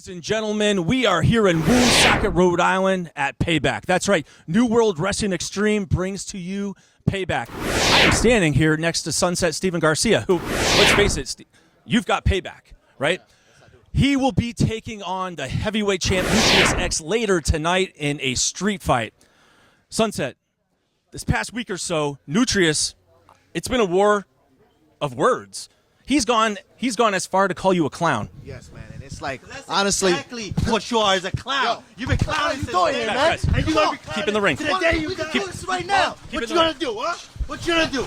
Ladies and gentlemen, we are here in Woonsocket, Rhode Island at PayBack. That's right, New World Wrestling Extreme brings to you PayBack. I am standing here next to Sunset Steven Garcia, who, let's face it, you've got PayBack, right? He will be taking on the heavyweight champ Nutrious X later tonight in a street fight. Sunset, this past week or so, Nutrious, it's been a war of words. He's gone as far to call you a clown. Yes, man. And it's like, honestly, exactly what you are as a clown. Yo, You've been clowning since here, man. Guys, and you gonna be keep in the ring. to the day you got this right now. What you gonna do, huh? What you gonna do?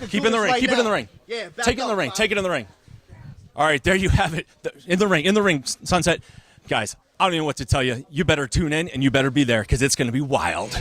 Keep in the ring. Keep it in the ring. Yeah, take it in the ring. Take it in the ring. All right, there you have it. In the ring, Sunset. Guys, I don't even know what to tell you. You better tune in and you better be there because it's going to be wild.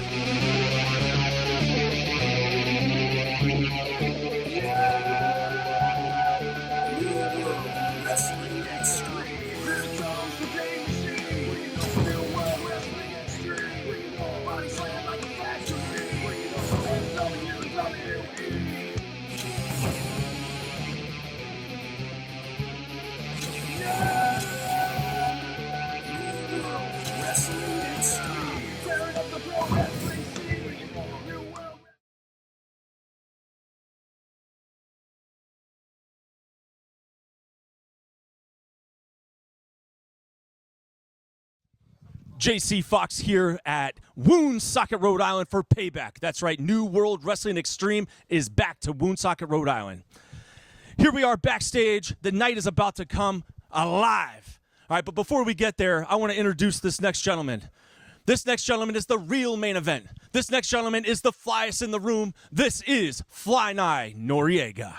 JC Fox here at Woonsocket, Rhode Island for PayBack. That's right, New World Wrestling Extreme is back to Woonsocket, Rhode Island. Here we are backstage. The night is about to come alive. All right, but before we get there, I want to introduce this next gentleman. This next gentleman is the real main event. This next gentleman is the flyest in the room. This is Fly Nye Noreaga.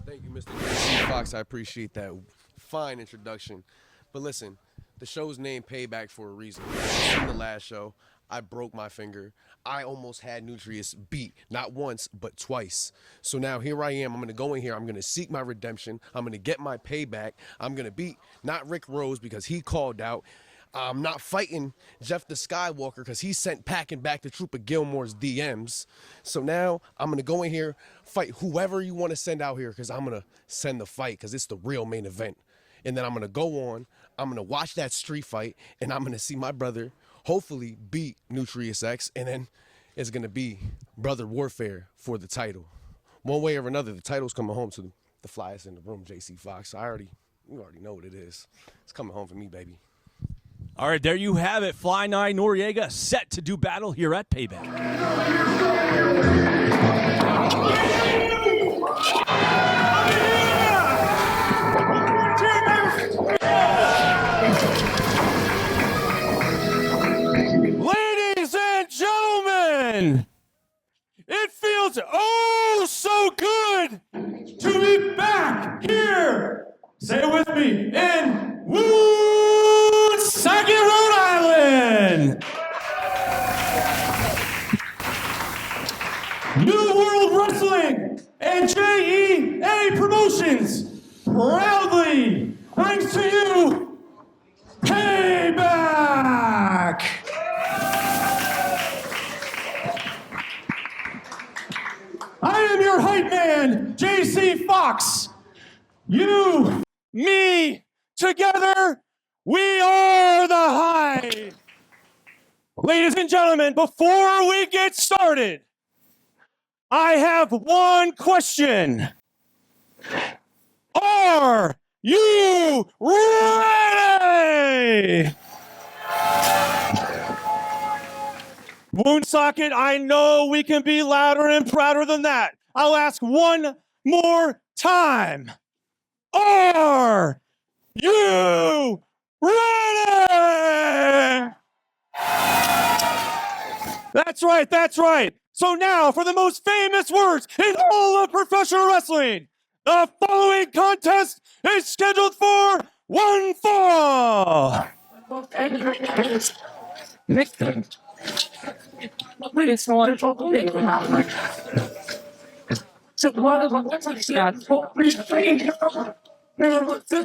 Thank you, Mr. JC Fox. I appreciate that fine introduction. But listen, the show's named PayBack for a reason. In the last show, I broke my finger. I almost had Nutrious beat, not once, but twice. So now here I am. I'm going to go in here. I'm going to seek my redemption. I'm going to get my payback. I'm going to beat not Rick Rose because he called out. I'm not fighting Jeff the Skywalker because he sent packing back to Trooper Gilmore's DMs. So now I'm going to go in here, fight whoever you want to send out here because I'm going to send the fight because it's the real main event. And then I'm going to go on, I'm going to watch that street fight, and I'm going to see my brother hopefully beat Nutrious X, and then it's going to be brother warfare for the title. One way or another, the title's coming home to the flyest in the room, JC Fox. You already know what it is. It's coming home for me, baby. All right, there you have it. Fly Nye Noreaga set to do battle here at PayBack. Ladies and gentlemen, it feels oh so good to be back here. Say it with me, in Woonsocket, Rhode Island. New World Wrestling and JEA Promotions proudly brings to you PayBack. I am your hype man, JC Fox. You, me, together, we are the hype. Ladies and gentlemen, before we get started, I have one question. Are you ready? Woonsocket, I know we can be louder and prouder than that. I'll ask one more time. Are you ready? That's right, that's right. So now for the most famous words in all of professional wrestling. The following contest is scheduled for one fall.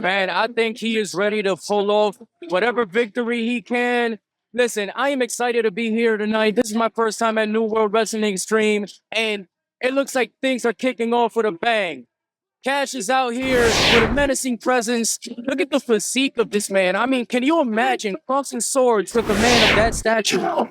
Man, I think he is ready to pull off whatever victory he can. Listen, I am excited to be here tonight. This is my first time at New World Wrestling Extreme, and it looks like things are kicking off with a bang. Cash is out here with a menacing presence. Look at the physique of this man. I mean, can you imagine crossing swords with a man of that stature?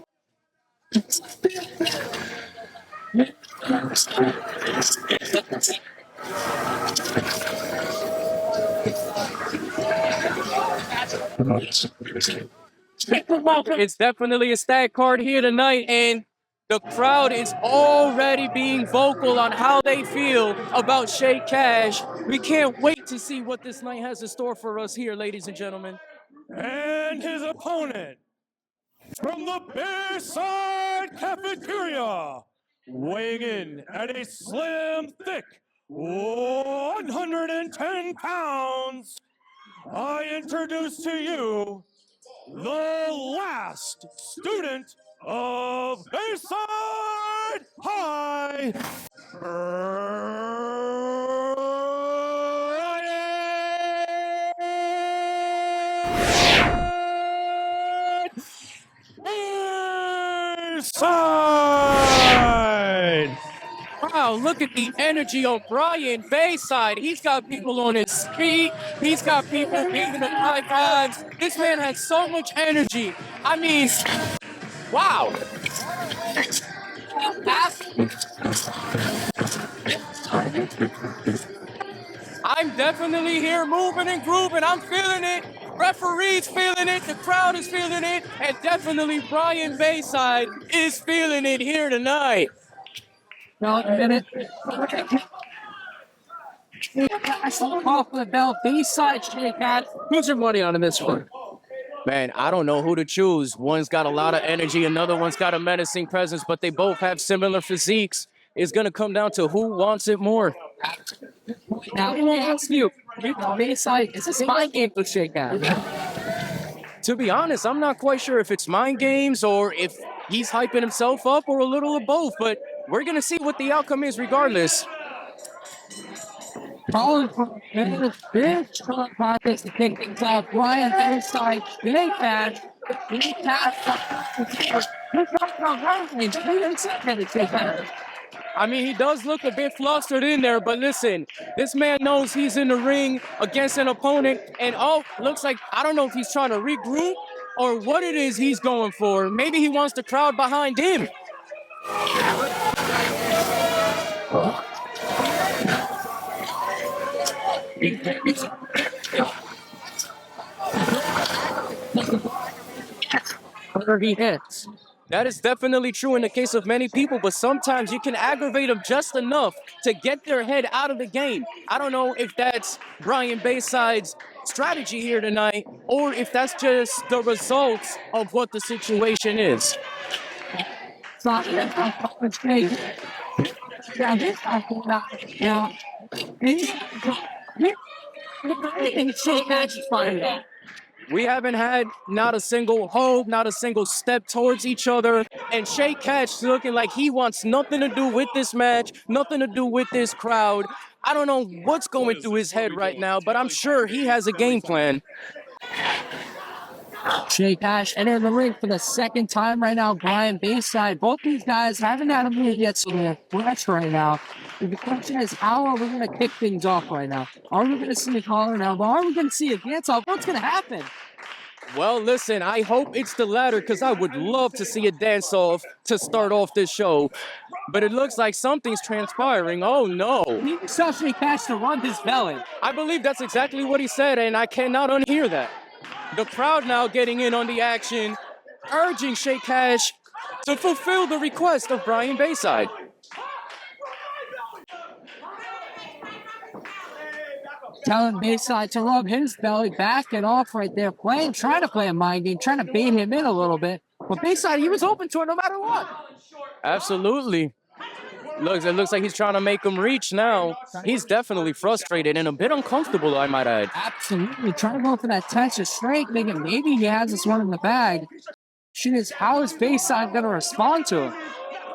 It's definitely a stat card here tonight, and the crowd is already being vocal on how they feel about Shay Cash. We can't wait to see what this night has in store for us here, ladies and gentlemen. And his opponent from the Bayside Cafeteria, weighing in at a slim, thick 110 pounds, I introduce to you the last student of Bayside High, Bayside. Wow, look at the energy of Brian Bayside. He's got people on his feet. He's got people giving him high fives. This man has so much energy. I mean, wow. I'm definitely here moving and grooving. I'm feeling it. Referee's feeling it. The crowd is feeling it. And definitely Brian Bayside is feeling it here tonight. Off the belt, B-side shake out. Who's your money on in this one? Man, I don't know who to choose. One's got a lot of energy, another one's got a menacing presence, but they both have similar physiques. It's going to come down to who wants it more. Now, let me ask you, B-side, is this my game to shake out? To be honest, I'm not quite sure if it's mind games or if he's hyping himself up or a little of both, but we're going to see what the outcome is regardless. Following from the big strong process to take things out, Brian Bayside, big match. I mean, he does look a bit flustered in there, but listen, this man knows he's in the ring against an opponent, and looks like, I don't know if he's trying to regroup or what it is he's going for. Maybe he wants the crowd behind him. Where he hits. That is definitely true in the case of many people, but sometimes you can aggravate them just enough to get their head out of the game. I don't know if that's Brian Bayside's strategy here tonight, or if that's just the results of what the situation is. We haven't had not a single hope, not a single step towards each other. And Shay Cash looking like he wants nothing to do with this match, nothing to do with this crowd. I don't know what's going through his head right now, but I'm sure he has a game plan. Shay Cash entering the ring for the second time right now. Brian Bayside. Both these guys haven't had a move yet, so they're fresh right now. The question is, how are we going to kick things off right now? Are we going to see a collar now? Are we going to see a dance off? What's going to happen? Well, listen, I hope it's the latter because I would love to see a dance off to start off this show. But it looks like something's transpiring. Oh, no. He saw Shay Cash to run his belly. I believe that's exactly what he said, and I cannot unhear that. The crowd now getting in on the action, urging Shay Cash to fulfill the request of Brian Bayside. Telling Bayside to rub his belly, backing off right there, trying to play a mind game, trying to bait him in a little bit. But Bayside, he was open to it no matter what. Absolutely. It looks like he's trying to make him reach now. He's definitely frustrated and a bit uncomfortable, I might add. Absolutely. Trying to go for that Texas straight, thinking maybe he has this one in the bag. Shit is, how is Bayside going to respond to him?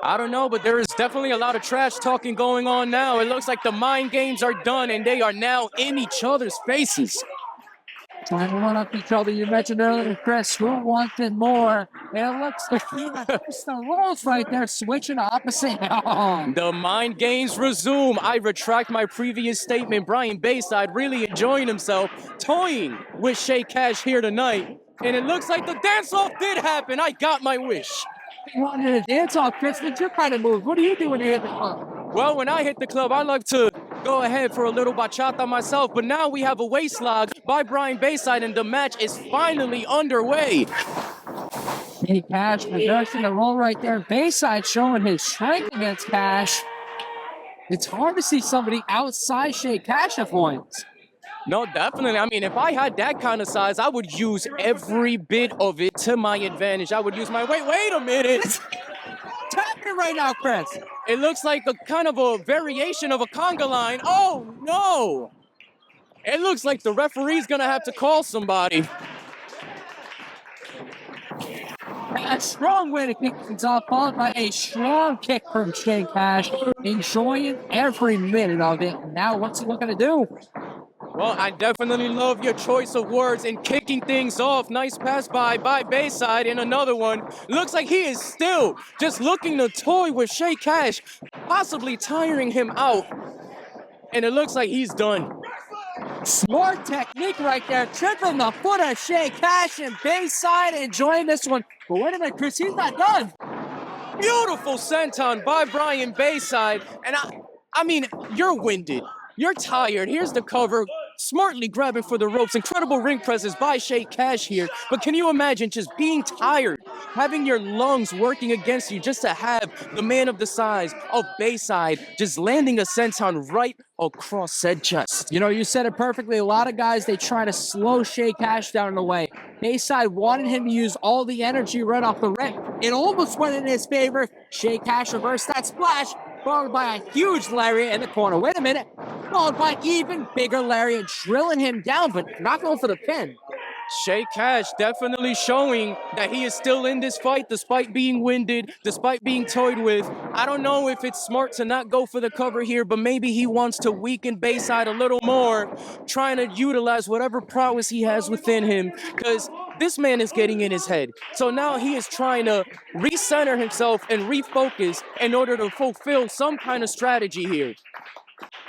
I don't know, but there is definitely a lot of trash talking going on now. It looks like the mind games are done and they are now in each other's faces. Trying to run up each other. You mentioned earlier, Chris, who wanted more? And it looks like the rolls right there, switching opposite. Oh. The mind games resume. I retract my previous statement. Brian Bayside really enjoying himself, toying with Shay Cash here tonight. And it looks like the dance-off did happen. I got my wish. You wanted to dance off, Chris, but your kind of move. What do you do when you hit the club? Well, when I hit the club, I like to go ahead for a little bachata myself, but now we have a waist lock by Brian Bayside, and the match is finally underway. Hey, Cash, reversing the roll right there. Bayside showing his strength against Cash. It's hard to see somebody outside Shay Cash at points. No, definitely. I mean, if I had that kind of size, I would use every bit of it to my advantage. I would use my weight. Wait a minute. What's happening right now, Chris? It looks like a kind of a variation of a conga line. Oh, no. It looks like the referee's going to have to call somebody. A strong way to kick things off, followed by a strong kick from Shay Cash. Enjoying every minute of it. Now, what's he looking to do? Well, I definitely love your choice of words and kicking things off. Nice pass by Bayside, and another one. Looks like he is still just looking to toy with Shay Cash, possibly tiring him out. And it looks like he's done. Smart technique right there. Tripping the foot of Shay Cash, and Bayside enjoying this one. But wait a minute, Chris, he's not done. Beautiful senton by Brian Bayside. And I mean, you're winded. You're tired. Here's the cover. Smartly grabbing for the ropes. Incredible ring presses by Shay Cash here. But can you imagine just being tired, having your lungs working against you just to have the man of the size of Bayside just landing a senton right across said chest? You know, you said it perfectly. A lot of guys, they try to slow Shay Cash down in the way. Bayside wanted him to use all the energy right off the rip. It almost went in his favor. Shay Cash reversed that splash, followed by a huge lariat in the corner. Wait a minute. Followed by even bigger lariat, drilling him down, but not going for the pin. Shay Cash definitely showing that he is still in this fight despite being winded, despite being toyed with. I don't know if it's smart to not go for the cover here, but maybe he wants to weaken Bayside a little more, trying to utilize whatever prowess he has within him, because this man is getting in his head. So now he is trying to recenter himself and refocus in order to fulfill some kind of strategy here.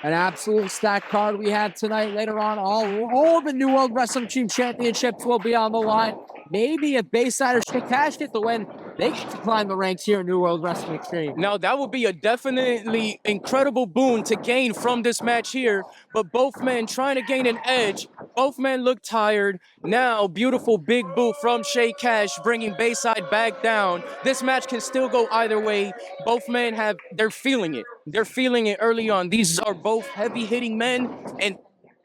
An absolute stacked card we have tonight. Later on, all the New World Wrestling Team Championships will be on the line. Maybe if Bayside or Shay Cash get the win, they get to climb the ranks here in New World Wrestling Extreme. Now, that would be a definitely incredible boon to gain from this match here, but both men trying to gain an edge. Both men look tired. Now, beautiful big boot from Shay Cash, bringing Bayside back down. This match can still go either way. Both men they're feeling it. They're feeling it early on. These are both heavy-hitting men, and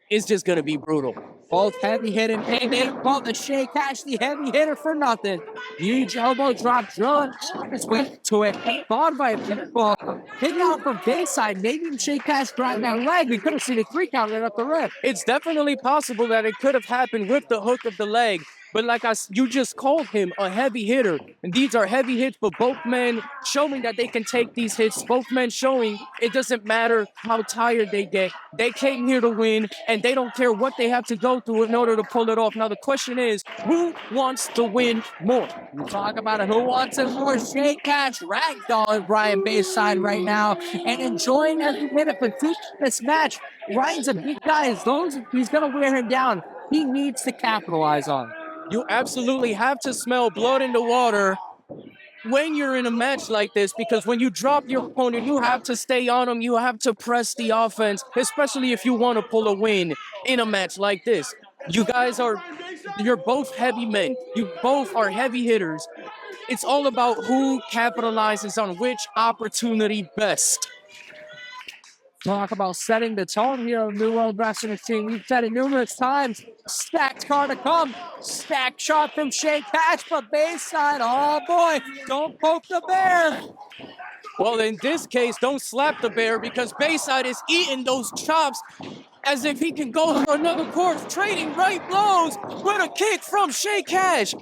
it's just going to be brutal. Both heavy-hitting. They didn't call the Shay Cash the heavy hitter for nothing. Huge elbow drop, drilling his way to it. Followed by a pinfall. Hitting out from Bayside. Maybe Shay Cash grabbed that leg. We could have seen a 3 count right up the rip. It's definitely possible that it could have happened with the hook of the leg. But like you just called him a heavy hitter. And these are heavy hits, but both men showing that they can take these hits. Both men showing it doesn't matter how tired they get. They came here to win, and they don't care what they have to go through in order to pull it off. Now, the question is, who wants to win more? We talk about it. Who wants it more? Shay Cash ragdolling Brian Bayside right now and enjoying every minute. But this match, Ryan's a big guy. As long as he's going to wear him down, he needs to capitalize on it. You absolutely have to smell blood in the water when you're in a match like this, because when you drop your opponent, you have to stay on them. You have to press the offense, especially if you want to pull a win in a match like this. You're both heavy men. You both are heavy hitters. It's all about who capitalizes on which opportunity best. Talk about setting the tone here of New World Wrestling Extreme. We've said it numerous times. Stacked card to come. Stacked shot from Shay Cash, but Bayside, oh boy, don't poke the bear. Well, in this case, don't slap the bear, because Bayside is eating those chops as if he can go for another course, trading right blows with a kick from Shay Cash.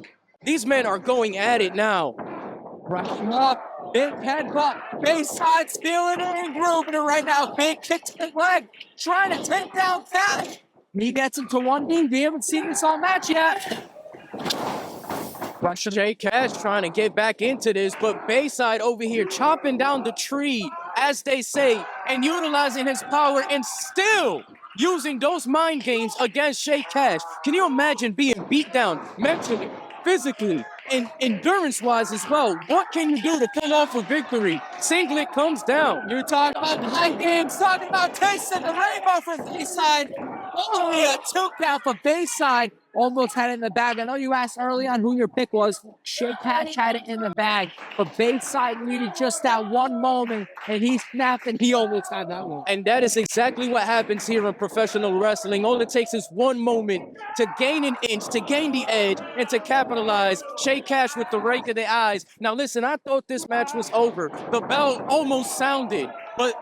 These men are going at it now. Rushing up. Big headbutt. Bayside's feeling it and grooving it right now. Big kick to the leg. Trying to take down Cash. He gets him to one knee. We haven't seen this all match yet. Shay Cash trying to get back into this, but Bayside over here chopping down the tree, as they say, and utilizing his power and still using those mind games against Shay Cash. Can you imagine being beat down mentally, physically, and endurance-wise as well? What can you do to come off with victory? Singlet comes down. You're talking about mind games, talking about tasting the rainbow for Bayside. Only a 2 count for Bayside. Almost had it in the bag. I know you asked early on who your pick was. Shay Cash had it in the bag, but Bayside needed just that one moment, and he snapped, and he almost had that one. And that is exactly what happens here in professional wrestling. All it takes is one moment to gain an inch, to gain the edge, and to capitalize. Shay Cash with the rake of the eyes. Now listen, I thought this match was over. The bell almost sounded, but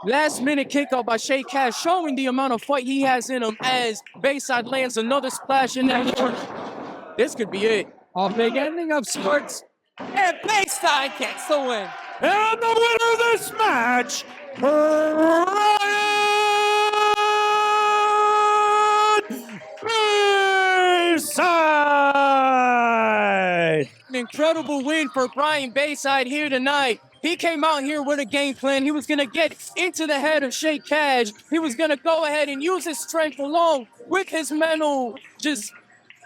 last minute kickoff by Shay Cash, showing the amount of fight he has in him as Bayside lands another splash in there. This could be it. A big ending of sorts, and Bayside gets the win. And the winner of this match, Ryan Bayside. An incredible win for Brian Bayside here tonight. He came out here with a game plan. He was going to get into the head of Shay Cash. He was going to go ahead and use his strength along with his mental just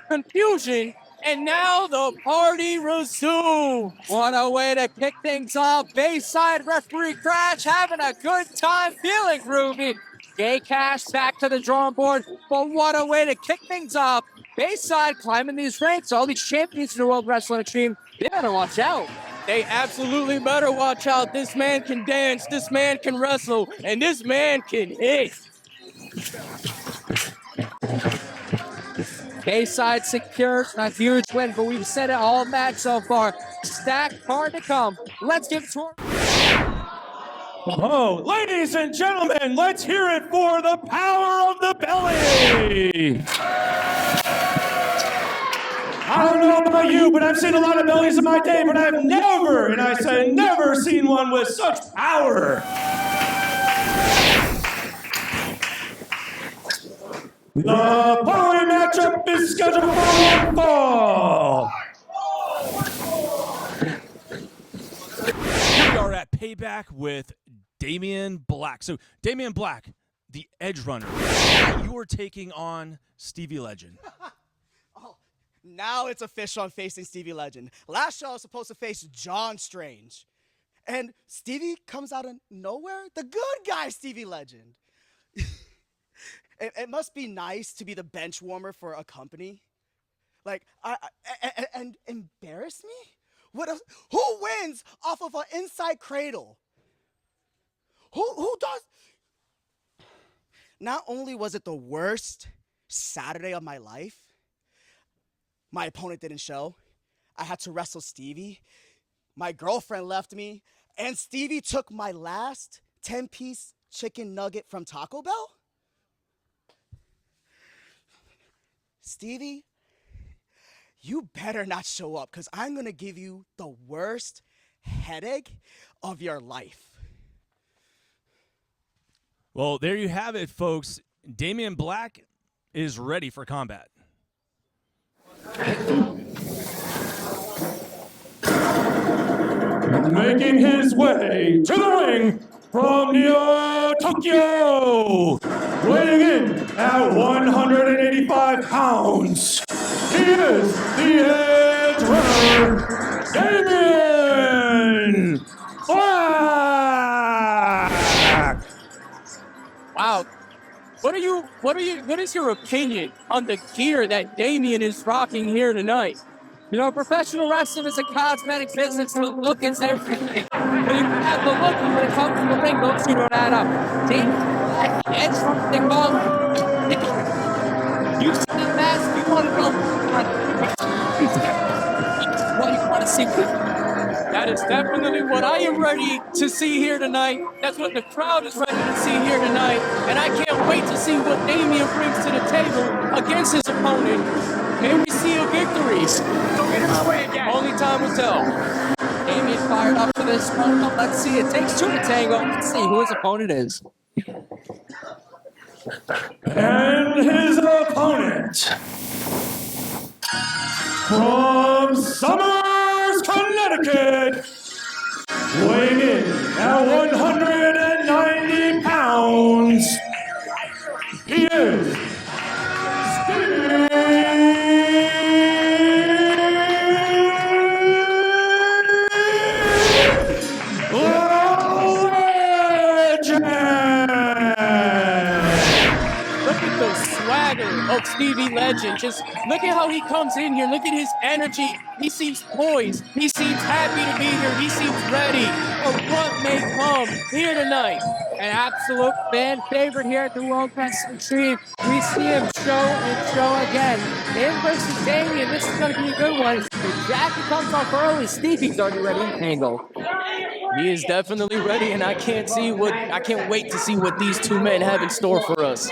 confusion. And now the party resumes. What a way to kick things off. Bayside referee Crash having a good time, feeling groovy. Shay Cash back to the drawing board, but what a way to kick things off. Bayside climbing these ranks, all these champions in the World Wrestling Extreme, they better watch out. They absolutely better watch out. This man can dance, this man can wrestle, and this man can hit. Bayside secures a huge win, but we've said it all match so far. Stacked hard to come. Let's give it to her. Oh, ladies and gentlemen, let's hear it for the power of the belly. I don't know about you, but I've seen a lot of bellies in my day, but I've never, and I say never, seen one with such power. The following matchup is scheduled for one fall. We are at Payback with Damien Black. So, Damien Black, the Edge Runner, you are taking on Stevie Legend. Now it's official, I'm facing Stevie Legend. Last show I was supposed to face John Strange. And Stevie comes out of nowhere? The good guy, Stevie Legend. It must be nice to be the bench warmer for a company. Like, and embarrass me? What else? Who wins off of an inside cradle? Who does? Not only was it the worst Saturday of my life, my opponent didn't show. I had to wrestle Stevie. My girlfriend left me. And Stevie took my last 10-piece chicken nugget from Taco Bell? Stevie, you better not show up because I'm going to give you the worst headache of your life. Well, there you have it, folks. Damien Black is ready for combat. Making his way to the ring from Neo, Tokyo, weighing in at 185 pounds, he is the Edge Runner, Damien Black. Wow. What is your opinion on the gear that Damien is rocking here tonight? You know, professional wrestling is a cosmetic business. The look is everything. But you can have the look, and when it comes to the ring, those two don't add up. Damien Black, the Edge Runner, they call him. You see the mask, you want to go. What you want to see. That is definitely what I am ready to see here tonight. That's what the crowd is ready to see here tonight. And I can't wait to see what Damien brings to the table against his opponent. May we see a victory. Don't get in my way again. Only time will tell. Damien fired up for this one. Let's see. It takes two to tango. Let's see who his opponent is. And his opponent, from Somers, Connecticut, weighing in at 190 pounds, he is Stevie of Stevie Legend. Just look at how he comes in here. Look at his energy. He seems poised. He seems happy to be here. He seems ready for what may come here tonight. An absolute fan favorite here at the World Wrestling Extreme. We see him show and show again. Him versus Damien. This is going to be a good one. If Jackie comes off early, Stevie's already ready to tangle. He is definitely ready, and I can't wait to see what these two men have in store for us.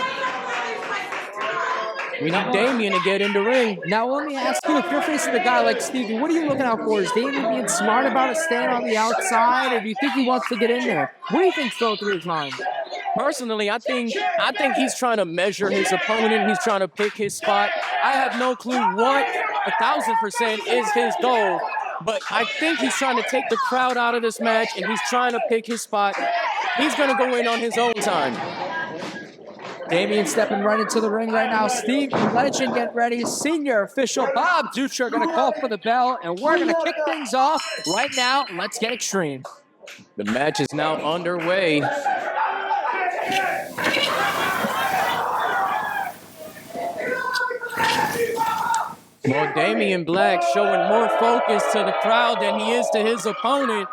We need Damien to get in the ring. Now, let me ask you, if you're facing a guy like Stevie, what are you looking out for? Is Damien being smart about it, staying on the outside, or do you think he wants to get in there? What do you think's going through his mind? Personally, I think he's trying to measure his opponent. He's trying to pick his spot. I have no clue what 1,000% is his goal, but I think he's trying to take the crowd out of this match, and he's trying to pick his spot. He's going to go in on his own time. Damien stepping right into the ring right now. Stevie Legend getting ready. Senior official Bob Dutra going to call for the bell, and we're going to kick things off right now. Let's get extreme. The match is now underway. Well, Damien Black showing more focus to the crowd than he is to his opponent.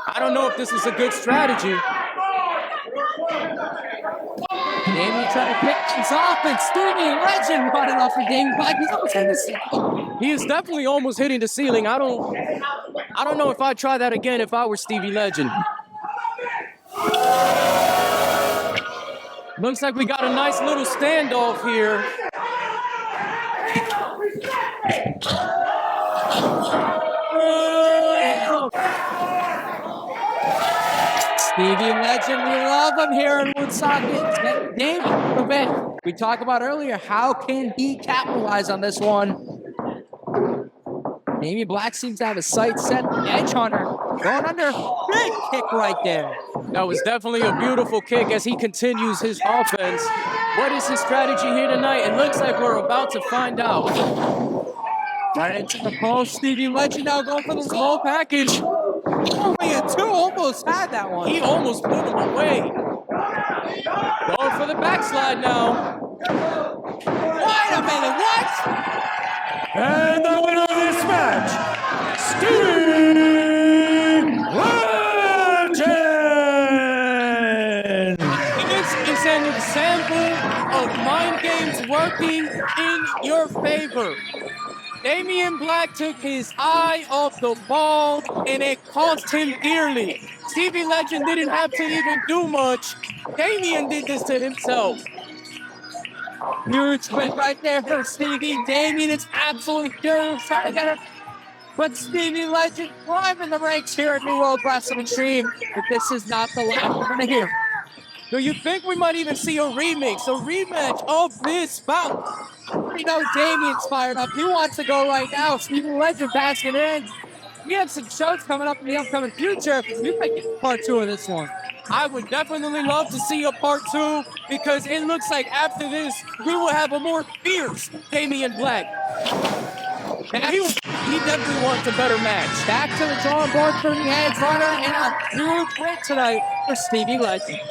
I don't know if this is a good strategy. Damien trying to pick things off, and Stevie Legend running off for Damien Black. He's almost hitting the ceiling. He is definitely almost hitting the ceiling. I don't know if I'd try that again if I were Stevie Legend. Looks like we got a nice little standoff here. Stevie Legend, we love him here in Woonsocket. Damien, Beck, we talked about earlier, how can he capitalize on this one? Damien Black seems to have a sight set. Edge Hunter going under. Big kick right there. That was definitely a beautiful kick as he continues his offense. What is his strategy here tonight? It looks like we're about to find out. Right into the post. Stevie Legend now going for the small package. Only a two, almost had that one. He almost put him away. Going for the backslide now. Wait a minute, what? And the winner of this match, Stevie Legend! This is an example of mind games working in your favor. Damien Black took his eye off the ball, and it cost him dearly. Stevie Legend didn't have to even do much. Damien did this to himself. Huge win right there for Stevie. Damien is absolutely good. Trying to get her. But Stevie Legend climbing the ranks here at New World Wrestling Extreme. But this is not the last we're going to hear. Do you think we might even see a remix, a rematch of this bout? You know Damien's fired up. He wants to go right now. Stevie Legend basking in. We have some shows coming up in the upcoming future. We might get part 2 of this one. I would definitely love to see a part 2 because it looks like after this, we will have a more fierce Damien Black. And he definitely wants a better match. Back to the drawing board for the Edge Runner and a huge win tonight for Stevie Legend.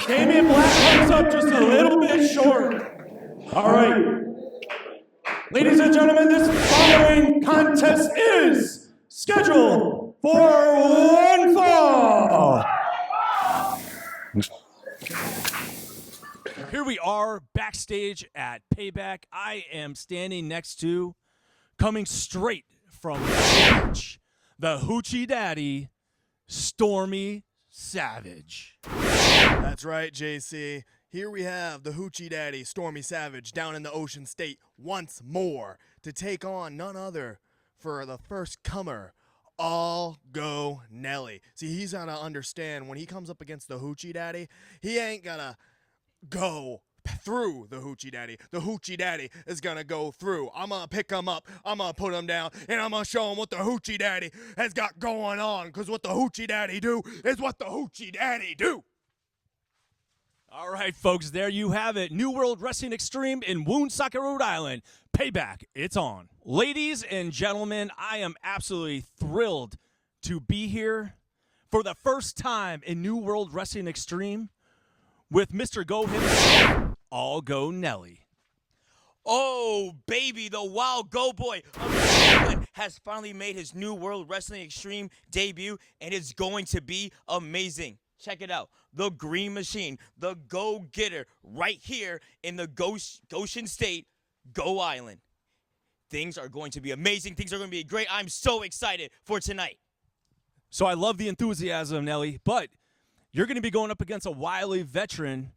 Damien Black comes up just a little bit short. All right. Ladies and gentlemen, this following contest is scheduled for one fall. Here we are backstage at PayBack. I am standing next to, coming straight from the beach, the Hoochie Daddy, Stormy Savage. That's right, JC. Here we have the Hoochie Daddy, Stormy Savage, down in the Ocean State once more to take on none other for the first comer, All Go Nelli. See, he's got to understand when he comes up against the Hoochie Daddy, he ain't going to go through the Hoochie Daddy. The Hoochie Daddy is going to go through. I'm going to pick him up, I'm going to put him down, and I'm going to show him what the Hoochie Daddy has got going on, because what the Hoochie Daddy do is what the Hoochie Daddy do. All right, folks, there you have it. New World Wrestling Extreme in Woonsocket, Rhode Island. Payback, it's on. Ladies and gentlemen, I am absolutely thrilled to be here for the first time in New World Wrestling Extreme with Mr. Go himself, All Go Nelli. Oh, baby, the Wild Go Boy of England has finally made his New World Wrestling Extreme debut, and it's going to be amazing. Check it out. The Green Machine, the Go-Getter, right here in the Goshen State, Go Island. Things are going to be amazing. Things are going to be great. I'm so excited for tonight. So I love the enthusiasm, Nelli, but you're going to be going up against a wily veteran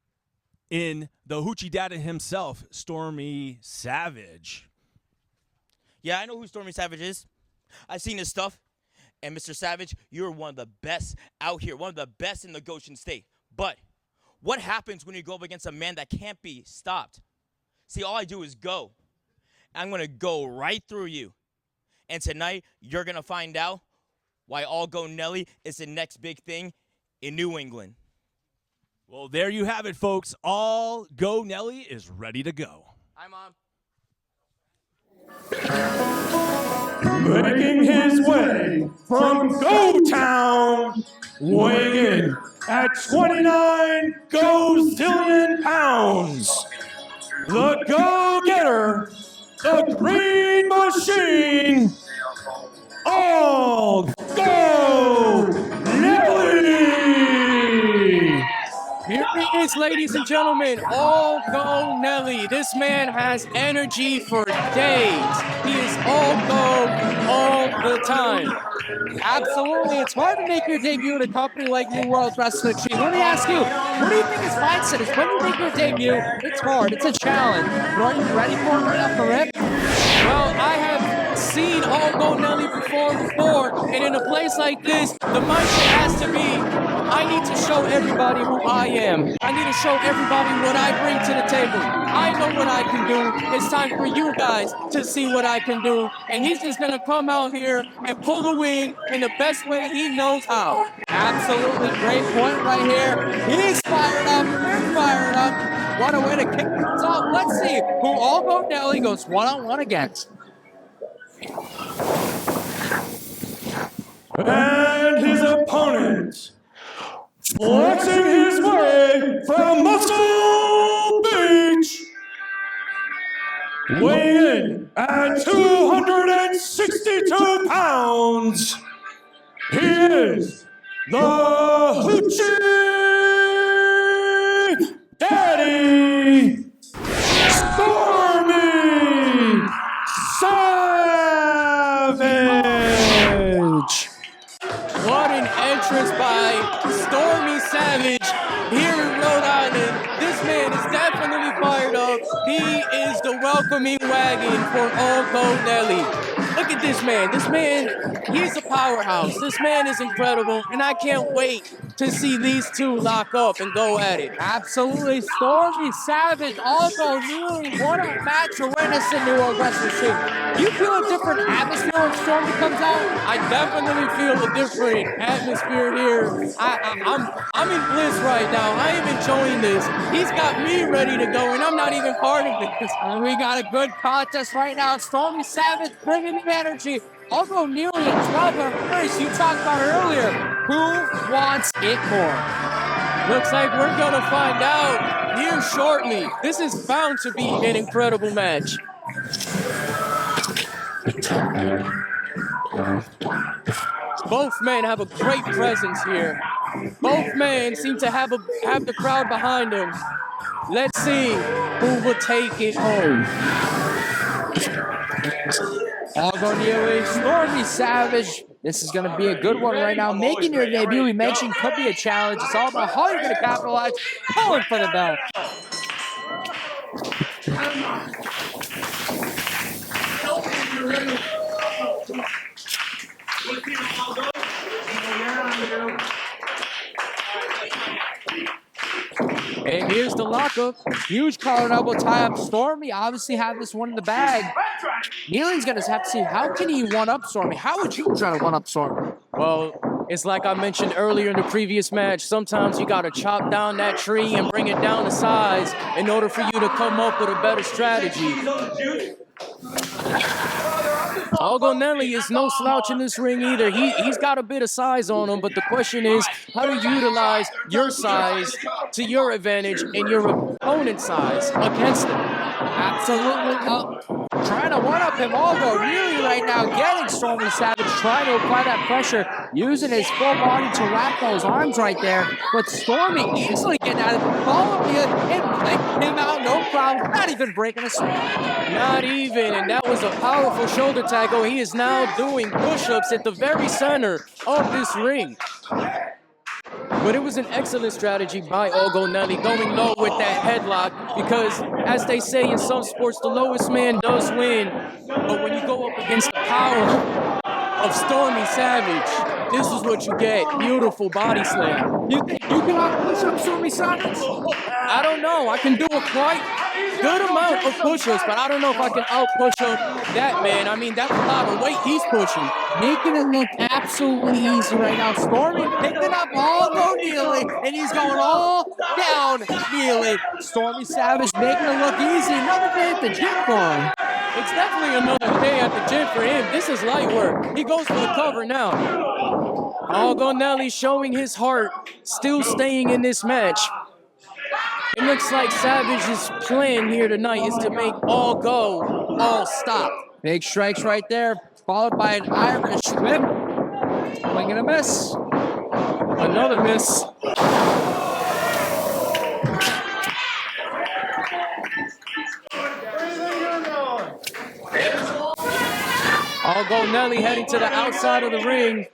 in the Hoochie Daddy himself, Stormy Savage. Yeah, I know who Stormy Savage is. I've seen his stuff. And Mr. Savage, you're one of the best out here, one of the best in the Goshen State. But what happens when you go up against a man that can't be stopped? See, all I do is go. I'm going to go right through you. And tonight, you're going to find out why All Go Nelli is the next big thing in New England. Well, there you have it, folks. All Go Nelli is ready to go. Hi, Mom. Making his way from Go Town, weighing in at 29 gozillion pounds, the Go-Getter, the Green Machine, All Go Nelli! Here he is, ladies and gentlemen, All Go Nelli. This man has energy for days. He is all go all the time. Absolutely. It's hard to make your debut in a company like New World Wrestling Extreme. Let me ask you, what do you think his mindset is? When you make your debut, it's hard. It's a challenge. But are you ready for it right off the rip? Well, I have seen All Go Nelli perform before, and in a place like this, the mindset has to be, I need to show everybody who I am. I need to show everybody what I bring to the table. I know what I can do. It's time for you guys to see what I can do. And he's just going to come out here and pull the wing in the best way he knows how. Absolutely great point right here. He's fired up. We're fired up. What a way to kick things off. Let's see who All Go Nelli goes one-on-one against. And his opponent, flexing his way from Muscle Beach, weighing in at 262 pounds, he is the Hoochie Daddy, Stormy Savage. What an entrance by Stormy Savage here in Rhode Island. This man is definitely fired up. He is the welcoming wagon for All Go Nelli. Look at this man. This man, he's a powerhouse. This man is incredible, and I can't wait to see these two lock up and go at it. Absolutely. Stormy Savage, All Go Nelli. What a match to witness in New World Wrestling Extreme. You feel a different atmosphere when Stormy comes out? I definitely feel a different atmosphere here. I'm in bliss right now. I am enjoying this. He's got me ready to go, and I'm not even part of this. And we got a good contest right now. Stormy Savage bringing the energy. All Go Nelli and 12 of first. You talked about it earlier. Who wants it more? Looks like we're going to find out here shortly. This is bound to be an incredible match. Both men have a great presence here. Both men seem to have the crowd behind them. Let's see who will take it home. Algo Nelli, Stormy Savage. This is going to be a good one right now. Making your debut, we mentioned, could be a challenge. It's all about how you're going to capitalize. Pulling for the belt. And here's the lockup. Huge collar and elbow tie-up. Stormy obviously had this one in the bag. Neely's going to have to see, how can he one-up Stormy? How would you try to one-up Stormy? Well, it's like I mentioned earlier in the previous match. Sometimes you got to chop down that tree and bring it down to size in order for you to come up with a better strategy. Algo Nelli is no slouch in this ring either. He's got a bit of size on him, but the question is how to utilize your size to your advantage and your opponent's size against him. Absolutely. Trying to one-up him, Algo really right now getting Stormy Savage, trying to apply that pressure, using his full body to wrap those arms right there. But Stormy easily getting out of the following it and flicking him out, no problem, not even breaking a sweat. Not even, and that was a powerful shoulder tackle. He is now doing push-ups at the very center of this ring. But it was an excellent strategy by Algo Nelli going low with that headlock because, as they say in some sports, the lowest man does win. But when you go up against the power of Stormy Savage, this is what you get. Beautiful body slam. You think you can out-push up Stormy Savage? I don't know. I can do a quite good amount of push-ups, but I don't know if I can out-push up that man. I mean, that's a lot of weight he's pushing. Making it look absolutely easy right now. Stormy picking up Algo Nelli, and he's going all down Nelli. Stormy Savage making it look easy. Another day at the gym for him. It's definitely another day at the gym for him. This is light work. He goes for the cover now. Algo Nelli showing his heart, still staying in this match. It looks like Savage's plan here tonight is to make all go, all stop. Big strikes right there, followed by an Irish whip. Swing and a miss. Another miss. Algo Nelli heading to the outside of the ring.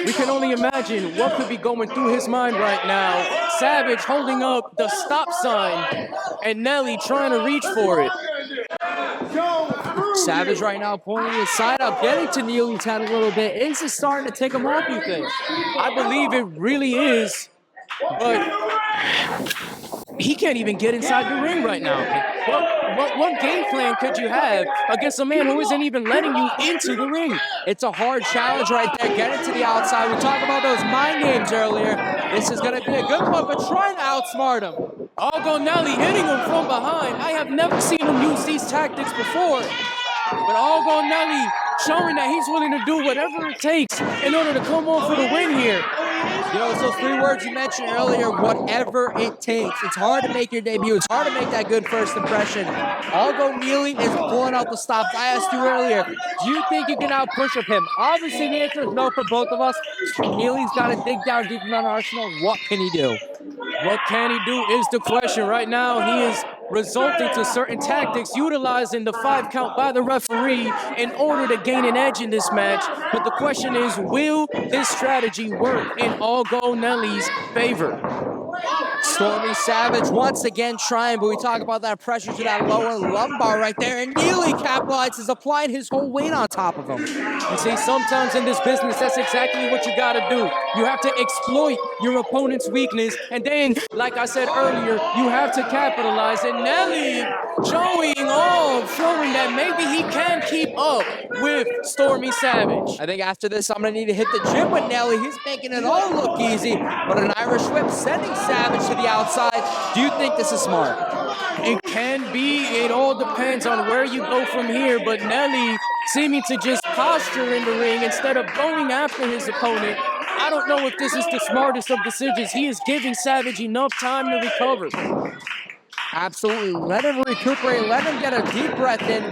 We can only imagine what could be going through his mind right now. Savage holding up the stop sign and Nelli trying to reach for it. Savage right now pointing his side up, getting to Neely's head a little bit. Is this starting to take him off, you think? I believe it really is, but he can't even get inside the ring right now. What game plan could you have against a man who isn't even letting you into the ring? It's a hard challenge right there. Get it to the outside. We talked about those mind games earlier. This is going to be a good one, but trying to outsmart him. Algo Nelli hitting him from behind. I have never seen him use these tactics before. But Algo Nelli showing that he's willing to do whatever it takes in order to come on for the win here. You know, it's those three words you mentioned earlier, whatever it takes. It's hard to make your debut. It's hard to make that good first impression. Algo Nelli is pulling out the stops. I asked you earlier, do you think you can out-push up him? Obviously, the answer is no for both of us. Neely's got to dig down deep in our arsenal. What can he do? What can he do is the question. Right now, he is resulting to certain tactics, utilizing the 5 count by the referee in order to gain an edge in this match. But the question is, will this strategy work in Algo Nelli's favor? Stormy Savage once again trying, but we talk about that pressure to that lower lumbar right there, and Nelli capitalizes, applying his whole weight on top of him. You see, sometimes in this business, that's exactly what you gotta do. You have to exploit your opponent's weakness, and then, like I said earlier, you have to capitalize. And Nelli showing that maybe he can keep up with Stormy Savage. I think after this, I'm gonna need to hit the gym with Nelli. He's making it all look easy, but an Irish whip sending Savage to the outside. Do you think this is smart? It can be. It all depends on where you go from here, but Nelli seeming to just posture in the ring instead of going after his opponent. I don't know if this is the smartest of decisions. He is giving Savage enough time to recover. Absolutely. Let him recuperate. Let him get a deep breath in.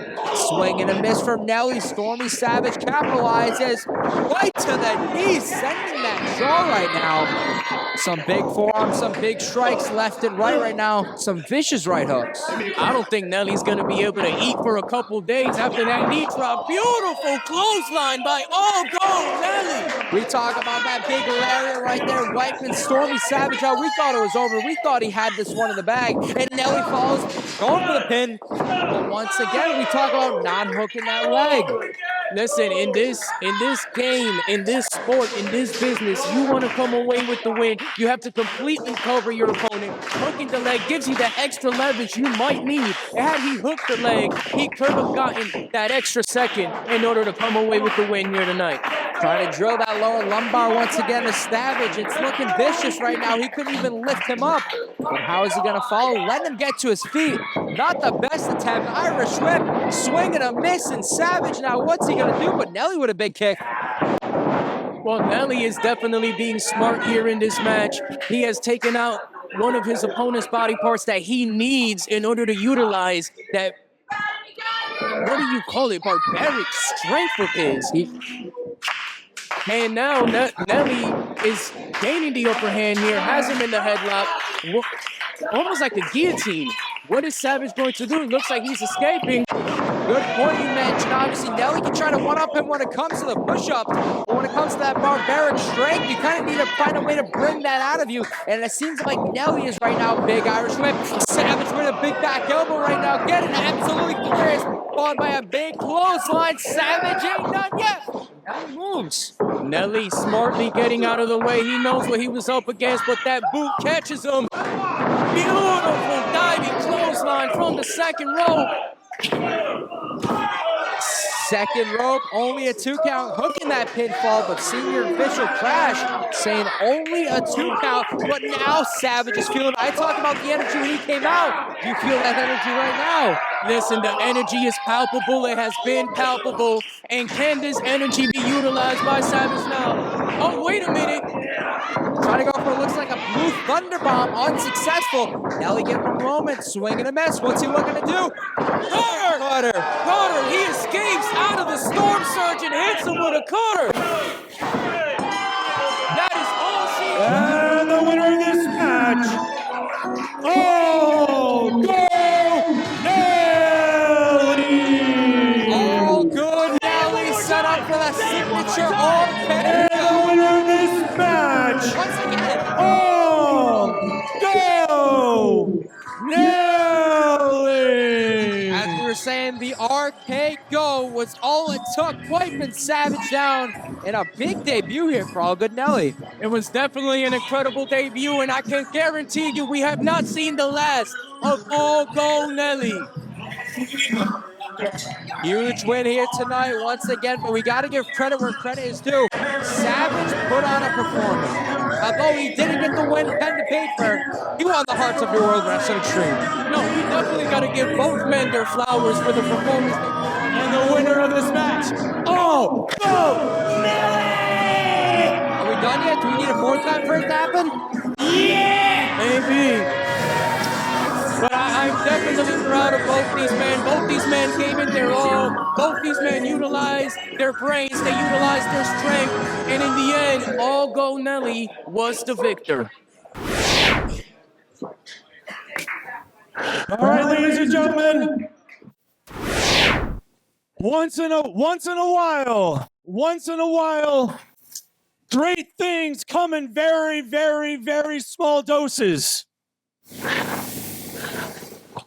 Swing and a miss from Nelli. Stormy Savage capitalizes. right to the knee, sending that jaw right now. Some big forearms, some big strikes left and right now. Some vicious right hooks. I don't think Nelly's gonna be able to eat for a couple days after that knee drop. Beautiful clothesline by All Go Nelly. We talk about that big lariat right there, wiping Stormy Savage out. We thought it was over. We thought he had this one in the bag. And Nelly falls, going for the pin. But once again, we talk about not hooking that leg. Listen, in this game, in this sport, in this business, you want to come away with the win. You have to completely cover your opponent. Hooking the leg gives you that extra leverage you might need. And had he hooked the leg, he could have gotten that extra second in order to come away with the win here tonight. Trying to drill that lower lumbar once again to Savage. It's looking vicious right now. He couldn't even lift him up. But how is he going to follow? Let him get to his feet. Not the best attempt. Irish whip, swing and a miss, and Savage now what's he going to do? But Nelly with a big kick. Well, Nelly is definitely being smart here in this match. He has taken out one of his opponent's body parts that he needs in order to utilize that, what do you call it, barbaric strength of his. And now Nelly is gaining the upper hand here, has him in the headlock, almost like a guillotine. What is Savage going to do? It looks like he's escaping. Good point you mentioned. Obviously, Nelly can try to one-up him when it comes to the push-ups. But when it comes to that barbaric strength, you kind of need to find a way to bring that out of you. And it seems like Nelly is right now. Big Irish whip. Savage with a big back elbow right now. Getting absolutely glorious. Followed by a big clothesline. Savage ain't done yet. Nelly moves. Nelly smartly getting out of the way. He knows what he was up against, but that boot catches him. Beautiful diving clothesline from the second rope. Second rope, only a 2 count, hooking that pinfall, but senior official Crash saying only a 2 count, but now Savage is feeling, I talked about the energy when he came out. You feel that energy right now. Listen, the energy is palpable, it has been palpable, and can this energy be utilized by Savage now? Oh, wait a minute. Trying to go for what looks like a blue thunderbomb, unsuccessful. Nelly getting a moment, swing and a miss. What's he looking to do? Carter, he escapes out of the storm surge and hits him with a cutter. That is all she has. And the winner of this match, All Go Nelly! All good Nelly set up for the signature RKO. And the winner of this match, Once again, All Go Nelly! as we were saying, the RKO was all it took, wiping Savage down in a big debut here for All Good Nelly. It was definitely an incredible debut, and I can guarantee you we have not seen the last of All Go Nelly. Huge win here tonight once again, but we got to give credit where credit is due. Savage put on a performance. Although he didn't get the win pen to paper, he won the hearts of your World Wrestling Extreme. No, we definitely got to give both men their flowers for the performance. And the winner of this match, All Go Nelly! Are we done yet? Do we need a fourth time for it to happen? Maybe. But I'm definitely proud of both these men. Both these men gave it their all. Both these men utilized their brains. They utilized their strength. And in the end, All Go Nelly was the victor. All right, ladies and gentlemen. Once in a while, great things come in very, very, very small doses.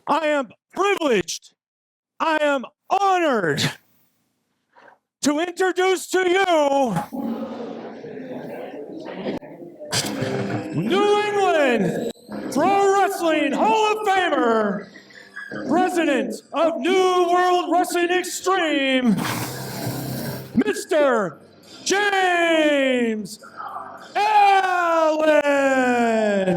I am privileged, I am honored to introduce to you New England Pro Wrestling Hall of Famer, President of New World Wrestling Extreme, Mr. James Allen!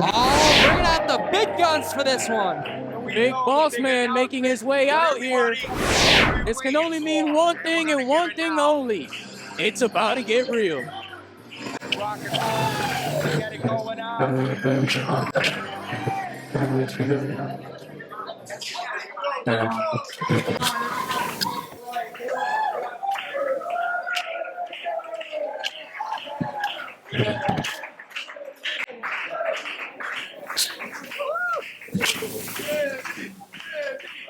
Oh, bringing out the big guns for this one. Big boss man making his way out here. This can only mean one thing and one thing only. It's about to get real.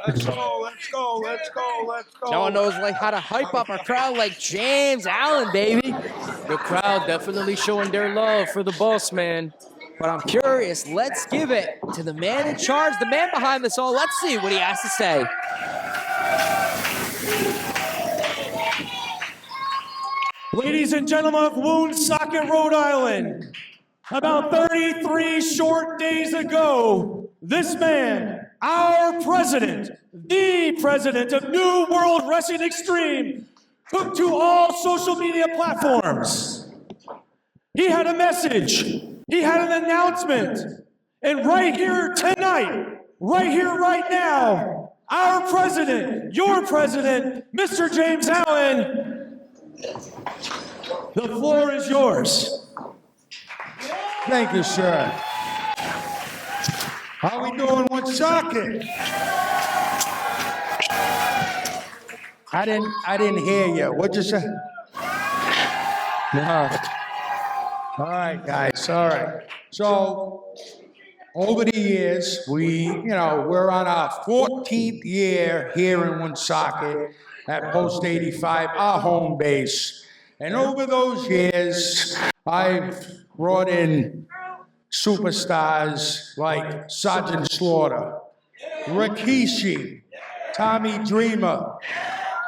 Let's go, let's go, let's go, let's go. No one knows like how to hype up a crowd like James Allen, baby. The crowd definitely showing their love for the boss man. But I'm curious, let's give it to the man in charge, the man behind this all. Let's see what he has to say. Ladies and gentlemen of Woonsocket, Rhode Island, about 33 short days ago, this man, our president, the president of New World Wrestling Extreme, took to all social media platforms. He had a message. He had an announcement. And right here tonight, right here, right now, our president, your president, Mr. James Allen, the floor is yours. Thank you, sir. How we doing, Woonsocket? I didn't hear you. What'd you say? No. All right, guys. All right. So, over the years, we're on our 14th year here in Woonsocket at Post 85, our home base. And over those years, I've brought in superstars like Sergeant Slaughter, Rikishi, Tommy Dreamer,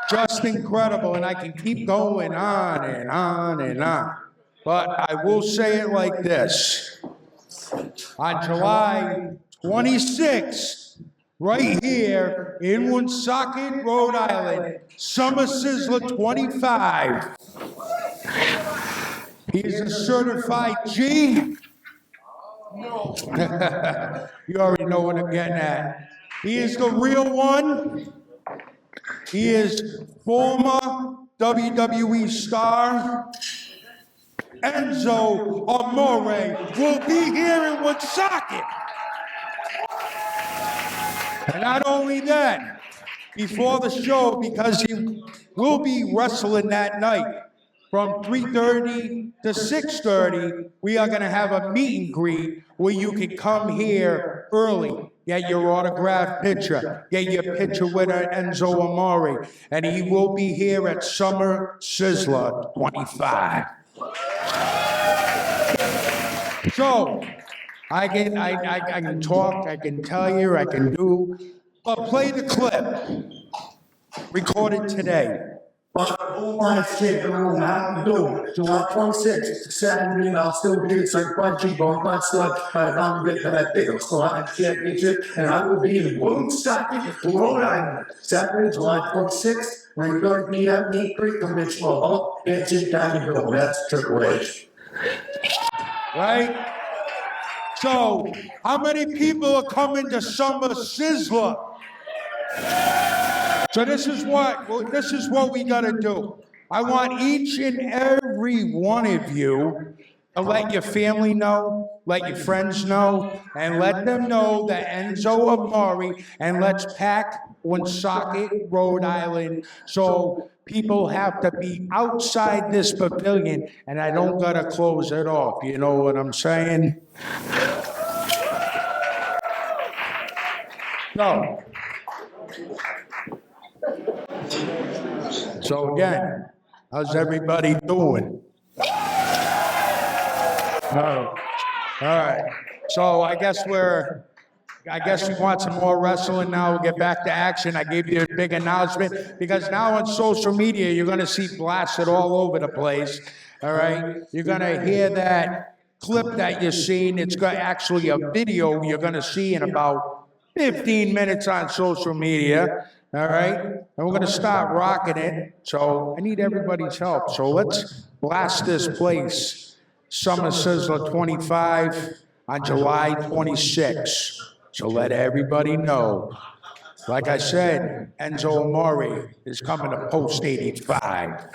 just incredible, and I can keep going on and on and on. But I will say it like this. On July 26th, right here in Woonsocket, Rhode Island, Summer Sizzler 25. He is a certified G. You already know what I'm getting at. He is the real one. He is former WWE star Enzo Amore will be here in Woonsocket. And not only that, before the show, because he will be wrestling that night, from 3:30 to 6:30, we are going to have a meet and greet where you can come here early, get your autographed picture, get your picture with Enzo Amore, and he will be here at Summer Sizzler 25. So, I can talk, I can tell you, I can do, but play the clip, recorded today. July 26th, Saturday, I'll still be punching on my slug. I'm with that big squad championship, and I will be in Woonsocket, Rhode Island. Saturday, July 26th, we're going to be at Meat Creek Conventional Hall, and sit down and go. That's Triple H. Right? So, how many people are coming to Summer Sizzler? So this is what we gotta do. I want each and every one of you to let your family know, let your friends know, and let them know that Enzo Amore, and let's pack Woonsocket, Rhode Island, so people have to be outside this pavilion, and I don't gotta close it off. You know what I'm saying? No. So again, how's everybody doing? All right. So I guess we want some more wrestling now. We'll get back to action. I gave you a big announcement because now on social media, you're going to see blasted all over the place. All right. You're going to hear that clip that you're seeing. It's got actually a video you're going to see in about 15 minutes on social media. All right, and we're going to start rocking it, so I need everybody's help. So let's blast this place. Summer Sizzler 25 on July 26th. So let everybody know. Like I said, Enzo Amore is coming to Post 85.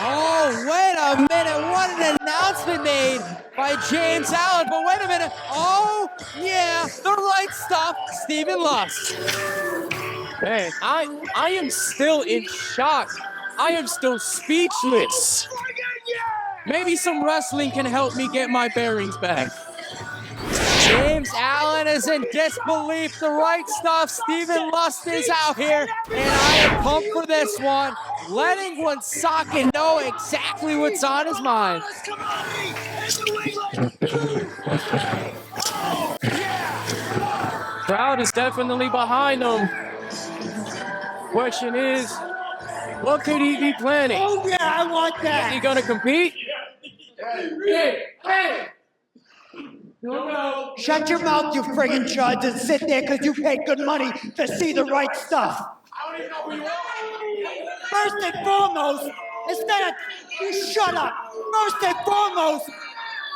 Oh, wait a minute. What an announcement made by James Allen. But wait a minute. Oh, yeah, the right stuff. Stephen Lust. Man, I am still in shock. I am still speechless. Maybe some wrestling can help me get my bearings back. James Allen is in disbelief. The right stuff. Stephen Lust is out here, and I am pumped for this one. Letting Woonsocket know exactly what's on his mind. Crowd is definitely behind him. Question is, what could he be planning? Oh, yeah, I want that. Is he gonna compete? Hey! Shut your mouth, you friggin' judge, and sit there because you paid good money to see the right stuff. First and foremost, instead of, you shut up. First and foremost,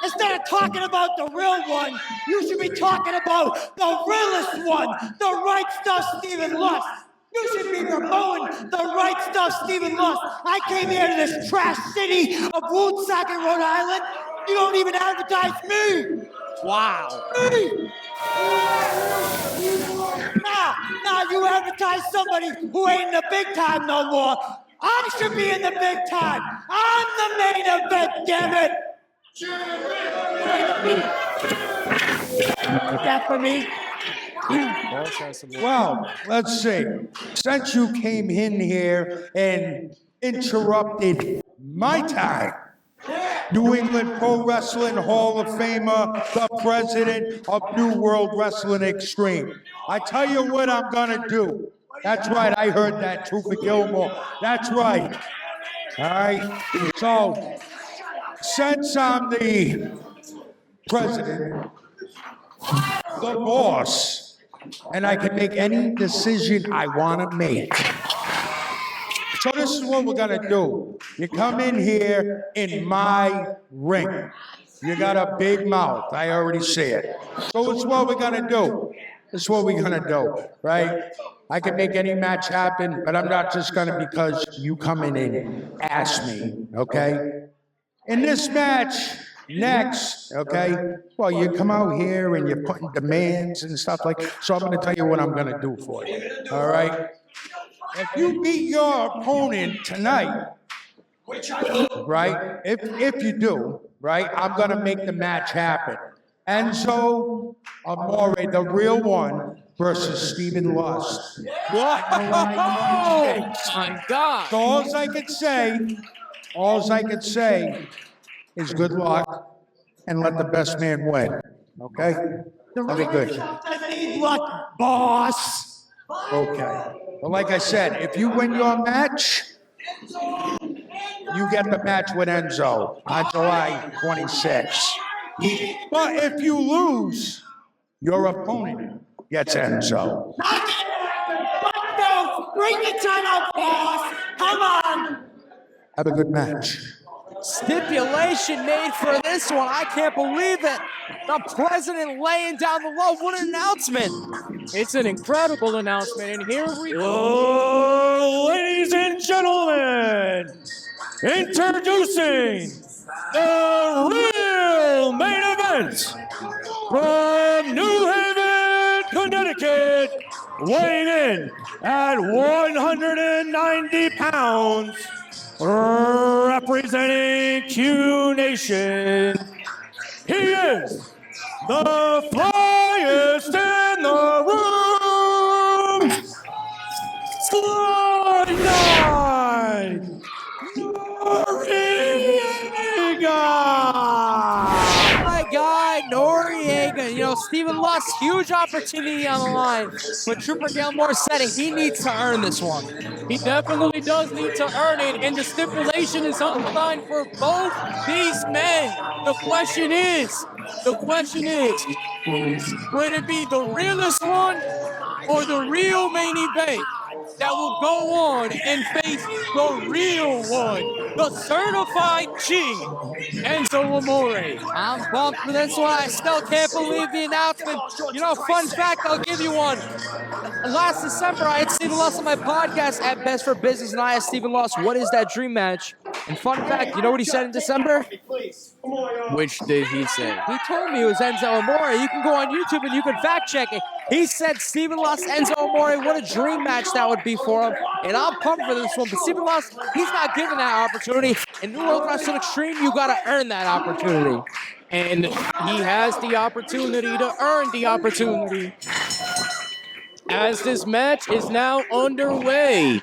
instead of talking about the real one, you should be talking about the realest one, the right stuff, Stephen Lust. You should be promoting the right stuff, Stephen Lust. I came here to this trash city of Woonsocket, Rhode Island. You don't even advertise me. Wow. Me. Nah, you advertise somebody who ain't in the big time no more. I should be in the big time. I'm the main event, damn it. That for me. Well, let's see. Since you came in here and interrupted my time, New England Pro Wrestling Hall of Famer, the president of New World Wrestling Extreme, I tell you what I'm gonna do. That's right, I heard that, Trooper Gilmore. That's right. All right, so since I'm the president, the boss, and I can make any decision I want to make. So this is what we're gonna do. You come in here in my ring. You got a big mouth, I already see it. So it's what we're gonna do. It's what we're gonna do, right? I can make any match happen, but I'm not just gonna because you come in and ask me, okay? In this match, next, okay? Well, you come out here and you're putting demands and stuff like that. So I'm gonna tell you what I'm gonna do for you, all right? If you beat your opponent tonight, right? If you do, right? I'm gonna make the match happen. Enzo Amore, the real one, versus Stephen Lust. What? Oh my God! So all I could say is good luck and let the best man win. Okay? That'll be good. Luck, boss. Okay. Well, like I said, if you win your match, you get the match with Enzo on July 26th. But if you lose, your opponent gets Enzo. Bring the title, boss. Come on. Have a good match. Stipulation made for this one. I can't believe it. The president laying down the law. What an announcement. It's an incredible announcement, and here we go. Oh, ladies and gentlemen, introducing the real main event from New Haven, Connecticut, weighing in at 190 pounds, representing Q Nation. He is the flyest in the room. Slide 9, Noreaga. My guy, Noreaga. You know, Stephen Lust, huge opportunity on the line. But Trooper Gilmore said it, he needs to earn this one. He definitely does need to earn it, and the stipulation is outlined for both these men. The question is, would it be the realest one or the real main event that will go on and face the real one, the certified G, Enzo Amore? I'm pumped for this one. I still can't believe the announcement. You know, fun fact, I'll give you one. Last December, I had Stephen Lust on my podcast at Best for Business, and I asked Stephen Lust, what is that dream match? And fun fact, you know what he said in December? Which did he say? He told me it was Enzo Amore. You can go on YouTube and you can fact check it. He said Stephen lost Enzo Amore. What a dream match that would be for him. And I'm pumped for this one. But Stephen lost, he's not given that opportunity. In New World Wrestling Extreme, you got to earn that opportunity. And he has the opportunity to earn the opportunity. As this match is now underway.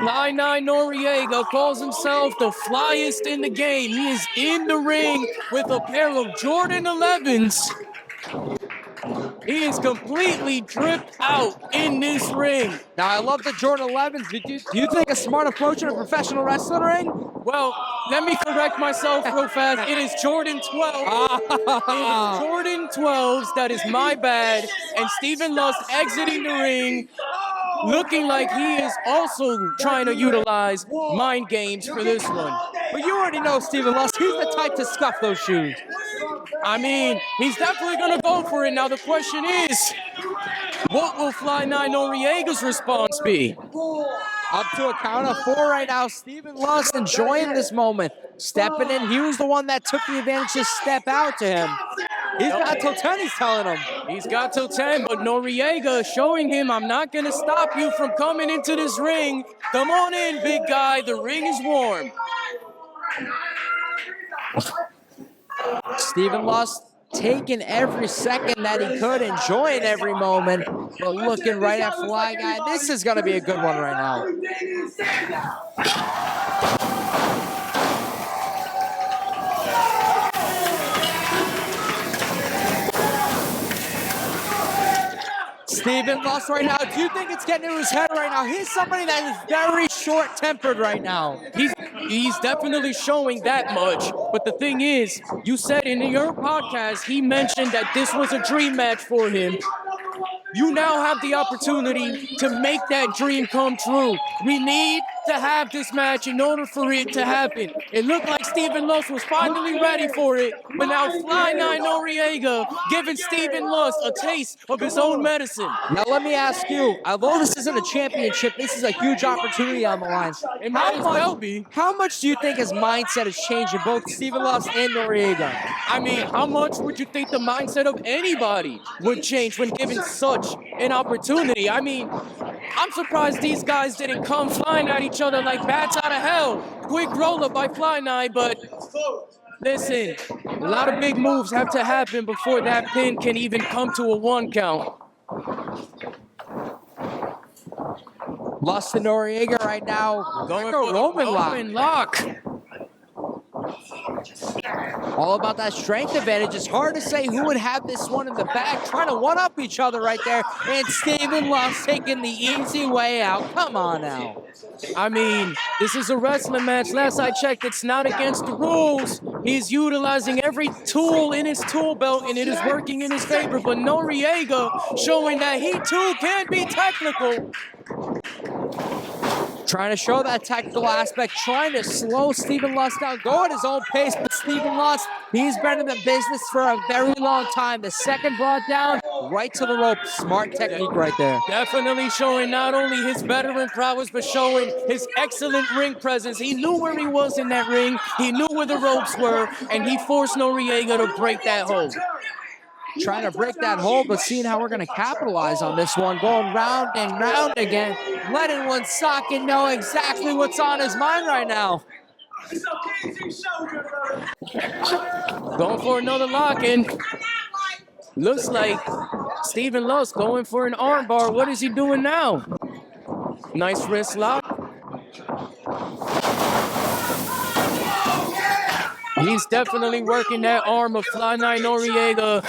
Fly 9 Noreaga calls himself the flyest in the game. He is in the ring with a pair of Jordan 11s. He is completely dripped out in this ring. Now, I love the Jordan 11s. Do you think a smart approach in a professional wrestling ring? Well, let me correct myself real fast. It is Jordan 12. It is Jordan 12s. That is my bad. And Stephen Lust exiting the ring, looking like he is also trying to utilize mind games for this one. But you already know Stephen Lust. He's the type to scuff those shoes. I mean, he's definitely going to go for it. Now, the question is, what will Fly 9 Noreaga's response be? Up to a count of 4 right now. Stephen Lust enjoying this moment. Stepping in. He was the one that took the advantage to step out to him. He's got till 10, he's telling him. He's got till 10, but Noreaga showing him, I'm not going to stop you from coming into this ring. Come on in, big guy. The ring is warm. Stephen Lust taking every second that he could, enjoying every moment, but looking right at Fly Guy. This is going to be a good one right now. Stephen Lust right now. Do you think it's getting into his head right now? He's somebody that is very short-tempered right now. He's definitely showing that much. But the thing is, you said in your podcast, he mentioned that this was a dream match for him. You now have the opportunity to make that dream come true. We need to have this match in order for it to happen. It looked like Stephen Lust was finally ready for it, but now Fly 9 Noreaga giving Stephen Lust a taste of his own medicine. Now let me ask you, although this isn't a championship, this is a huge opportunity on the line. It might as well be. How much do you think his mindset has changed in both Stephen Lust and Noreaga? I mean, how much would you think the mindset of anybody would change when given such an opportunity? I mean, I'm surprised these guys didn't come flying at each other like bats out of hell. Quick roll-up by Fly 9, but listen, a lot of big moves have to happen before that pin can even come to a 1 count. Lust and Noreaga right now. Going for Roman lock. All about that strength advantage. It's hard to say who would have this one in the back, trying to one-up each other right there. And Stephen Lust taking the easy way out. Come on now. I mean, this is a wrestling match. Last I checked, it's not against the rules. He's utilizing every tool in his tool belt, and it is working in his favor. But Noreaga showing that he, too, can be technical. Trying to show that technical aspect, trying to slow Stephen Lust down, go at his own pace, but Stephen Lust, he's been in the business for a very long time. The second brought down, right to the rope. Smart technique right there. Definitely showing not only his veteran prowess, but showing his excellent ring presence. He knew where he was in that ring, he knew where the ropes were, and he forced Noreaga to break that hold. Trying to break that hold, but seeing how we're going to capitalize on this one. Going round and round again. Letting Woonsocket know exactly what's on his mind right now. Going for another lock-in. Looks like Stephen Lust going for an armbar. What is he doing now? Nice wrist lock. He's definitely working that arm of Fly 9 Noreaga.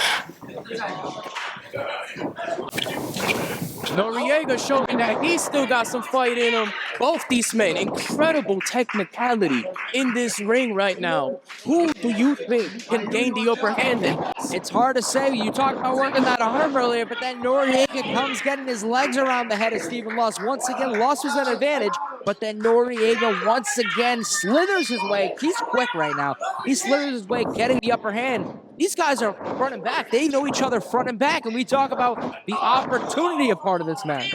Noreaga showing that he's still got some fight in him. Both these men, incredible technicality in this ring right now. Who do you think can gain the upper hand in this? It's hard to say. You talked about working that arm earlier, but then Noreaga comes getting his legs around the head of Stephen Lust. Once again, Lust was an advantage, but then Noreaga once again slithers his way. He's quick right now. He slithers his way, getting the upper hand. These guys are front and back. They know each other front and back, and we talk about the opportunity of part of this match.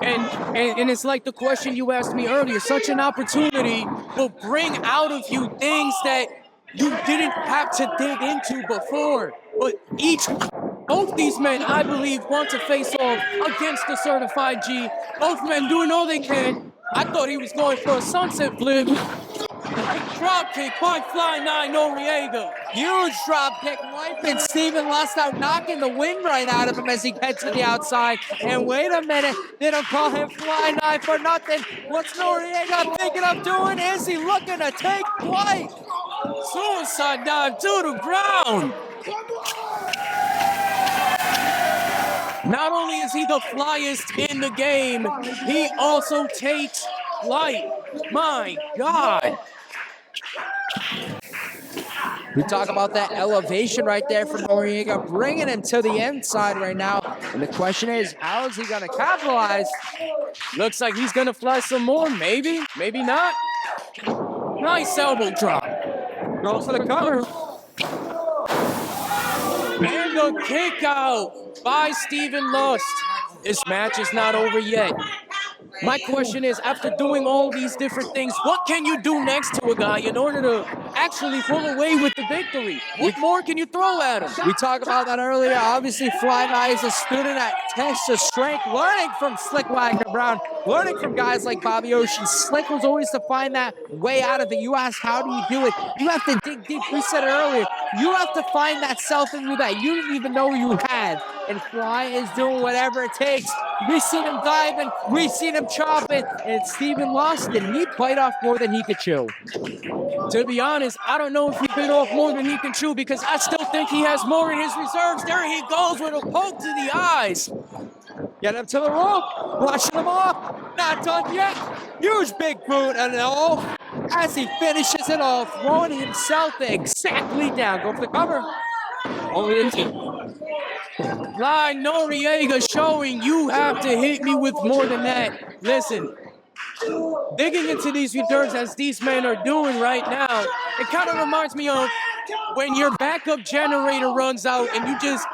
And it's like the question you asked me earlier. Such an opportunity will bring out of you things that you didn't have to dig into before. But both these men, I believe, want to face off against the certified G. Both men doing all they can. I thought he was going for a sunset flip. Drop kick by Fly 9 Noreaga. Huge drop kick, wiping Steven Lust out, knocking the wind right out of him as he gets to the outside. And wait a minute, they don't call him Fly 9 for nothing. What's Noreaga thinking of doing? Is he looking to take flight? Suicide dive to the ground. Not only is he the flyest in the game, he also takes flight. My God. We talk about that elevation right there from Noreaga, bringing him to the inside right now. And the question is, how is he going to capitalize? Looks like he's going to fly some more. Maybe, maybe not. Nice elbow drop. Goes for the cover. And the kick out by Steven Lust. This match is not over yet. My question is, after doing all these different things, what can you do next to a guy in order to actually pull away with the victory? What more can you throw at him? We talked about that earlier. Obviously, Fly Guy is a student at Texas Strength, learning from Slick Wagner Brown, learning from guys like Bobby Ocean. Slick was always to find that way out of it. You ask, how do you do it? You have to dig deep. We said it earlier. You have to find that self in you that you didn't even know you had. And Fly is doing whatever it takes. We've seen him diving, we've seen him chopping, and Steven Lust, and he bite off more than he could chew. To be honest, I don't know if he bit off more than he can chew because I still think he has more in his reserves. There he goes with a poke to the eyes. Get him to the rope, brushing him off. Not done yet. Huge big boot and all. As he finishes it off, throwing himself exactly down. Go for the cover. Only the two. Fly Noreaga showing you have to hit me with more than that. Listen, digging into these returns as these men are doing right now, it kind of reminds me of when your backup generator runs out and you just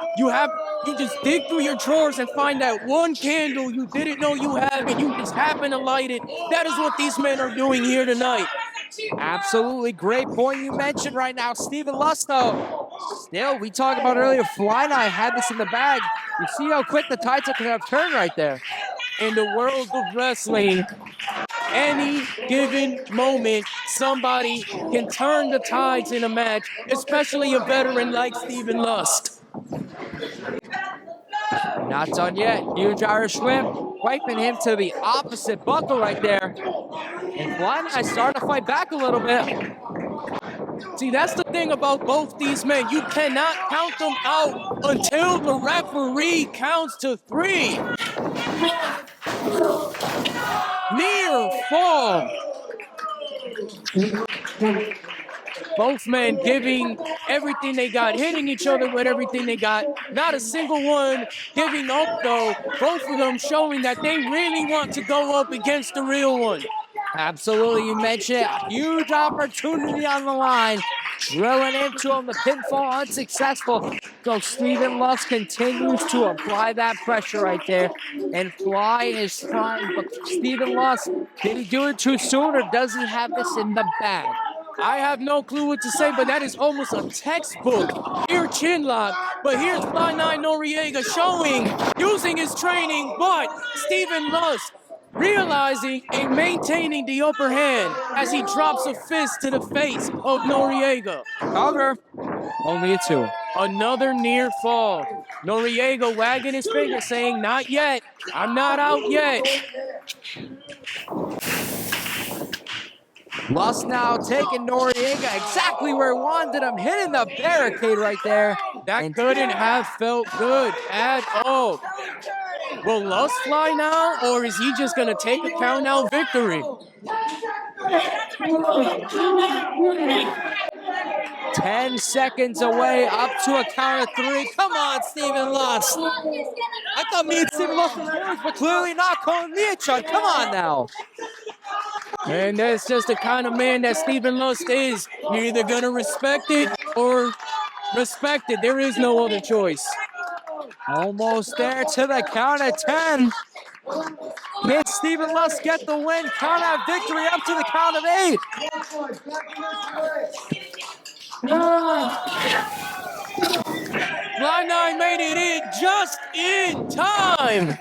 dig through your drawers and find that one candle you didn't know you have and you just happen to light it. That is what these men are doing here tonight. Absolutely great point you mentioned right now, Steven Lust, though. Still, we talked about earlier, Fly Night had this in the bag. You see how quick the tides could have turned right there. In the world of wrestling, any given moment, somebody can turn the tides in a match, especially a veteran like Steven Lust. Not done yet. Huge Irish whip, wiping him to the opposite buckle right there. And Fly Night starting to fight back a little bit. See, that's the thing about both these men. You cannot count them out until the referee counts to 3. Near fall. Both men giving everything they got, hitting each other with everything they got. Not a single one giving up, though. Both of them showing that they really want to go up against the real one. Absolutely, you mentioned it. A huge opportunity on the line. Drilling into him, the pinfall unsuccessful. So Steven Lust continues to apply that pressure right there. And Fly is trying, but Steven Lust, did he do it too soon or does he have this in the bag? I have no clue what to say, but that is almost a textbook ear chin lock. But here's Fly 9 Noreaga showing, using his training, but Steven Lust realizing and maintaining the upper hand as he drops a fist to the face of Noreaga. Cover. Only a 2. Another near fall. Noreaga wagging his finger saying, not yet. I'm not out yet. Lust now taking Noreaga exactly where he wanted him, hitting the barricade right there. That couldn't have felt good at all. Will Lust fly now, or is he just going to take a count-out victory? 10 seconds away, up to a count of 3. Come on, Steven Lust. I thought me and Steven Lust were boys, but clearly not calling me a chud. Come on now. And that's just the kind of man that Steven Lust is. You're either going to respect it or respect it. There is no other choice. Almost there to the count of 10. Can Steven Lust get the win? Count out victory up to the count of 8. Line 9 made it in just in time.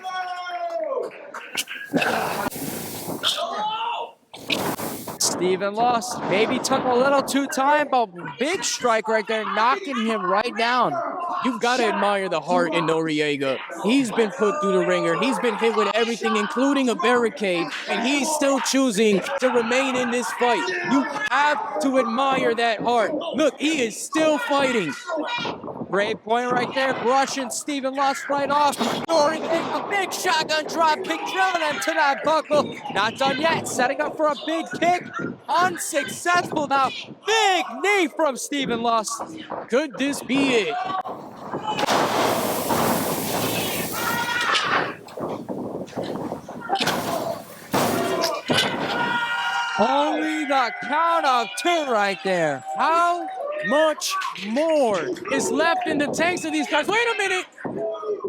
Steven lost. Maybe took a little too time, but big strike right there, knocking him right down. You've got to admire the heart in Noreaga. He's been put through the ringer. He's been hit with everything, including a barricade, and he's still choosing to remain in this fight. You have to admire that heart. Look, he is still fighting. Great point right there, brushing Steven lost right off. Noreaga, a big shotgun drop kick, drilling him to that buckle. Not done yet, setting up for a big kick. Unsuccessful now. Big knee from Steven lost. Could this be it? Only the count of 2 right there. How much more is left in the tanks of these guys? Wait a minute.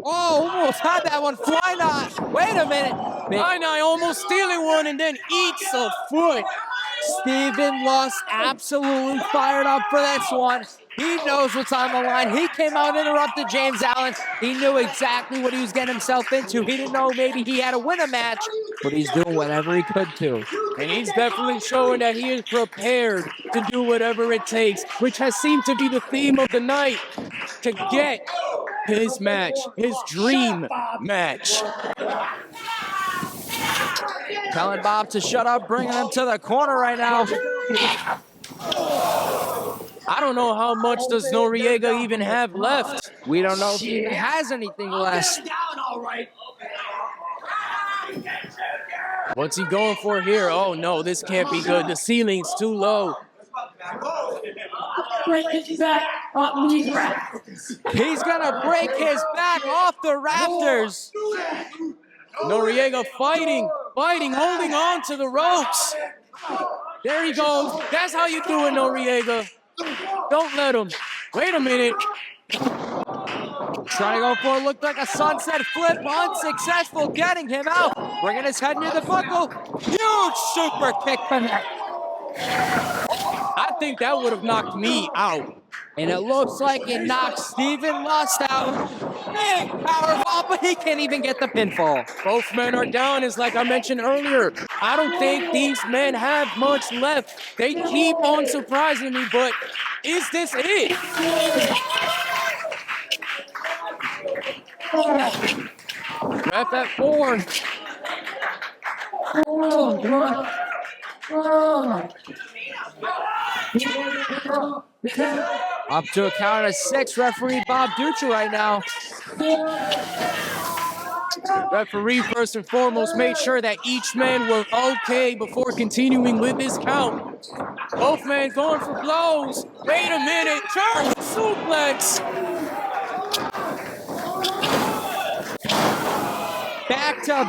Oh, almost had that one. Fly not. Wait a minute. Fly almost stealing one and then eats a foot. Steven lost absolutely fired up for this one. He knows what's on the line. He came out and interrupted James Allen. He knew exactly what he was getting himself into. He didn't know maybe he had to win a match, but he's doing whatever he could to. And he's definitely showing that he is prepared to do whatever it takes, which has seemed to be the theme of the night, to get his match, his dream match. Telling Bob to shut up, bringing him to the corner right now. I don't know how much does Noreaga even have left. We don't know if he even has anything left. What's he going for here? Oh no, this can't be good. The ceiling's too low. He's gonna break his back off the rafters. Noreaga fighting, holding on to the ropes. There he goes. That's how you do it, Noreaga. Don't let him. Wait a minute. Trying to go for it, looked like a sunset flip. Unsuccessful, getting him out. Bringing his head near the buckle. Huge super kick from that. I think that would have knocked me out. And it looks like it knocked Steven Lust out. Big powerbomb, but he can't even get the pinfall. Both men are down, as like I mentioned earlier. I don't think these men have much left. They keep on surprising me, but is this it? Ref at 4. Up to a count of 6, referee Bob Dutra right now. Referee first and foremost made sure that each man was okay before continuing with his count. Both men going for blows. Wait a minute, German suplex.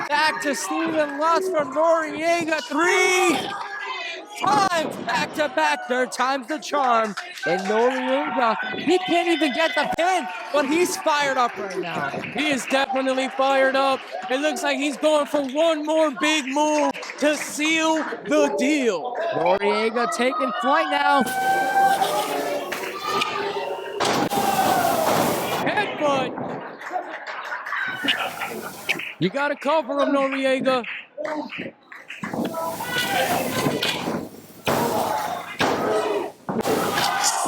Back to Steven Lust from Noreaga. 3 times back to back. Third time's the charm. And Noreaga, he can't even get the pin, but he's fired up right now. He is definitely fired up. It looks like he's going for one more big move to seal the deal. Noreaga taking flight now. Headbutt. You gotta cover him, Noreaga.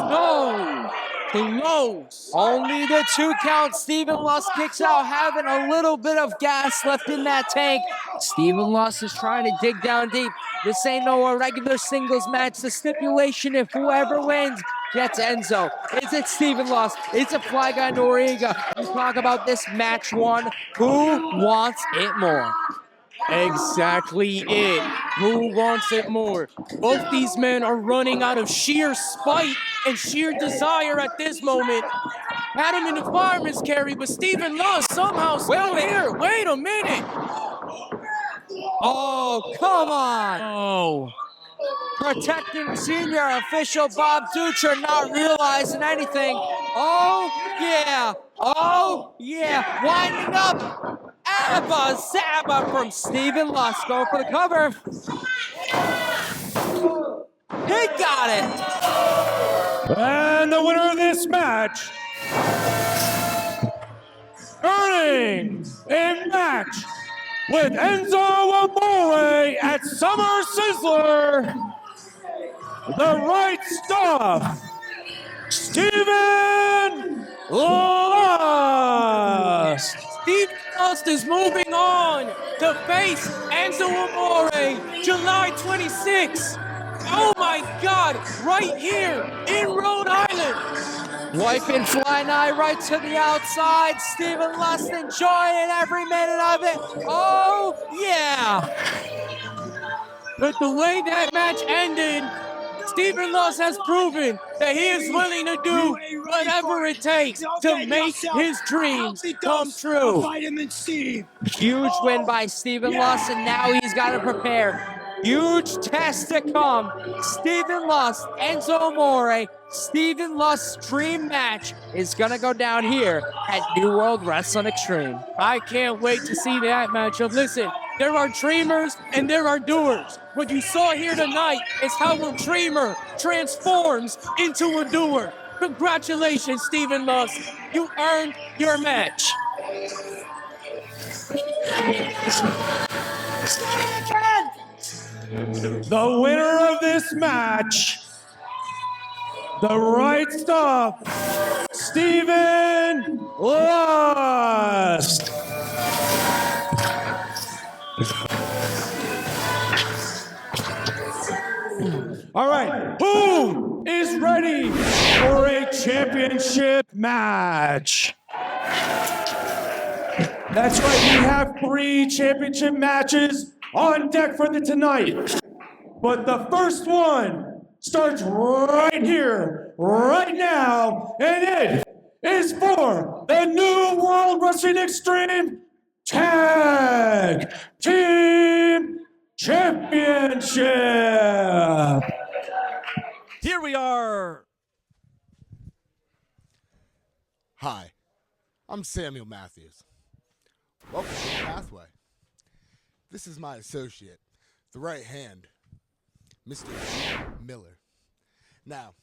No! Close. Only the 2 count. Steven Lust kicks out, having a little bit of gas left in that tank. Steven Lust is trying to dig down deep. This ain't no regular singles match. The stipulation, if whoever wins gets Enzo. Is it Steven Lust? Is it Fly Guy Noreaga? You talk about this match 1. Who wants it more? Exactly it. Who wants it more? Both these men are running out of sheer spite and sheer desire at this moment. Had him in the fireman's carry, but Steven Lust somehow still here. Wait a minute. Oh, come on. Oh. Protecting senior official Bob Dutra, not realizing anything. Oh, yeah. Oh, yeah. Winding up. Abba Zaba from Steven Lust. Going for the cover. He got it. And the winner of this match, earning a match with Enzo Amore at Summer Sizzler, the right stuff, Stephen Lust. Stephen Lust is moving on to face Enzo Amore July 26th. Oh my God, right here in Rhode Island. Wiping flying eye right to the outside. Stephen Lust enjoying every minute of it. Oh yeah. But the way that match ended, Stephen Lust has proven that he is willing to do whatever it takes to make his dreams come true. Vitamin C. Huge win by Stephen Lust, and now he's got to prepare. Huge test to come. Stephen Lust, Enzo Amore, Stephen Lust's dream match is going to go down here at New World Wrestling Extreme. I can't wait to see that matchup. Listen, there are dreamers and there are doers. What you saw here tonight is how a dreamer transforms into a doer. Congratulations, Stephen Lust. You earned your match. The winner of this match, the right stuff, Stephen Lust. All right, who is ready for a championship match? That's right, we have 3 championship matches on deck for the tonight. But the first one starts right here, right now, and it is for the New World Wrestling Extreme Tag Team Championship. Here we are. Hi, I'm Samuel Matthews. Welcome to the Pathway. This is my associate, the right hand, Mr. Miller. Now,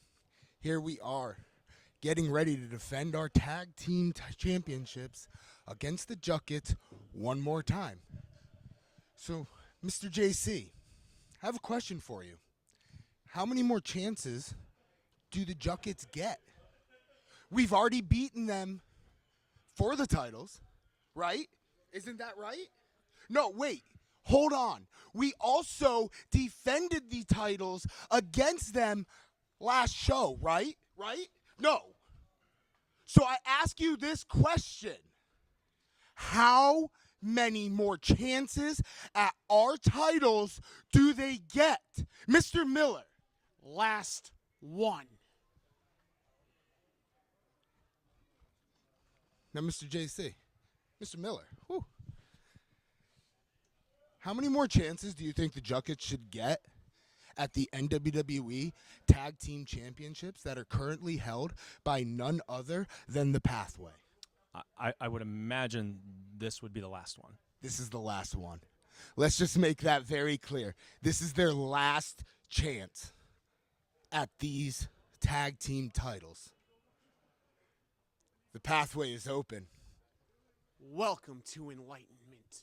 here we are, getting ready to defend our tag team championships against the Juckets one more time. So, Mr. JC, I have a question for you. How many more chances do the Juckets get? We've already beaten them for the titles, right? Isn't that right? No, wait. Hold on. We also defended the titles against them last show, right? Right? No. So I ask you this question. How many more chances at our titles do they get? Mr. Miller. Last one. Now, Mr. JC. Mr. Miller. Whew. How many more chances do you think the Juckets should get at the NWWE Tag Team Championships that are currently held by none other than the Pathway? I would imagine this would be the last one. This is the last one. Let's just make that very clear. This is their last chance at these tag team titles. The Pathway is open. Welcome to enlightenment.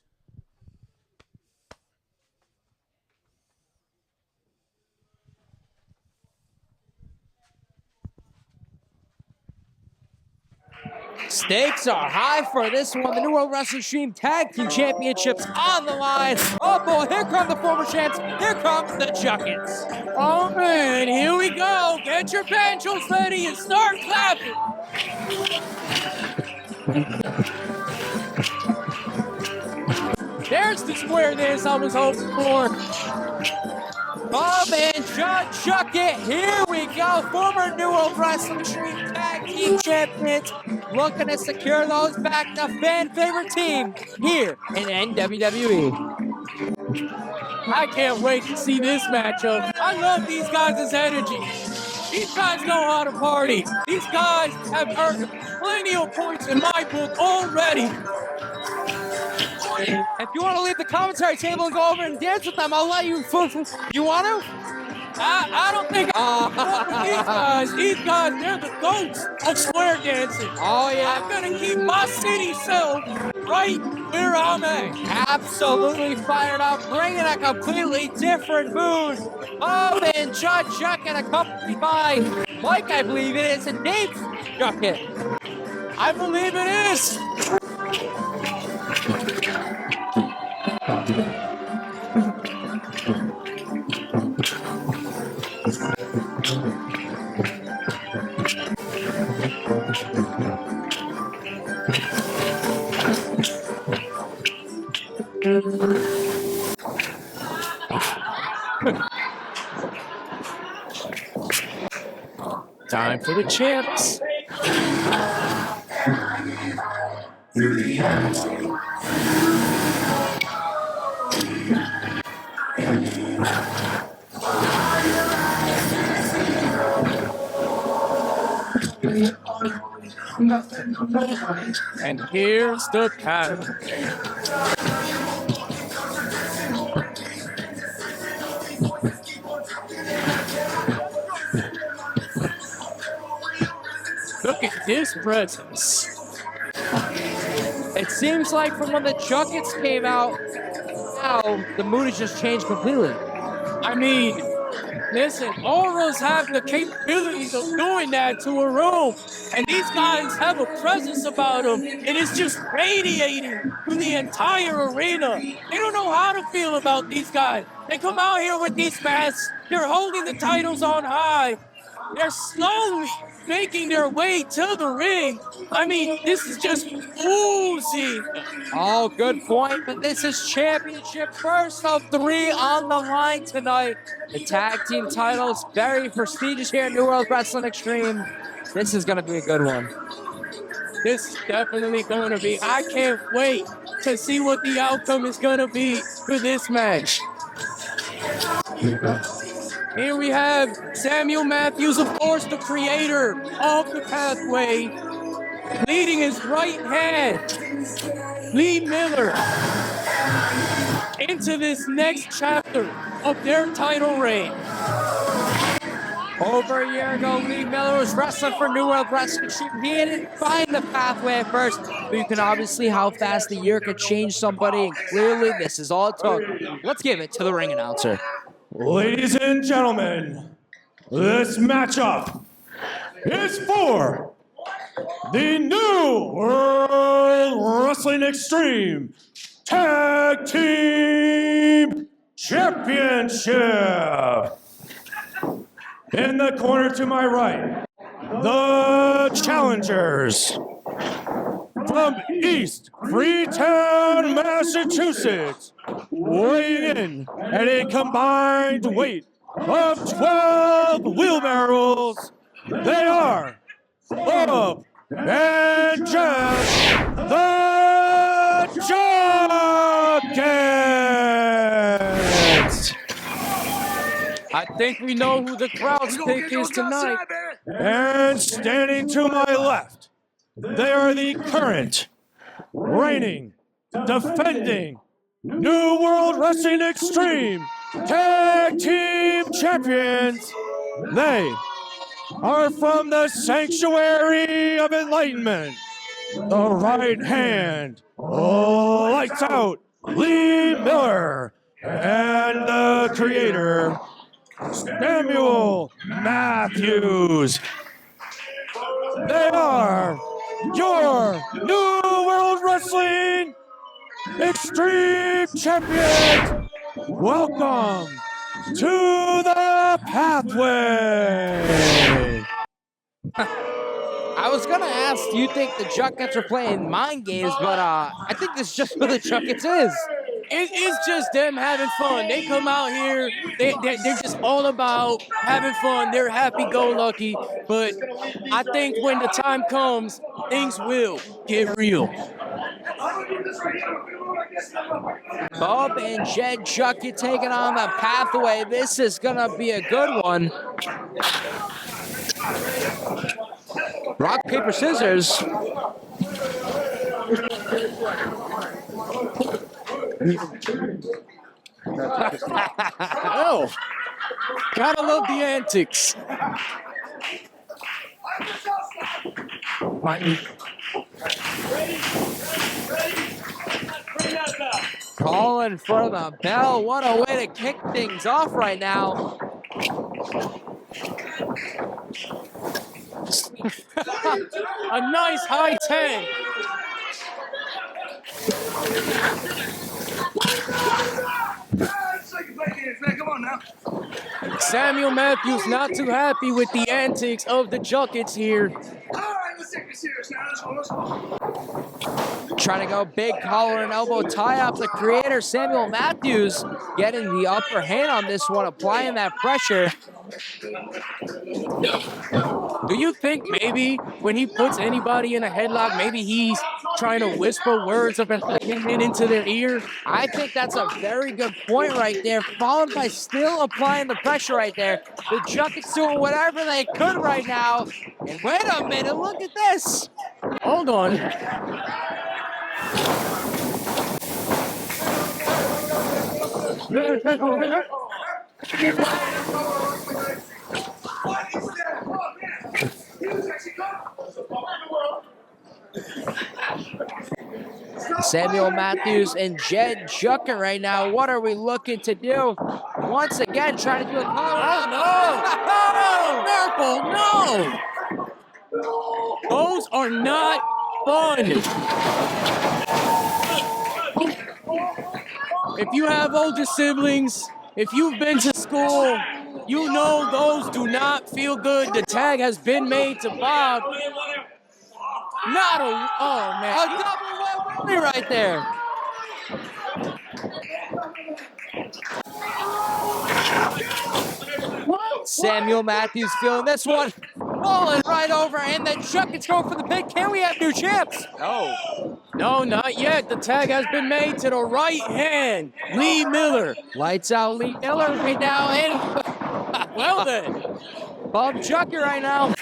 Stakes are high for this one. The New World Wrestling Extreme Tag Team Championships on the line. Oh boy, here come the former champs. Here comes the Juckets. Oh man, here we go. Get your banjos ready and start clapping. There's the squareness I was hoping for. Bob and John Jucket, here we go. Former New World Wrestling Extreme Tag Team Champions looking to secure those back to fan favorite team here in NWWE. I can't wait to see this matchup. I love these guys' energy. These guys know how to party. These guys have earned plenty of points in my book already. If you want to leave the commentary table and go over and dance with them, I'll let you. You want to? I don't think these guys, they're the goats of square dancing. Oh, yeah. I'm going to keep my city self right where I'm at. Absolutely fired up, bringing a completely different mood. Oh, and Judd Jucket accompanied by Mike, I believe it is, and Dave Jucket. I believe it is. Time for the champs. And here's the pattern. Look at this presence. It seems like from when the Juckets came out, now the mood has just changed completely. I mean, listen, auras have the capabilities of doing that to a room. And these guys have a presence about them, and it's just radiating through the entire arena. They don't know how to feel about these guys. They come out here with these masks. They're holding the titles on high. They're slowly making their way to the ring. I mean, this is just oozing. Oh, good point. But this is championship first of 3 on the line tonight. The tag team titles, very prestigious here at New World Wrestling Extreme. This is going to be a good one. This is definitely going to be. I can't wait to see what the outcome is going to be for this match. Here we have Samuel Matthews, of course, the creator of the pathway, leading his right hand, Lee Miller, into this next chapter of their title reign. Over a year ago, Lee Miller was wrestling for New World Wrestling. He didn't find the pathway at first, but you can obviously how fast the year could change somebody, and clearly this is all it took. Let's give it to the ring announcer. Ladies and gentlemen, this matchup is for the New World Wrestling Extreme Tag Team Championship. In the corner to my right, the challengers from East Freetown, Massachusetts, weighing in at a combined weight of 12 wheelbarrows. They are Bob and Jeff, the Juckets. I think we know who the crowd's pick is tonight. And standing to my left, they are the current, reigning, defending, New World Wrestling Extreme Tag Team Champions. They are from the Sanctuary of Enlightenment. The right hand, lights out, Lee Miller, and the creator, Samuel Matthews. They are your New World Wrestling Extreme Champions. Welcome to the pathway. I was going to ask, do you think the Juckets are playing mind games? But I think this is just what the Juckets is. It's just them having fun. They come out here, they're just all about having fun. They're happy-go-lucky. But I think when the time comes, things will get real. Bob and Jed Jucket taking on the pathway. This is going to be a good one. Rock, paper, scissors. Oh, Gotta love the antics. Calling for the bell. What a way to kick things off right now. A nice high 10. Samuel Matthews not too happy with the antics of the Juckets here. Trying to go big collar and elbow tie-up. The creator, Samuel Matthews, getting the upper hand on this one, applying that pressure. Do you think maybe when he puts anybody in a headlock, maybe he's trying to whisper words of enlightenment into their ear? I think that's a very good point right there, followed by still applying the pressure right there. The Juckets doing whatever they could right now. And wait a minute, look at this. Hold on. Samuel Matthews and Jed Jucket right now. What are we looking to do? Once again, trying to do a collar. Oh, no! No! Those are not fun. If you have older siblings, if you've been to school, you know those do not feel good. The tag has been made to Bob. Not a, oh man. A double whammy right there. Samuel Matthews feeling this one. Falling right over, and the Juckets going for the pin. Can we have new champs? No. No, not yet. The tag has been made to the right hand. Lee Miller. Lights out Lee Miller right now. And well then. Bob Jucket right now.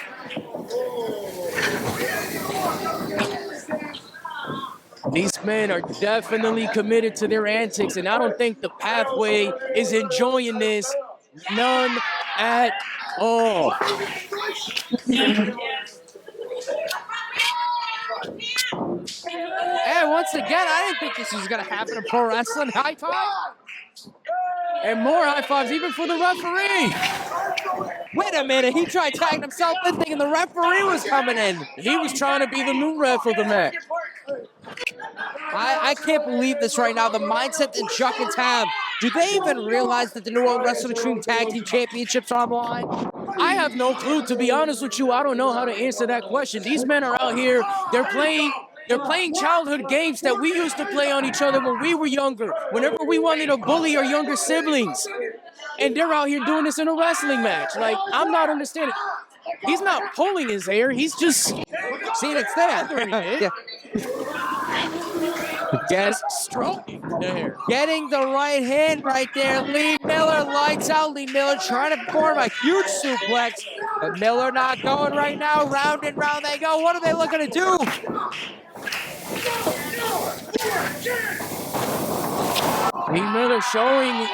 These men are definitely committed to their antics, and I don't think the Pathway is enjoying this. None at all. And once again, I didn't think this was going to happen in pro wrestling. High five. And more high fives, even for the referee. Wait a minute, he tried tagging himself in thinking the referee was coming in. He was trying to be the new ref of the match. I can't believe this right now, the mindset the Juckets have. Do they even realize that the New World Wrestling Extreme Tag Team Championships are on the line? I have no clue, to be honest with you. I don't know how to answer that question. These men are out here, they're playing childhood games that we used to play on each other when we were younger, whenever we wanted to bully our younger siblings. And they're out here doing this in a wrestling match. Like, I'm not understanding. He's not pulling his hair, he's just... See, it's there. Yeah. Yes, stroking the hair. Getting the right hand right there. Lee Miller lights out. Lee Miller trying to perform a huge suplex. But Miller not going right now. Round and round they go. What are they looking to do? Lee Miller showing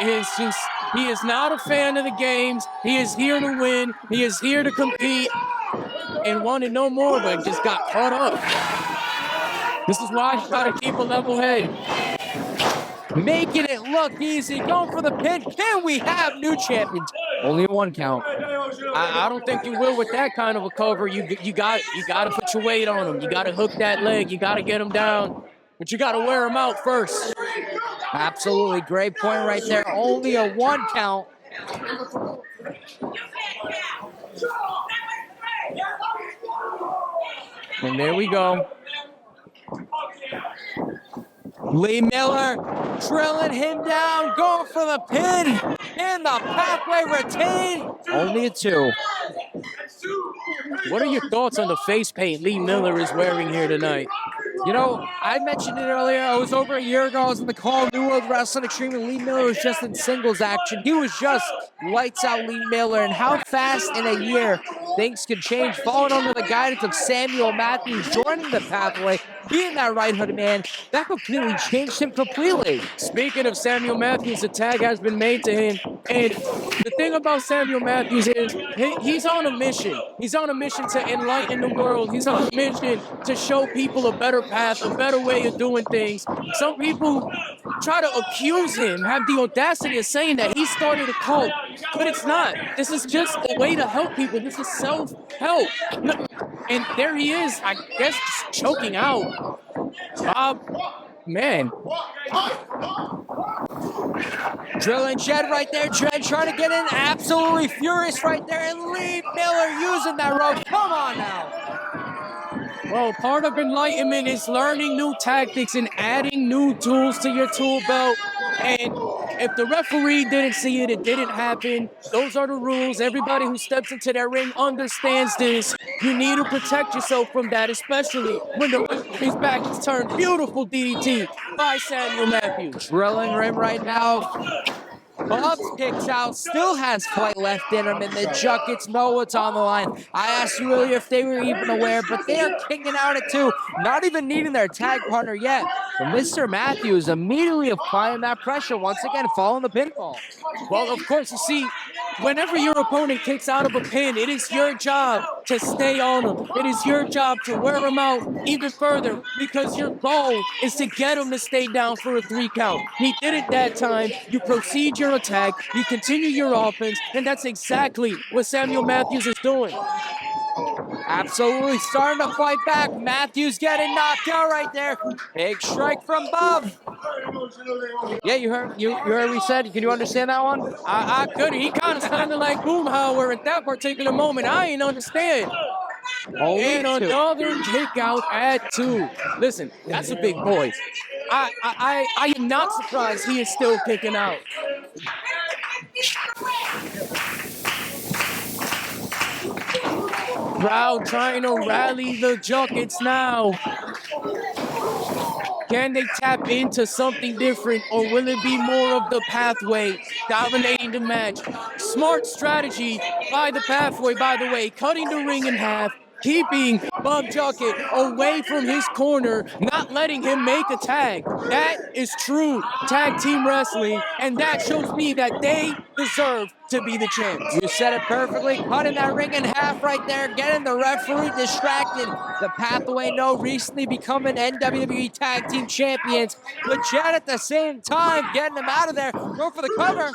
he is not a fan of the games. He is here to win. He is here to compete. And wanted no more, but just got caught up. This is why you gotta keep a level head. Making it look easy. Going for the pin. Can we have new champions? Only a one count. I don't think you will with that kind of a cover. You gotta put your weight on him. You gotta hook that leg. You gotta get him down. But you gotta wear him out first. Absolutely. Great point right there. Only a one count. And there we go. Lee Miller drilling him down, going for the pin, and the Pathway retain. Only a 2. What are your thoughts on the face paint Lee Miller is wearing here tonight? You know, I mentioned it earlier. I was over a year ago. I was in the call New World Wrestling Extreme, and Lee Miller was just in singles action. He was just lights out Lee Miller, and how fast in a year things can change. Falling under the guidance of Samuel Matthews, joining the Pathway, being that right-hooded man, that completely changed him completely. Speaking of Samuel Matthews, the tag has been made to him, and the thing about Samuel Matthews is he's on a mission. He's on a mission to enlighten the world. He's on a mission to show people a better path, a better way of doing things. Some people try to accuse him, have the audacity of saying that he started a cult, but it's not. This is just a way to help people. This is self-help. And there he is, I guess, just choking out. Man. Drilling Jed right there. Jed trying to get in. Absolutely furious right there. And Lee Miller using that rope. Come on now. Well, part of enlightenment is learning new tactics and adding new tools to your tool belt. And if the referee didn't see it, it didn't happen. Those are the rules. Everybody who steps into that ring understands this. You need to protect yourself from that, especially when the referee's back is turned. Beautiful DDT by Samuel Matthews. Drilling rim right now. Bubs kicks out, still has fight left in him, and the Juckets know what's on the line. I asked you earlier if they were even aware, but they are kicking out at 2, not even needing their tag partner yet. But Mr. Matthews immediately applying that pressure, once again following the pinfall. Well, of course, you see, whenever your opponent kicks out of a pin, it is your job to stay on them. It is your job to wear them out even further because your goal is to get him to stay down for a 3 count. He did it that time. You proceed your attack, you continue your offense, and that's exactly what Samuel Matthews is doing. Absolutely starting to fight back. Matthews getting knocked out right there. Big strike from Bob. Yeah, you heard what we said. Can you understand that one? I couldn't. He kind of sounded like Boomhauer at that particular moment. I ain't understand. And another kick out at 2. Listen, that's a big boy. I am not surprised he is still kicking out. Crowd trying to rally the Juckets now. Can they tap into something different, or will it be more of the Pathway dominating the match? Smart strategy by the Pathway, by the way, cutting the ring in half, keeping Bob Jucket away from his corner, not letting him make a tag. That is true tag team wrestling, and that shows me that they deserve to be the champs. You said it perfectly. Cutting that ring in half right there, getting the referee distracted. The Pathway No recently becoming NWWE Tag Team Champions. But Jet at the same time getting him out of there. Go for the cover.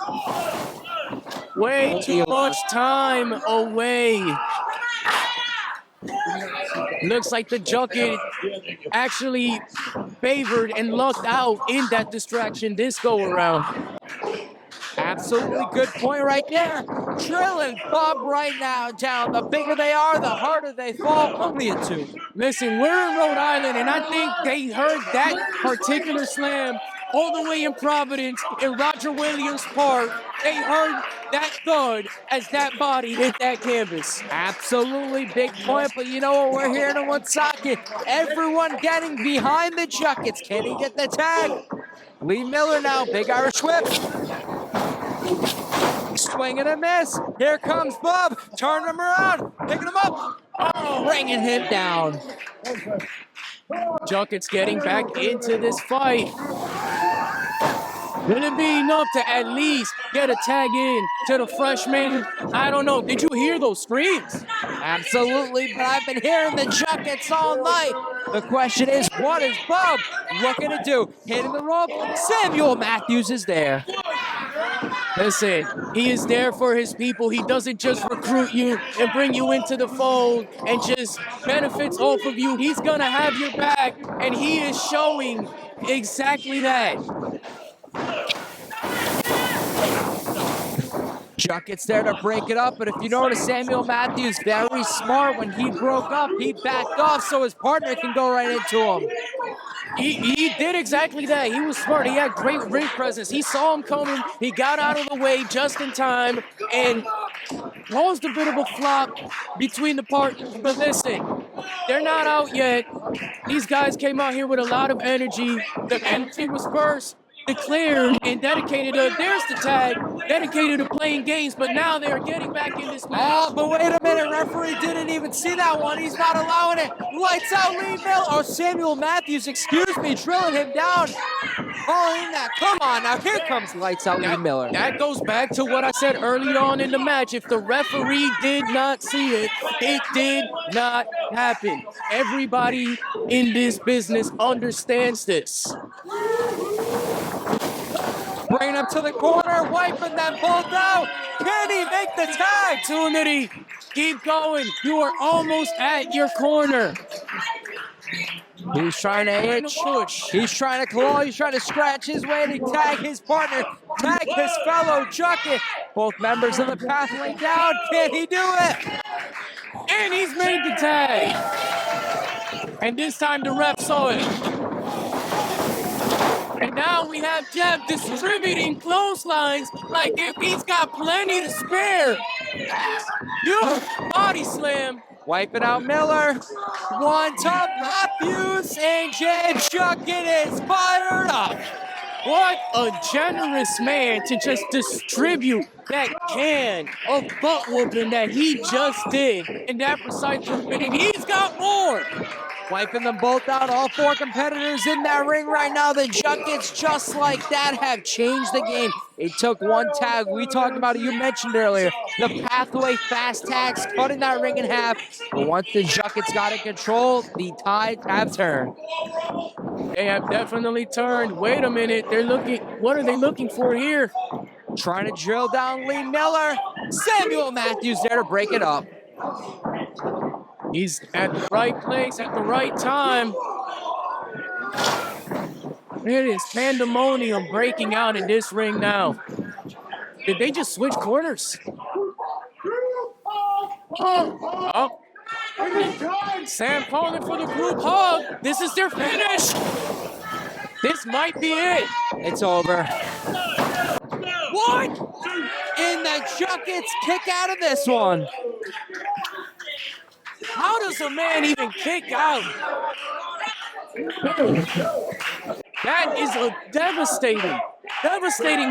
Way too much time away. Looks like the Jucket actually favored and lucked out in that distraction this go around. Absolutely good point right there. Drilling Bob right now down. The bigger they are, the harder they fall. Only a 2. Listen, we're in Rhode Island, and I think they heard that particular slam all the way in Providence in Roger Williams Park. They heard that thud as that body hit that canvas. Absolutely big point, but you know what we're hearing in Woonsocket? Everyone getting behind the Juckets. Can he get the tag? Lee Miller now, big Irish whip. Swing and a miss. Here comes Bob. Turning him around. Picking him up. Oh, bringing him down. Juckets getting back into this fight. Will it be enough to at least get a tag in to the freshman? I don't know. Did you hear those screams? Absolutely, but I've been hearing the Juckets all night. The question is, what is Bob looking to do? Hitting the rope. Samuel Matthews is there. Listen, he is there for his people. He doesn't just recruit you and bring you into the fold and just benefits off of you. He's going to have your back, and he is showing exactly that. Juckets there to break it up, but if you notice, Samuel Matthews, very smart. When he broke up, he backed off so his partner can go right into him. He did exactly that. He was smart. He had great ring presence. He saw him coming. He got out of the way just in time and caused a bit of a flop between the partners. But listen, they're not out yet. These guys came out here with a lot of energy. The energy was first declared and dedicated to, there's the tag, dedicated to playing games, but now they're getting back in this match. Oh, but wait a minute, referee didn't even see that one. He's not allowing it. Lights out, Lee Miller, or Samuel Matthews, excuse me, drilling him down. calling that. Come on, now here comes Lights Out Lee Miller. That goes back to what I said early on in the match. If the referee did not see it, it did not happen. Everybody in this business understands this. Bringing him to the corner, wiping them both out. Can he make the tag? Opportunity. Keep going. You are almost at your corner. He's trying to itch. He's trying to claw. He's trying to scratch his way to tag his partner, tag his fellow Jucket. Both members of the pathway down. Can he do it? And he's made the tag. And this time the ref saw it. And now we have Jeff distributing clotheslines like if he's got plenty to spare. You body slam. Wiping out Miller. One top Matthews, and Jay Jucket is fired up. What a generous man to just distribute that can of butt whooping that he just did in that precise movement. And he's got more. Wiping them both out, all four competitors in that ring right now. The Juckets, just like that, have changed the game. It took one tag. We talked about it, you mentioned earlier. The pathway fast tags, cutting that ring in half. But once the Juckets got in control, the tides have turned. They have definitely turned. Wait a minute, they're looking, what are they looking for here? Trying to drill down Lee Miller. Samuel Matthews there to break it up. He's at the right place at the right time. It is pandemonium breaking out in this ring now. Did they just switch corners? Oh. Sam calling for the group hug. This is their finish. This might be it. It's over. What? And the Juckets kick out of this one. How does a man even kick out? That is a devastating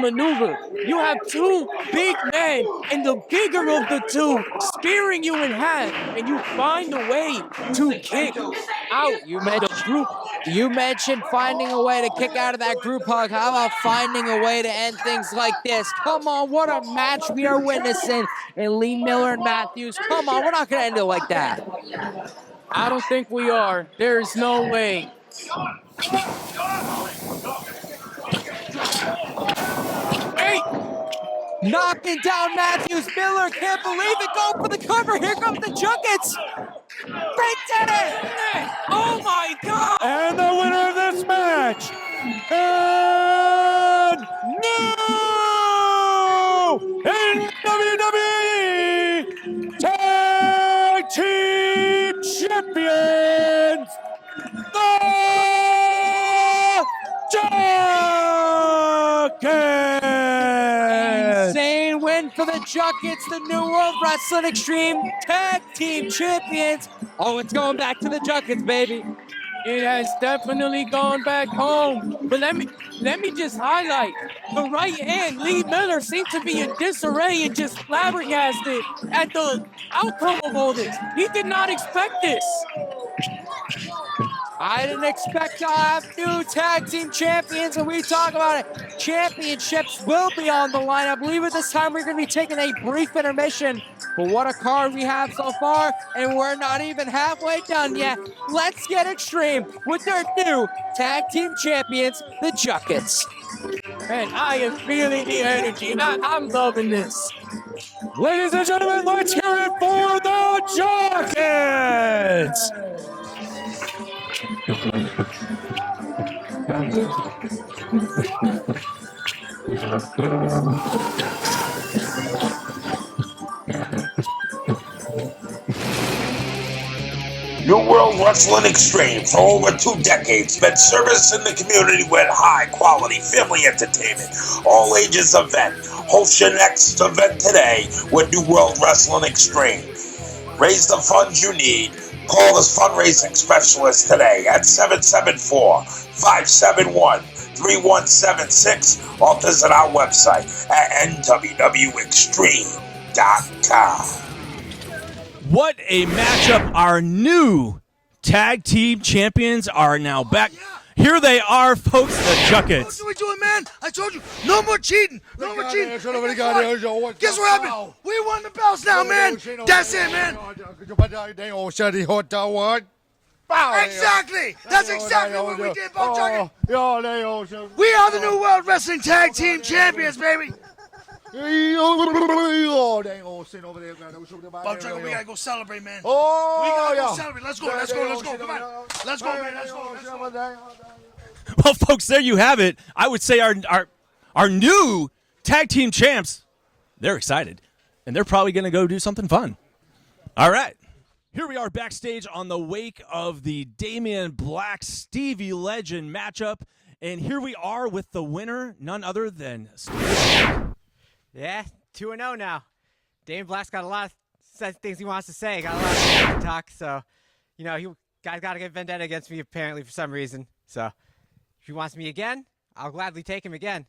maneuver. You have two big men, and the bigger of the two spearing you in half, and you find a way to kick out. You mentioned finding a way to kick out of that group hug. How about finding a way to end things like this? Come on, what a match we are witnessing. And Lee Miller and Matthews, come on, we're not going to end it like that. I don't think we are. There is no way. Hey! Knocking down Matthews. Miller can't believe it. Go for the cover. Here comes the Juckets. They did it! Oh my God! And the winner of this match, and new NWWE Tag Team Champions, the Juckets! Insane win for the Juckets, the New World Wrestling Extreme Tag Team Champions. Oh, it's going back to the Juckets, baby. It has definitely gone back home. But let me just highlight the right hand. Lee Miller seemed to be in disarray and just flabbergasted at the outcome of all this. He did not expect this. I didn't expect to have new tag team champions, and we talk about it. Championships will be on the line. I believe at this time we're going to be taking a brief intermission. But what a card we have so far, and we're not even halfway done yet. Let's get extreme with their new tag team champions, the Juckets. Man, I am feeling the energy, and I'm loving this. Ladies and gentlemen, let's hear it for the Juckets! New World Wrestling Extreme for over 2 decades spent service in the community with high-quality family entertainment, all ages event. Host your next event today with New World Wrestling Extreme. Raise the funds you need. Call this fundraising specialist today at 774-571-3176 or visit our website at NWWExtreme.com. What a matchup. Our new tag team champions are now back. Here here they are, folks, the Juckets. What are we doing, man? I told you, no more cheating. No more cheating. Guess what happened? We won the belts now, man. That's it, man. Exactly. That's exactly what we did, Bo Jucket. We are the New World Wrestling Tag Team Champions, baby. Bo Jucket, we gotta go celebrate, man. We gotta go celebrate. Let's go. Come on. Let's go, man. Let's go. Well, folks, there you have it. I would say our new tag team champs, they're excited, and they're probably going to go do something fun. All right. Here we are backstage on the wake of the Damien Black Stevie Legend matchup, and here we are with the winner, none other than Stevie Legend. Yeah, 2-0 now. Damien Black's got a lot of things he wants to say, got a lot of talk, so, you know, you guys got to get vendetta against me apparently for some reason, so if he wants me again, I'll gladly take him again.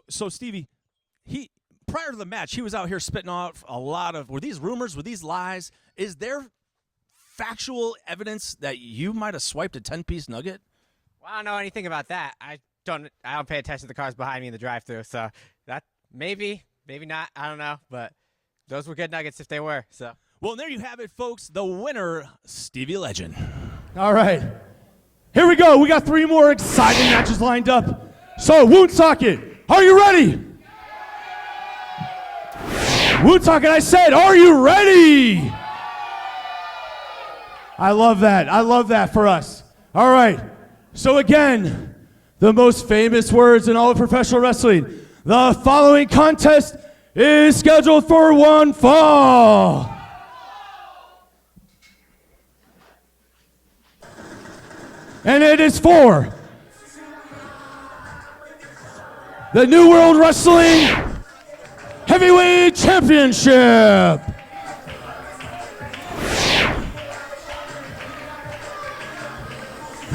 So Stevie, prior to the match, he was out here spitting off a lot of, were these rumors, were these lies? Is there factual evidence that you might have swiped a 10-piece nugget? Well, I don't know anything about that. I don't pay attention to the cars behind me in the drive-thru, so that maybe not, I don't know, but those were good nuggets if they were, so. Well, there you have it, folks. The winner, Stevie Legend. All right. Here we go. We got 3 more exciting matches lined up. So, Woonsocket, are you ready? Woonsocket, I said, are you ready? I love that. I love that for us. All right. So again, the most famous words in all of professional wrestling. The following contest is scheduled for one fall. And it is for the New World Wrestling Heavyweight Championship.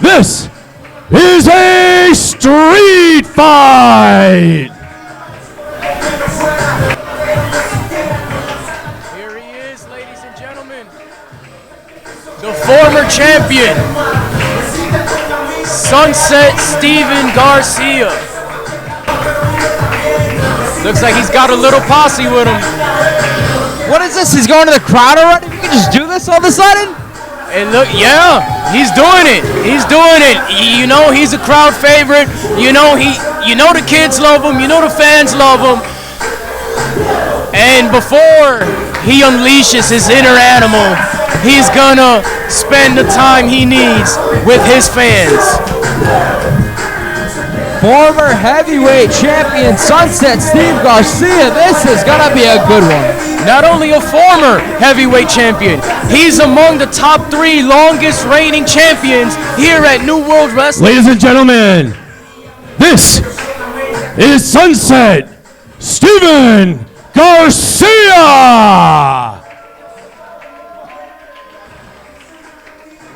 This is a street fight. Here he is, ladies and gentlemen. The former champion, Sunset Steven Garcia. Looks like he's got a little posse with him. What is this? He's going to the crowd already? You can just do this all of a sudden? And look, yeah, he's doing it. He's doing it. You know he's a crowd favorite. You know the kids love him. You know the fans love him. And before he unleashes his inner animal, he's gonna spend the time he needs with his fans. Former heavyweight champion Sunset Steve Garcia. This is gonna be a good one. Not only a former heavyweight champion, he's among the top 3 longest reigning champions here at New World Wrestling. Ladies and gentlemen, this is Sunset Steven Garcia.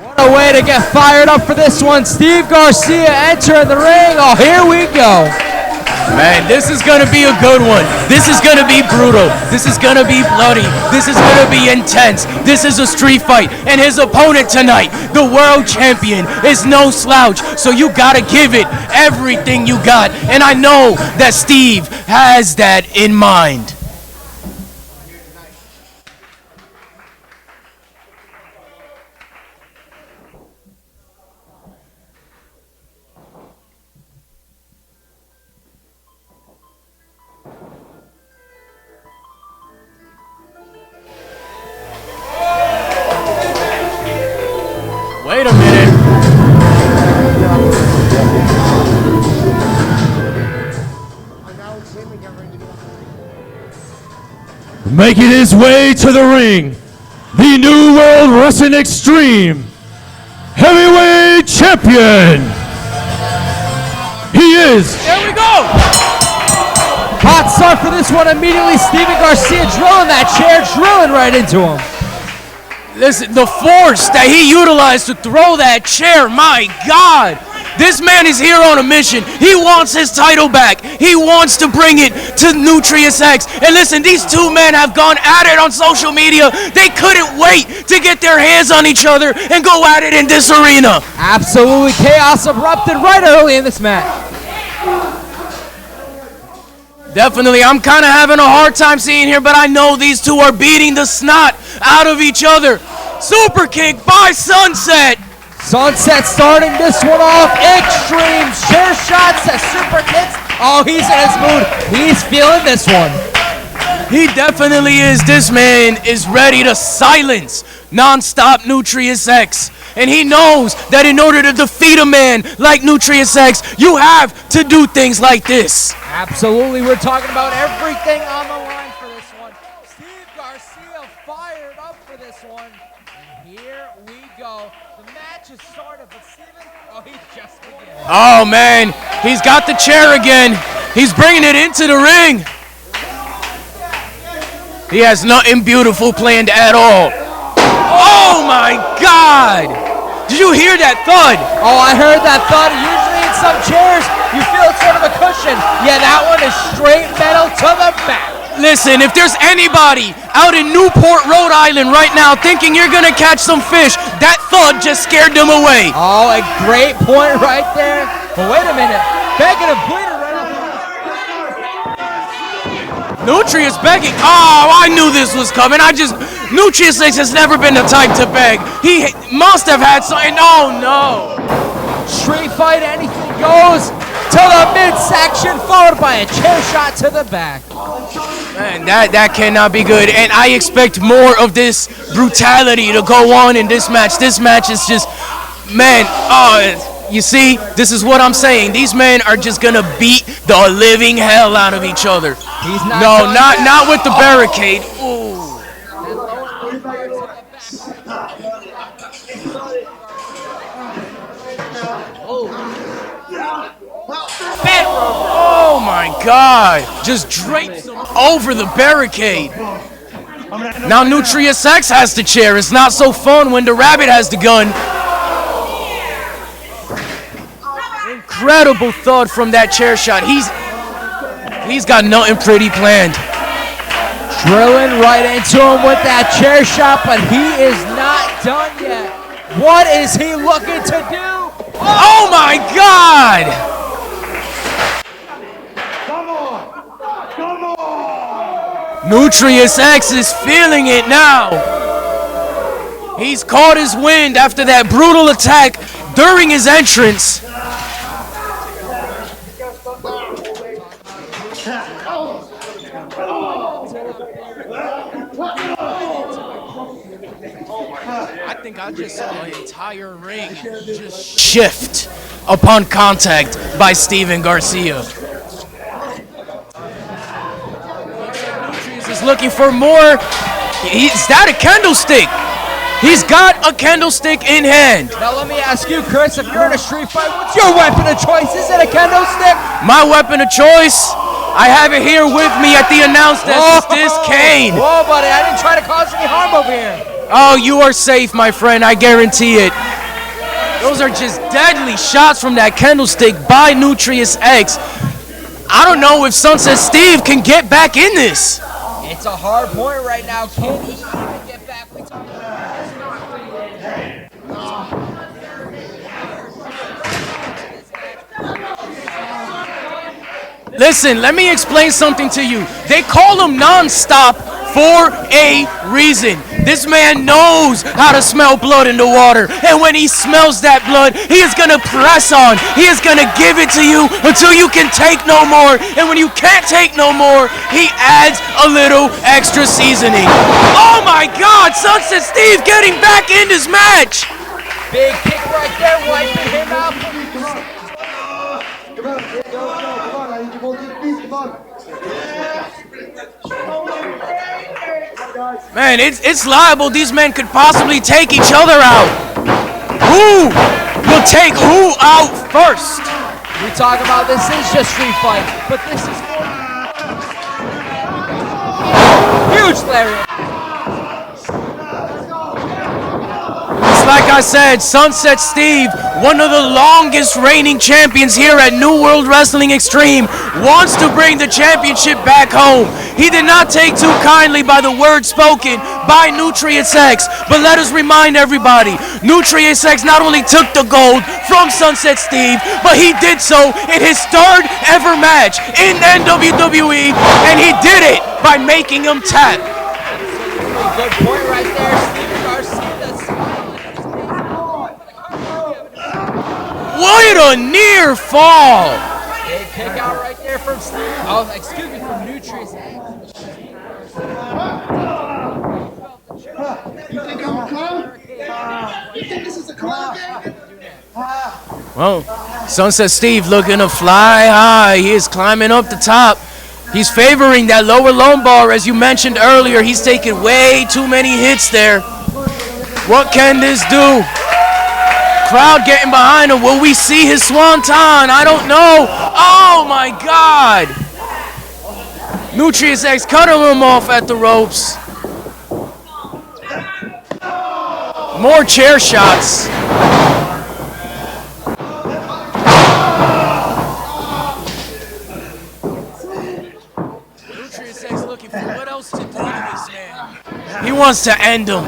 What a way to get fired up for this one. Steve Garcia entering the ring. Oh, here we go. Man, this is going to be a good one. This is going to be brutal. This is going to be bloody. This is going to be intense. This is a street fight. And his opponent tonight, the world champion, is no slouch. So you got to give it everything you got. And I know that Steve has that in mind. Wait a minute. Making his way to the ring, the New World Wrestling Extreme Heavyweight Champion. He is. There we go. Hot start for this one. Immediately, Steven Garcia drilling that chair, drilling right into him. Listen, the force that he utilized to throw that chair, my God. This man is here on a mission. He wants his title back. He wants to bring it to Nutrious X. And listen, these two men have gone at it on social media. They couldn't wait to get their hands on each other and go at it in this arena. Absolutely, chaos erupted right early in this match. Definitely, I'm kind of having a hard time seeing here, but I know these two are beating the snot out of each other. Super kick by Sunset. Sunset starting this one off. Extreme chair shots to super kicks. Oh, he's in his mood. He's feeling this one. He definitely is. This man is ready to silence non-stop Nutrious X. And he knows that in order to defeat a man like Nutrious X, you have to do things like this. Absolutely. We're talking about everything on the line for this one. Steve Garcia fired up for this one. And here we go. The match is started, but Steven, oh, he's just beginning. Oh, man. He's got the chair again. He's bringing it into the ring. He has nothing beautiful planned at all. Oh, my God. Did you hear that thud? Oh, I heard that thud. Usually in some chairs, you feel sort of a cushion. Yeah, that one is straight metal to the back. Listen, if there's anybody out in Newport, Rhode Island right now thinking you're going to catch some fish, that thud just scared them away. Oh, a great point right there. But wait a minute. Beck and a bleeder right up. Nutrious begging. Oh, I knew this was coming. Nutrious has never been the type to beg. He must have had something. Oh, no. Street fight, anything goes to the midsection, followed by a chair shot to the back. Man, that cannot be good. And I expect more of this brutality to go on in this match. This match is just, man, you see, this is what I'm saying. These men are just gonna beat the living hell out of each other. He's not. No, not with the barricade. Ooh. Oh my God! Just drapes him over the barricade. Now Nutrious X has the chair. It's not so fun when the rabbit has the gun. Incredible thud from that chair shot. He's got nothing pretty planned. Drilling right into him with that chair shot, but he is not done yet. What is he looking to do? Oh my God! Nutrious X is feeling it now. He's caught his wind after that brutal attack during his entrance. I think I just saw the entire ring just shift upon contact by Steven Garcia. Is looking for more. Is that a candlestick? He's got a candlestick in hand. Now let me ask you, Chris, if you're in a street fight, what's your weapon of choice? Is it a candlestick? My weapon of choice, I have it here with me at the announce desk. This cane. Whoa, buddy, I didn't try to cause any harm over here. Oh, you are safe, my friend. I guarantee it. Those are just deadly shots from that candlestick by Nutrious X. I don't know if Sunset Steve can get back in this. It's a hard point right now. Can he even get back? Listen, let me explain something to you. They call him non-stop for a reason. This man knows how to smell blood in the water. And when he smells that blood, he is going to press on. He is going to give it to you until you can take no more. And when you can't take no more, he adds a little extra seasoning. Oh my God, Sunset Steve getting back in this match. Big kick right there, wiping him out. Man, it's liable these men could possibly take each other out. Who will take who out first? We talk about this is just street fight, but this is huge lariat. like I said, Sunset Steve, one of the longest reigning champions here at New World Wrestling Extreme, wants to bring the championship back home. He did not take too kindly by the words spoken by Nutrious X, but let us remind everybody, Nutrious X not only took the gold from Sunset Steve, but he did so in his third ever match in NWWE, and he did it by making him tap. Good point right there, Stevie Garcia. What a near fall! Big kick out right there from Steve. Oh, excuse me, from Nutrious. You think I'm a clown? You think this is a clown game? Well, Sunset Steve looking to fly high. He is climbing up the top. He's favoring that lower lumbar, as you mentioned earlier. He's taking way too many hits there. What can this do? Crowd getting behind him. Will we see his swanton? I don't know. Oh my God! Nutrious X cutting him off at the ropes. More chair shots. Nutrious X looking for what else to do to this man. He wants to end him.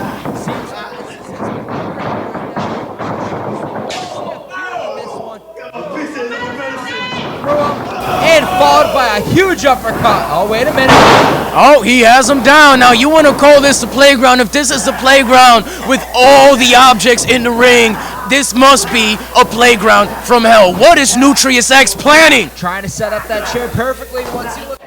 And followed by a huge uppercut. Oh, wait a minute. Oh, he has him down. Now, you want to call this the playground. If this is the playground with all the objects in the ring, this must be a playground from hell. What is Nutrious X planning? Trying to set up that chair perfectly once he looks.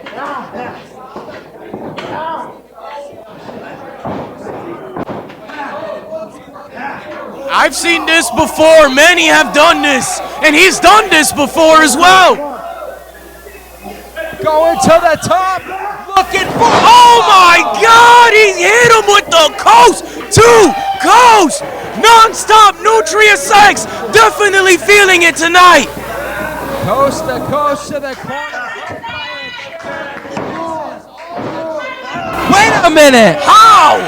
I've seen this before. Many have done this. And he's done this before as well. Going to the top. Looking for. Oh my God! He hit him with the coast to coast. Non-stop Nutrious X. Definitely feeling it tonight. Coast to coast to the corner. Wait a minute. How?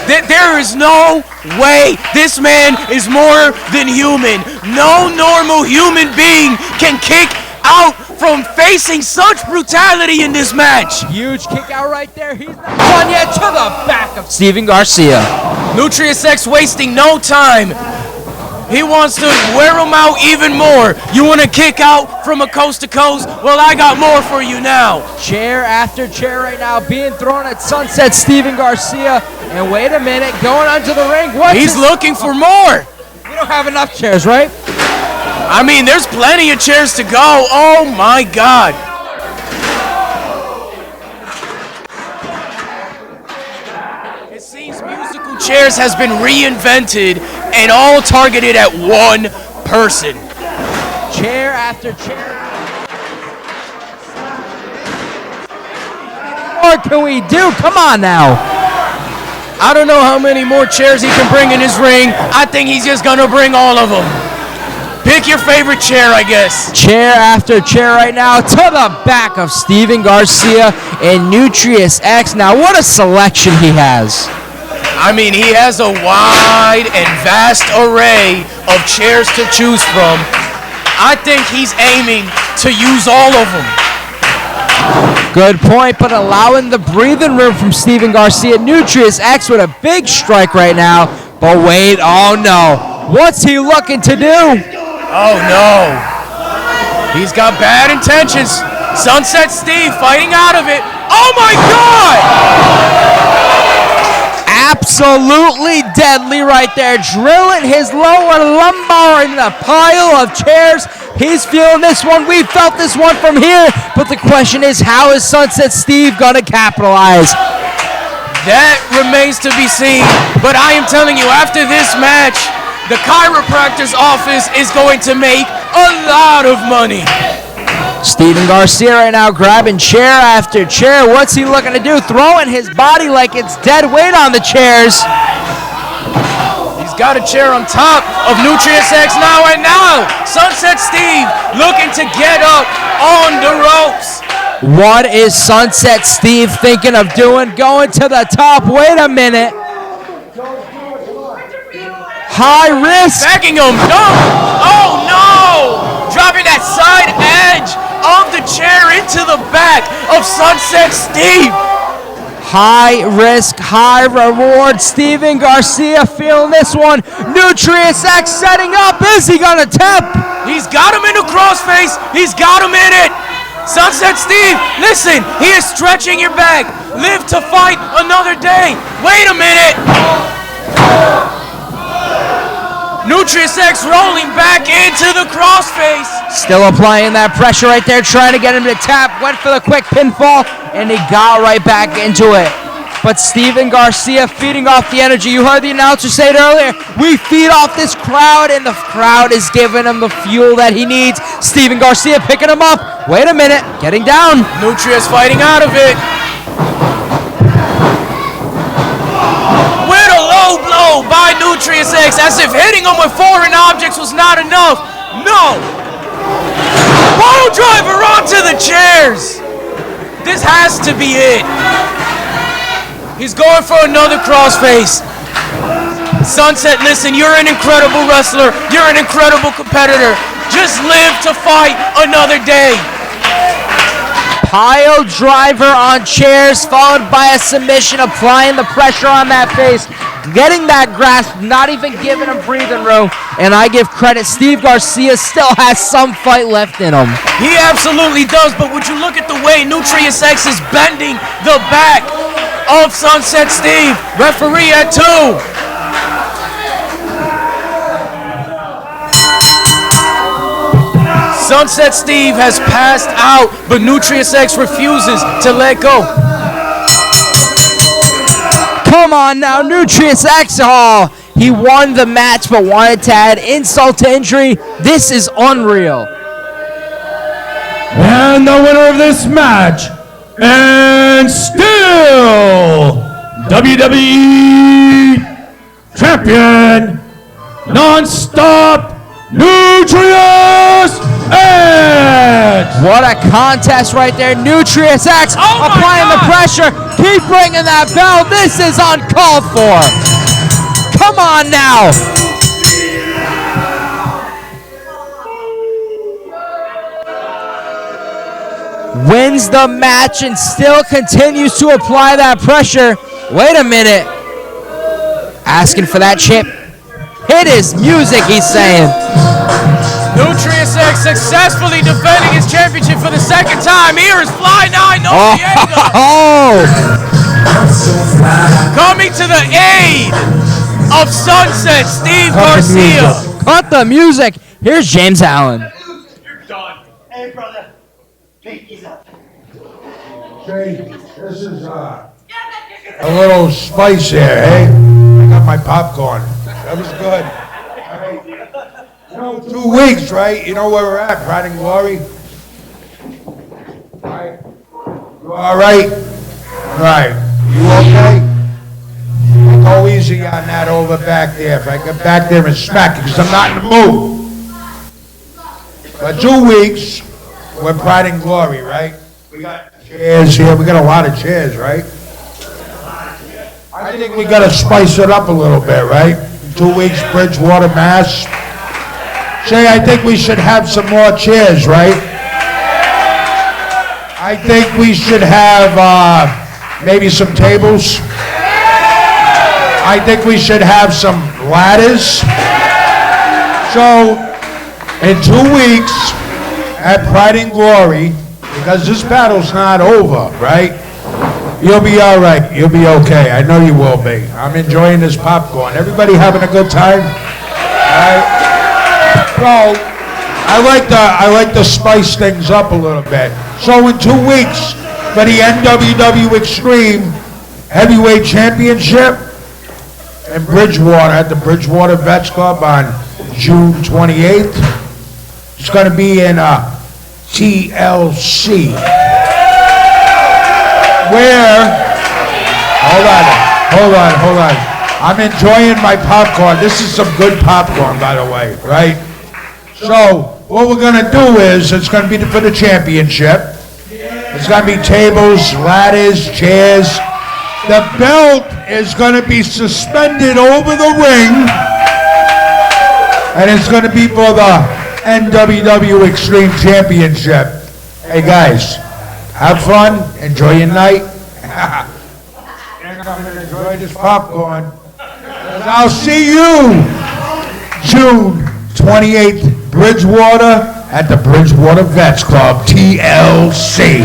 There is no way this man is more than human. No normal human being can kick out from facing such brutality in this match. Huge kick out right there. He's not done yet. To the back of Stephen Garcia. Nutrious X wasting no time. He wants to wear him out even more. You want to kick out from a coast to coast? Well, I got more for you now. Chair after chair right now being thrown at Sunset Stephen Garcia. And wait a minute, going onto the ring. He's looking for more. We don't have enough chairs, right? I mean, there's plenty of chairs to go. Oh my God. It seems musical chairs has been reinvented and all targeted at one person. Chair after chair. What can we do? Come on now. I don't know how many more chairs he can bring in his ring. I think he's just gonna bring all of them. Pick your favorite chair, I guess. Chair after chair right now to the back of Stephen Garcia and Nutrious X. Now, what a selection he has. I mean, he has a wide and vast array of chairs to choose from. I think he's aiming to use all of them. Good point, but allowing the breathing room from Stephen Garcia. Nutrious X with a big strike right now. But wait, oh no. What's he looking to do? Oh no. He's got bad intentions. Sunset Steve fighting out of it. Oh my God! Absolutely deadly right there. Drilling his lower lumbar in the pile of chairs. He's feeling this one. We felt this one from here. But the question is, how is Sunset Steve going to capitalize? That remains to be seen. But I am telling you, after this match, the chiropractor's office is going to make a lot of money. Stephen Garcia right now grabbing chair after chair. What's he looking to do? Throwing his body like it's dead weight on the chairs. He's got a chair on top of Nutrious X now, and now Sunset Steve looking to get up on the ropes. What is Sunset Steve thinking of doing? Going to the top. Wait a minute. High risk. Backing him. No. Oh, no. Dropping that side edge of the chair into the back of Sunset Steve. High risk, high reward. Steven Garcia feeling this one. Nutrious X setting up. Is he gonna tap? He's got him in the crossface. He's got him in it. Sunset Steve, listen, he is stretching your back. Live to fight another day. Wait a minute. Nutrious X rolling back into the crossface. Still applying that pressure right there, trying to get him to tap. Went for the quick pinfall, and he got right back into it. But Steven Garcia feeding off the energy. You heard the announcer say it earlier. We feed off this crowd, and the crowd is giving him the fuel that he needs. Steven Garcia picking him up. Wait a minute, getting down. Nutrious fighting out of it. With a low blow by Nutrious X, as if hitting him with foreign objects was not enough. No. Pile driver onto the chairs. This has to be it. He's going for another crossface. Sunset, listen, you're an incredible wrestler. You're an incredible competitor. Just live to fight another day. Pile driver on chairs, followed by a submission, applying the pressure on that face. Getting that grasp, not even giving him breathing room. And I give credit, Steve Garcia still has some fight left in him. He absolutely does, but would you look at the way Nutrious X is bending the back of Sunset Steve. Referee at 2. Sunset Steve has passed out, but Nutrious X refuses to let go. Come on now, Nutrious X. Oh, he won the match, but wanted to add insult to injury. This is unreal. And the winner of this match, and still WWE Champion, non-stop Nutrious X! What a contest right there. Nutrious X applying the pressure. Keep bringing that bell. This is uncalled for. Come on now. Wins the match and still continues to apply that pressure. Wait a minute. Asking for that chip. Hit his music, he's saying. Nutrious X successfully defending his championship for the second time. Here is Fly 9 Noreaga. Coming to the aid of Sunset Steve Garcia. Cut the music. Here's James Allen. You're done. Hey, brother. Pinky's up. Shay, this is a little spice here, hey? I got my popcorn. That was good. You know, 2 weeks, right? You know where we're at, Pride and Glory. Right? You all right? Right. You okay? Go easy on that over back there. If I get back there and smack you, because I'm not in the mood. For 2 weeks, we're Pride and Glory, right? We got chairs here. We got a lot of chairs, right? I think we got to spice it up a little bit, right? 2 weeks, Bridgewater, Mass. Shay, I think we should have some more chairs, right? I think we should have maybe some tables. I think we should have some ladders. So, in 2 weeks at Pride and Glory, because this battle's not over, right? You'll be all right. You'll be okay. I know you will be. I'm enjoying this popcorn. Everybody having a good time? All right? So, I like to spice things up a little bit. So in 2 weeks, for the NWWExtreme Heavyweight Championship in Bridgewater, at the Bridgewater Vets Club on June 28th, it's going to be in TLC. Where, hold on. I'm enjoying my popcorn. This is some good popcorn, by the way, right? So, what we're gonna do is, it's gonna be for the championship. It's gonna be tables, ladders, chairs. The belt is gonna be suspended over the ring. and it's going to be for the NWWExtreme Championship. Hey guys, have fun, enjoy your night. Enjoy this popcorn. And I'll see you June 28th, Bridgewater, at the Bridgewater Vets Club, TLC.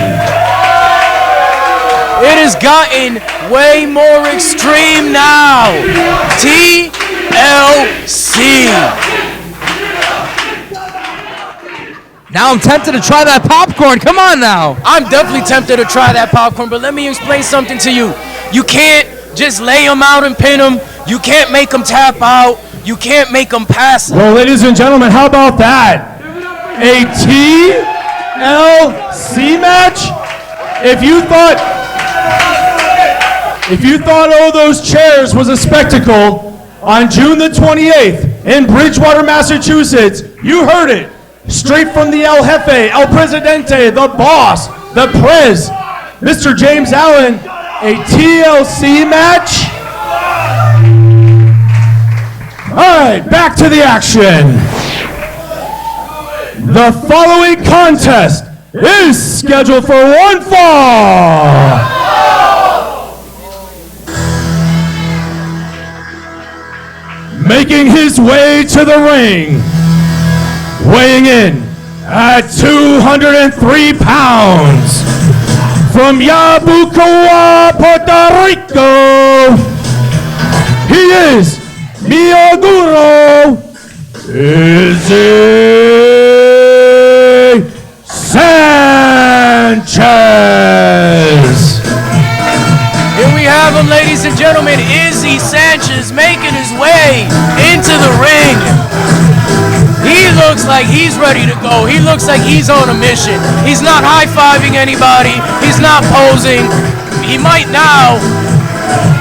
It has gotten way more extreme now. TLC. Now I'm tempted to try that popcorn. Come on now. I'm definitely tempted to try that popcorn, but let me explain something to you. You can't just lay them out and pin them. You can't make them tap out. You can't make them pass. Well, ladies and gentlemen, how about that? A TLC match? If you thought oh, those chairs was a spectacle on June the 28th in Bridgewater, Massachusetts, you heard it. Straight from the El Jefe, El Presidente, the boss, the Prez, Mr. James Allen, a TLC match. All right, back to the action. The following contest is scheduled for one fall. Making his way to the ring, weighing in at 203 pounds, from Yabucoa, Puerto Rico, he is Miyaguro Izzy Sanchez. Here we have him, ladies and gentlemen, Izzy Sanchez making his way into the ring. He looks like he's ready to go. He looks like he's on a mission. He's not high-fiving anybody. He's not posing. He might now,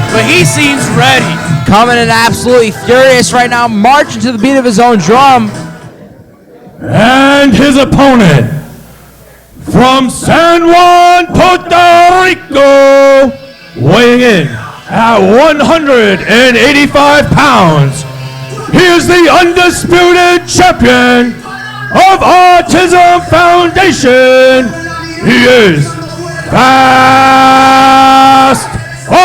but he seems ready. Coming in absolutely furious right now, marching to the beat of his own drum. And his opponent, from San Juan, Puerto Rico, weighing in at 185 pounds, he is the undisputed champion of Autism Foundation. He is Fast Forward.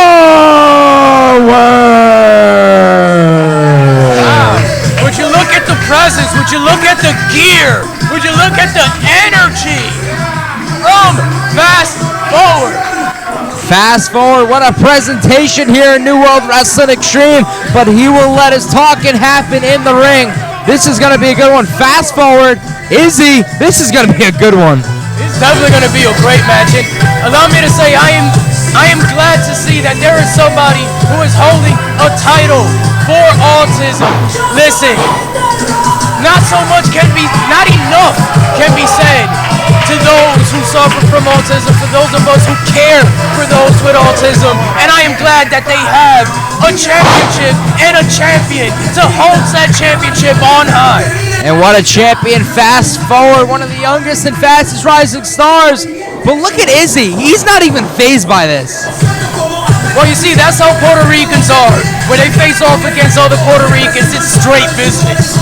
Wow. Would you look at the presence? Would you look at the gear? Would you look at the energy from Fast Forward? Fast Forward, what a presentation here in New World Wrestling Extreme, but he will let his talking happen in the ring. This is going to be a good one. Fast Forward, Izzy, this is going to be a good one. It's definitely going to be a great match, and allow me to say I am glad to see that there is somebody who is holding a title for autism. Listen, not enough can be said to those who suffer from autism, for those of us who care for those with autism, and I am glad that they have a championship and a champion to hold that championship on high. And what a champion, Fast Forward, one of the youngest and fastest rising stars. But look at Izzy, he's not even fazed by this. Well, you see, that's how Puerto Ricans are. When they face off against other Puerto Ricans, it's straight business.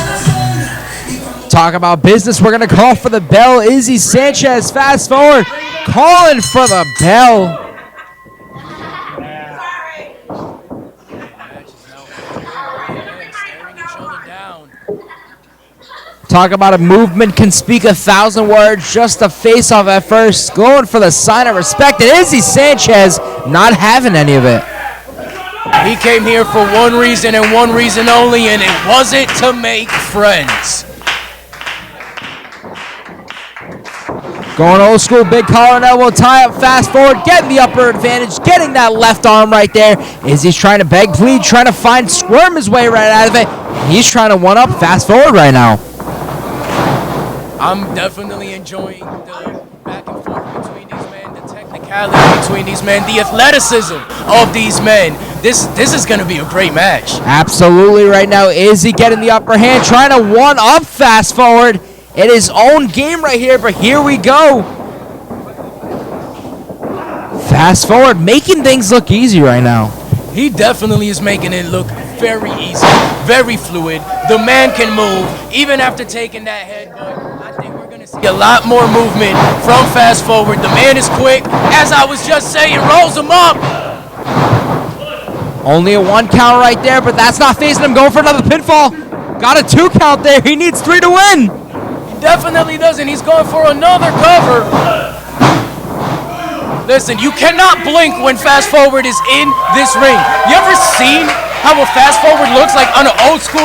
Talk about business, we're going to call for the bell. Izzy Sanchez, Fast Forward, calling for the bell. Talk about a movement can speak 1,000 words, just a face-off at first, going for the sign of respect, and Izzy Sanchez not having any of it. He came here for one reason and one reason only, and it wasn't to make friends. Going old school, big collar and elbow tie up, Fast Forward, getting the upper advantage, getting that left arm right there. Izzy's trying to beg, plead, trying to squirm his way right out of it. He's trying to one-up Fast Forward right now. I'm definitely enjoying the back and forth between these men, the technicality between these men, the athleticism of these men. This is going to be a great match. Absolutely right now, Izzy getting the upper hand, trying to one-up Fast Forward in his own game right here, but here we go. Fast Forward making things look easy right now. He definitely is making it look very easy, very fluid. The man can move, even after taking that headbutt. I think we're going to see a lot more movement from Fast Forward. The man is quick. As I was just saying, rolls him up. Only a 1 count right there, but that's not phasing him. Going for another pinfall. Got a 2 count there. He needs 3 to win. He definitely doesn't. He's going for another cover. Listen, you cannot blink when Fast Forward is in this ring. You ever seen how a Fast Forward looks like on an old school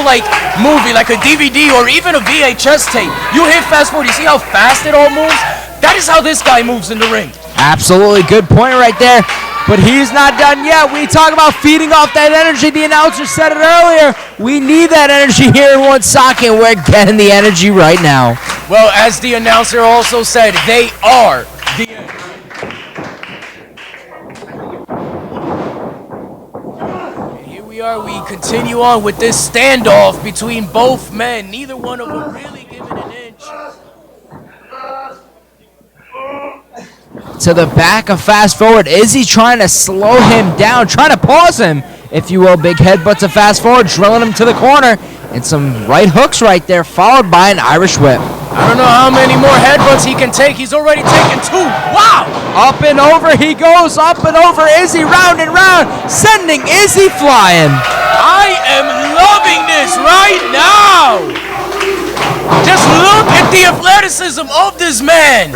movie, like a DVD or even a VHS tape? You hit Fast Forward, you see how fast it all moves? That is how this guy moves in the ring. Absolutely, good point right there. But he's not done yet. We talk about feeding off that energy. The announcer said it earlier. We need that energy here in Woonsocket. We're getting the energy right now. Well, as the announcer also said, they are the energy. We continue on with this standoff between both men. Neither one of them really giving an inch. To the back of Fast Forward. Izzy trying to slow him down, trying to pause him, if you will. Big headbutt to Fast Forward, drilling him to the corner. And some right hooks right there, followed by an Irish whip. I don't know how many more headbutts he can take. He's already taken 2. Wow! Up and over he goes, up and over Izzy, round and round, sending Izzy flying. I am loving this right now. Just look at the athleticism of this man.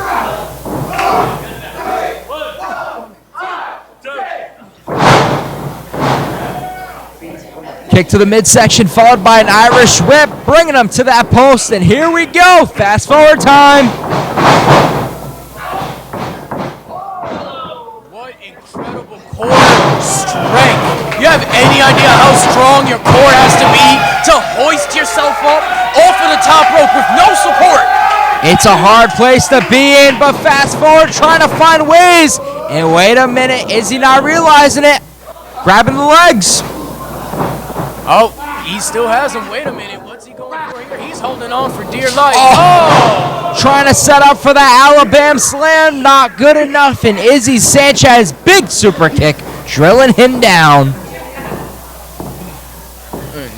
Kick to the midsection, followed by an Irish whip, bringing him to that post, and here we go. Fast Forward time. What incredible core strength. You have any idea how strong your core has to be to hoist yourself up off of the top rope with no support? It's a hard place to be in, but Fast Forward trying to find ways. And wait a minute, is he not realizing it? Grabbing the legs. Oh, he still has him. Wait a minute. What's he going for here? He's holding on for dear life. Oh! Trying to set up for that Alabama slam. Not good enough. And Izzy Sanchez, big super kick, drilling him down.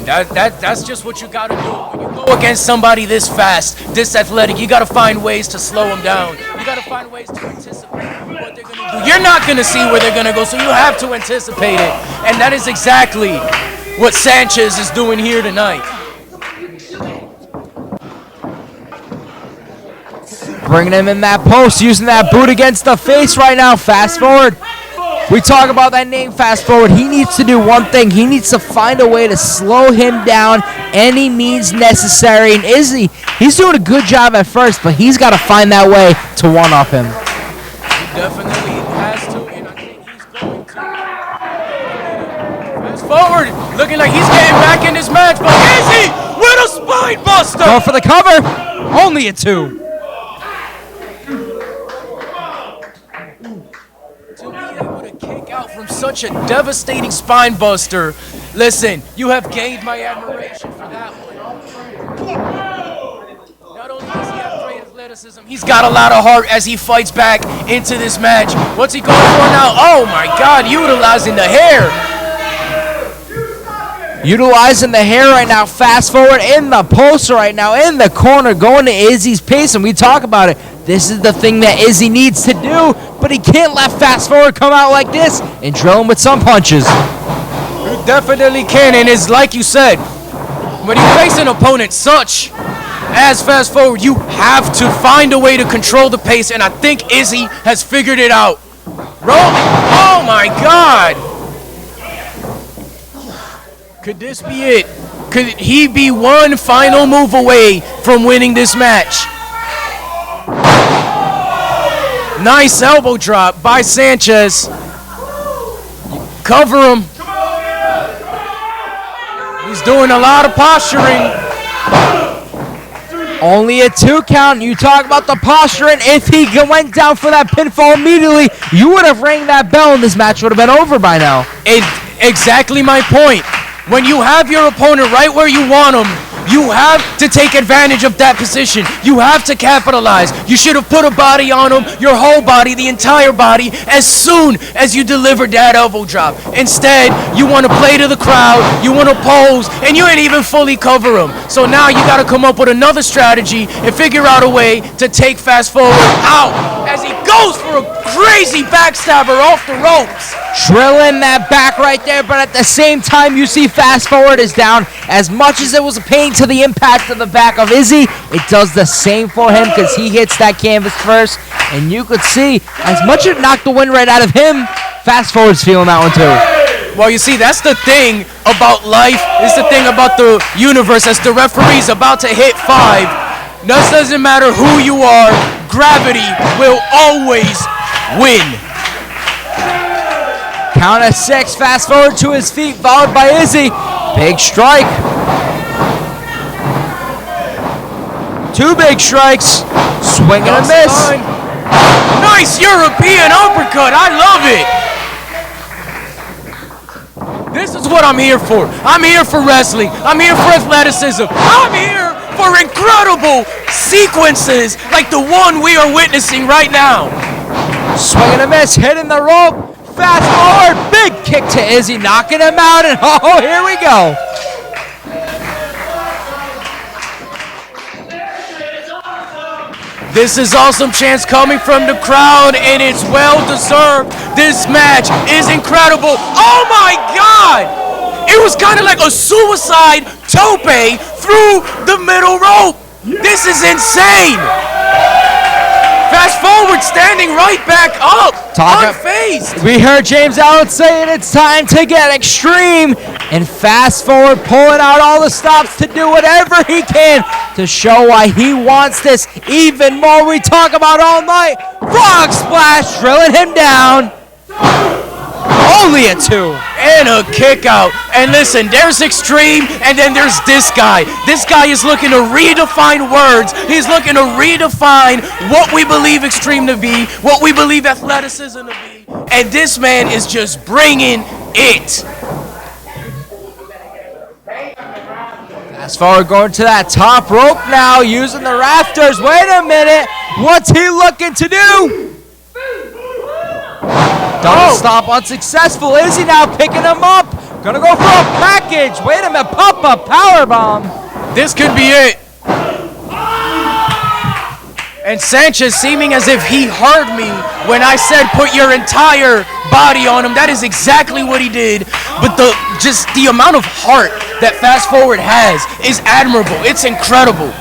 That's just what you got to do. When you go against somebody this fast, this athletic, you got to find ways to slow them down. You got to find ways to anticipate what they're going to do. You're not going to see where they're going to go, so you have to anticipate it. And that is exactly what Sanchez is doing here tonight. Bringing him in that post, using that boot against the face right now. Fast Forward. We talk about that name, Fast Forward. He needs to do one thing. He needs to find a way to slow him down any means necessary. And Izzy, he's doing a good job at first, but he's got to find that way to one-up him. He definitely has to, and I think he's going to. Fast Forward, looking like he's getting back in this match, but Izzy with a spine buster. Go for the cover. Only a 2. From such a devastating spine buster. Listen, you have gained my admiration for that one. Not only does he have great athleticism, he's got a lot of heart as he fights back into this match. What's he going for now? Oh my God, utilizing the hair. Utilizing the hair right now. Fast Forward in the post right now, in the corner, going to Izzy's pace, and we talk about it. This is the thing that Izzy needs to do, but he can't let Fast Forward come out like this and drill him with some punches. You definitely can, and it's like you said, when you face an opponent such as Fast Forward, you have to find a way to control the pace, and I think Izzy has figured it out. Oh my God! Could this be it? Could he be one final move away from winning this match? Nice elbow drop by Sanchez. Cover him. He's doing a lot of posturing. Only a 2 count. You talk about the posturing. If he went down for that pinfall immediately, you would have rang that bell and this match would have been over by now. Exactly my point. When you have your opponent right where you want him, You have to take advantage of that position. You have to capitalize. You should have put a body on him, your whole body, the entire body, as soon as you delivered that elbow drop. Instead, you want to play to the crowd, you want to pose, and you ain't even fully cover him. So now you got to come up with another strategy and figure out a way to take Fast Forward out as he goes for a crazy backstabber off the ropes. Drilling that back right there, but at the same time, you see Fast Forward is down. As much as it was a pain to the impact of the back of Izzy, it does the same for him because he hits that canvas first. And you could see, as much as it knocked the wind right out of him, Fast Forward's feeling that one too. Well, you see, that's the thing about life. It's the thing about the universe. As the referee's about to hit 5, this doesn't matter who you are, gravity will always win. Count of 6, Fast Forward to his feet, followed by Izzy. Big strike. 2 big strikes. Swing and a miss. Nice European uppercut. I love it. This is what I'm here for. I'm here for wrestling. I'm here for athleticism. I'm here for incredible sequences like the one we are witnessing right now. Swing and a miss, hitting the rope. Fast Forward, big kick to Izzy, knocking him out, and oh, here we go. This is awesome chants coming from the crowd, and it's well-deserved. This match is incredible. Oh my God! It was kind of like a suicide tope through the middle rope. This is insane. Fast Forward standing right back up, unfazed. We heard James Allen saying it's time to get extreme, and Fast Forward pulling out all the stops to do whatever he can to show why he wants this even more. We talk about all night. Frog splash, drilling him down. Only a 2. And a kick out. And listen, there's Extreme, and then there's this guy. This guy is looking to redefine words. He's looking to redefine what we believe Extreme to be, what we believe athleticism to be. And this man is just bringing it. Fast Forward going to that top rope now, using the rafters. Wait a minute. What's he looking to do? Double stop unsuccessful. Izzy now picking him up. Gonna go for a package. Wait a minute. Pop-up powerbomb. This could be it. And Sanchez seeming as if he heard me when I said put your entire body on him. That is exactly what he did. But the amount of heart that Fast Forward has is admirable. It's incredible.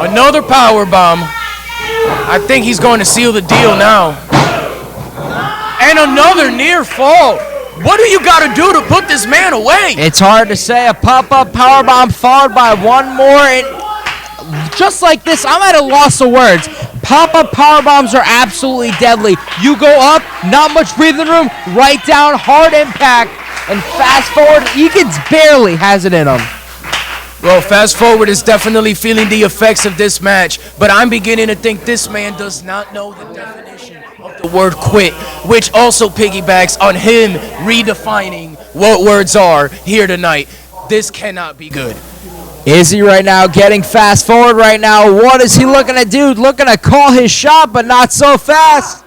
Another power bomb. I think he's going to seal the deal now. And another near fall. What do you got to do to put this man away? It's hard to say. A pop-up powerbomb followed by one more. And just like this, I'm at a loss of words. Pop-up powerbombs are absolutely deadly. You go up, not much breathing room, right down, hard impact. And Fast Forward, Egan's barely has it in him. Well, Fast Forward is definitely feeling the effects of this match, but I'm beginning to think this man does not know the definition of the word quit, which also piggybacks on him redefining what words are here tonight. This cannot be good. Izzy right now getting Fast Forward right now. What is he looking to do? Looking to call his shot, but not so fast.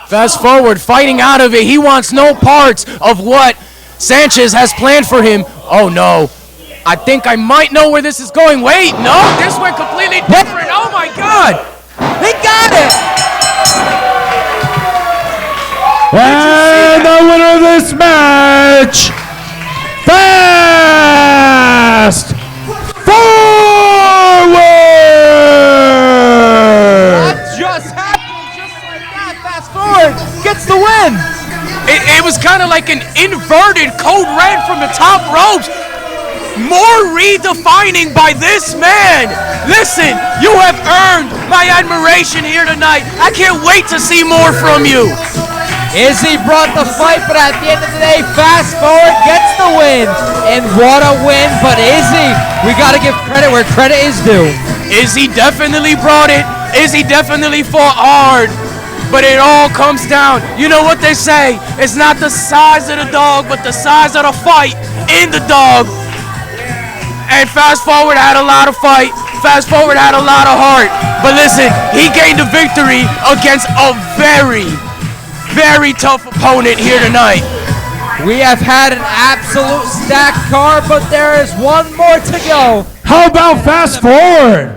Fast Forward fighting out of it. He wants no parts of what Sanchez has planned for him. Oh no. I think I might know where this is going. Wait, no, this went completely different. Oh my God. He got it. And the winner of this match, Fast Forward. What just happened? Just like that, Fast Forward gets the win. It was kind of like an inverted code red from the top ropes. More redefining by this man. Listen, you have earned my admiration here tonight. I can't wait to see more from you. Izzy brought the fight, but at the end of the day, Fast Forward gets the win. And what a win, but Izzy, we got to give credit where credit is due. Izzy definitely brought it. Izzy definitely fought hard. But it all comes down, you know what they say, it's not the size of the dog, but the size of the fight in the dog. And fast forward had a lot of fight, fast forward had a lot of heart. But listen, he gained the victory against a very, very tough opponent here tonight. We have had an absolute stacked card, but there is one more to go. How about fast forward?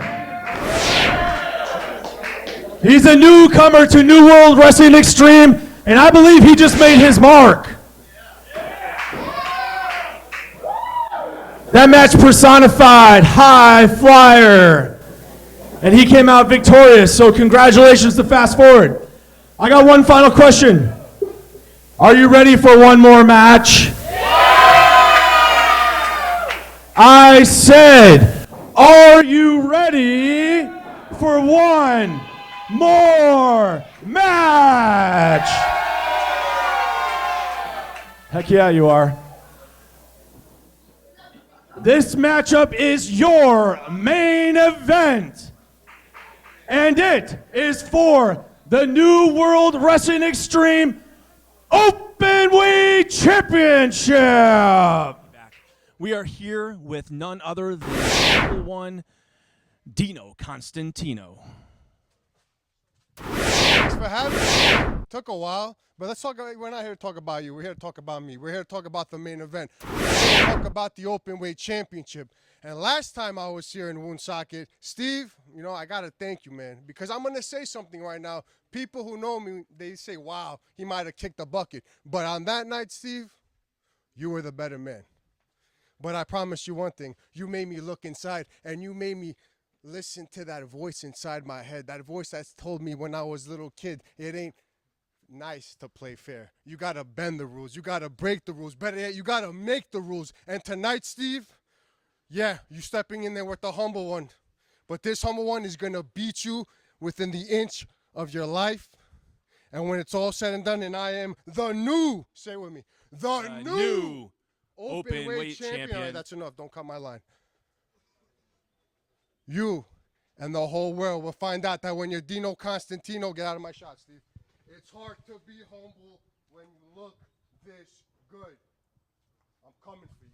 He's a newcomer to New World Wrestling Extreme, and I believe he just made his mark. That match personified High Flyer, and he came out victorious, so congratulations to Fast Forward. I got one final question. Are you ready for one more match? I said, are you ready for one more match? Heck yeah, you are. This matchup is your main event. And it is for the New World Wrestling Extreme Openweight Championship. We are here with none other than number one, Dino Constantino. Thanks for having me. Took a while, but let's talk. We're not here to talk about you. We're here to talk about me. We're here to talk about the main event. We're here to talk about the Openweight Championship. And last time I was here in Woonsocket, Steve, you know, I got to thank you, man, because I'm going to say something right now. People who know me, they say, wow, he might have kicked the bucket. But on that night, Steve, you were the better man. But I promise you one thing. You made me look inside, and you made me listen to that voice inside my head, that voice that's told me when I was a little kid, it ain't nice to play fair. You got to bend the rules. You got to break the rules. Better yet, you got to make the rules. And tonight, Steve, yeah, you stepping in there with the humble one. But this humble one is going to beat you within the inch of your life. And when it's all said and done, and I am the new, say it with me, the new Openweight champion. All right, that's enough. Don't cut my line. You and the whole world will find out that when you're Dino Constantino, get out of my shot, Steve. It's hard to be humble when you look this good. I'm coming for you.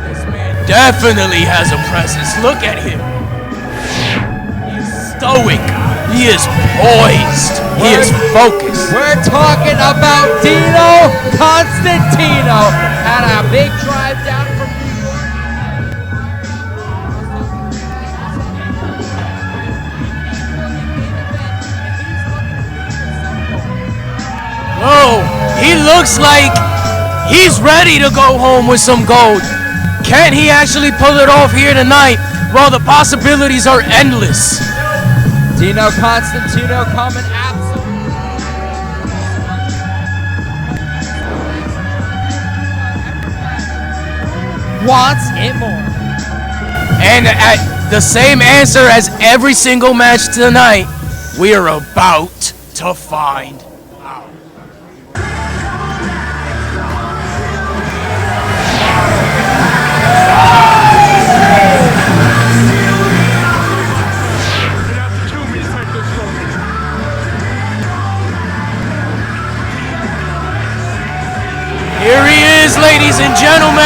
This man definitely has a presence. Look at him. He's stoic. He is poised. He is focused. We're talking about Dino Constantino. Had a big drive down from New York. Whoa, he looks like he's ready to go home with some gold. Can he actually pull it off here tonight? Well, the possibilities are endless. Dino Constantino coming absolutely. Wants it more. And at the same answer as every single match tonight, we are about to find out. Here he is, ladies and gentlemen.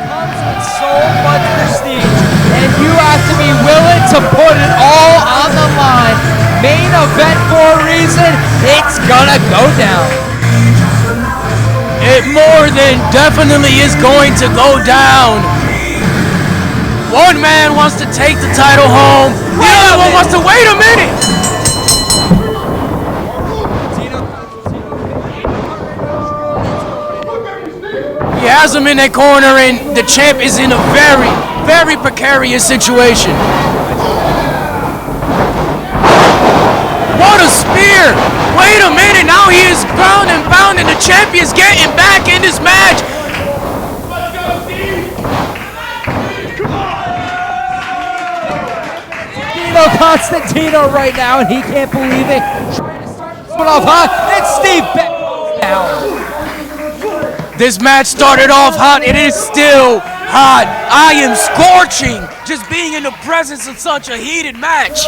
Comes with so much prestige, and you have to be willing to put it all on the line. Main event for a reason, it's gonna go down. It more than definitely is going to go down. One man wants to take the title home. The other one wants to wait a minute. He has him in that corner, and the champ is in a very, very precarious situation. What a spear! Wait a minute, now he is ground and pound, and the champ is getting back in this match. Dino Constantino right now, and he can't believe it. Trying to start this one off hot. It's Steve Beck down. This match started off hot. It is still hot. I am scorching just being in the presence of such a heated match.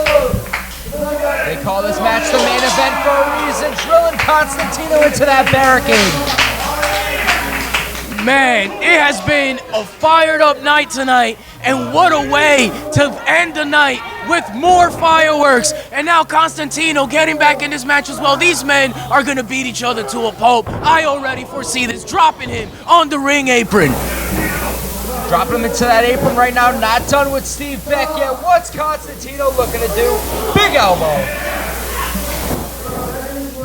They call this match the main event for a reason. Drilling Constantino into that barricade. Man, it has been a fired up night tonight, and what a way to end the night with more fireworks. And now Constantino getting back in this match as well. These men are gonna beat each other to a pulp. I already foresee this, dropping him on the ring apron. Dropping him into that apron right now. Not done with Steve Beck yet. What's Constantino looking to do? Big elbow.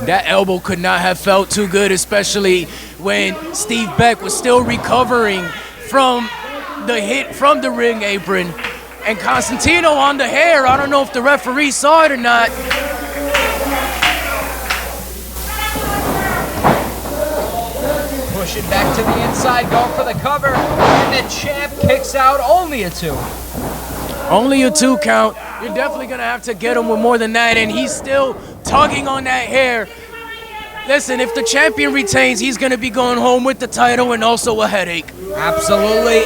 That elbow could not have felt too good, especially when Steve Beck was still recovering from the hit from the ring apron. And Constantino on the hair. I don't know if the referee saw it or not. Pushing back to the inside, going for the cover. And the champ kicks out, only a 2. Only a 2 count. You're definitely going to have to get him with more than that, and he's still tugging on that hair. Listen, if the champion retains, he's going to be going home with the title and also a headache. Absolutely.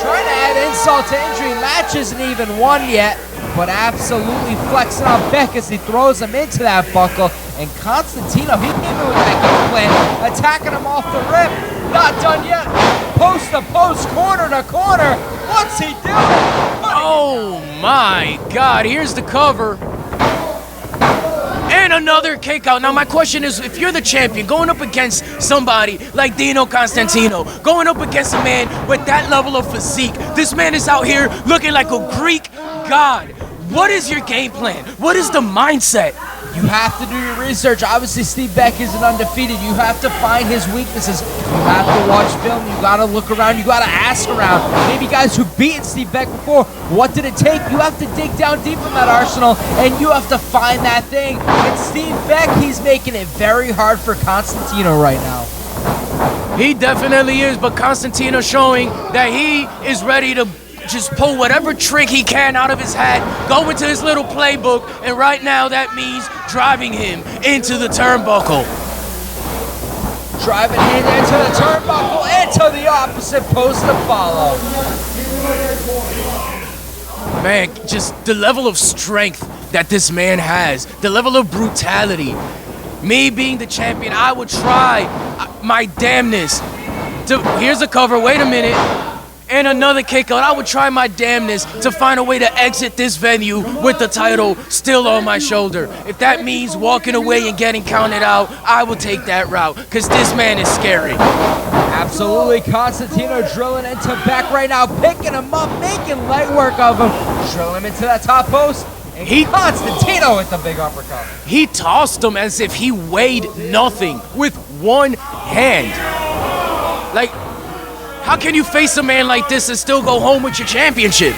Trying to add insult to injury. Match isn't even won yet, but absolutely flexing on Beck as he throws him into that buckle. And Constantino, he came in with that game plan, attacking him off the rip. Not done yet. Post to post, corner to corner. What's he doing? Oh my God, here's the cover. And another kick out. Now my question is, if you're the champion going up against somebody like Dino Constantino, going up against a man with that level of physique, this man is out here looking like a Greek god. What is your game plan? What is the mindset? You have to do your research. Obviously, Steve Beck isn't undefeated. You have to find his weaknesses. You have to watch film. You got to look around. You got to ask around. Maybe guys who've beaten Steve Beck before. What did it take? You have to dig down deep in that arsenal, and you have to find that thing. And Steve Beck, he's making it very hard for Constantino right now. He definitely is, but Constantino showing that he is ready to just pull whatever trick he can out of his hat, go into his little playbook, and right now that means driving him into the turnbuckle. Driving him into the turnbuckle, into the opposite post to follow. Man, just the level of strength that this man has, the level of brutality. Me being the champion, I would try my damnness. Here's a cover, wait a minute. And another kick out. I would try my damnness to find a way to exit this venue with the title still on my shoulder. If that means walking away and getting counted out, I will take that route, because this man is scary. Absolutely. Constantino drilling into Beck right now, picking him up, making legwork of him, drilling him into that top post. And Constantino with the big uppercut. He tossed him as if he weighed nothing with one hand. Like, how can you face a man like this and still go home with your championship?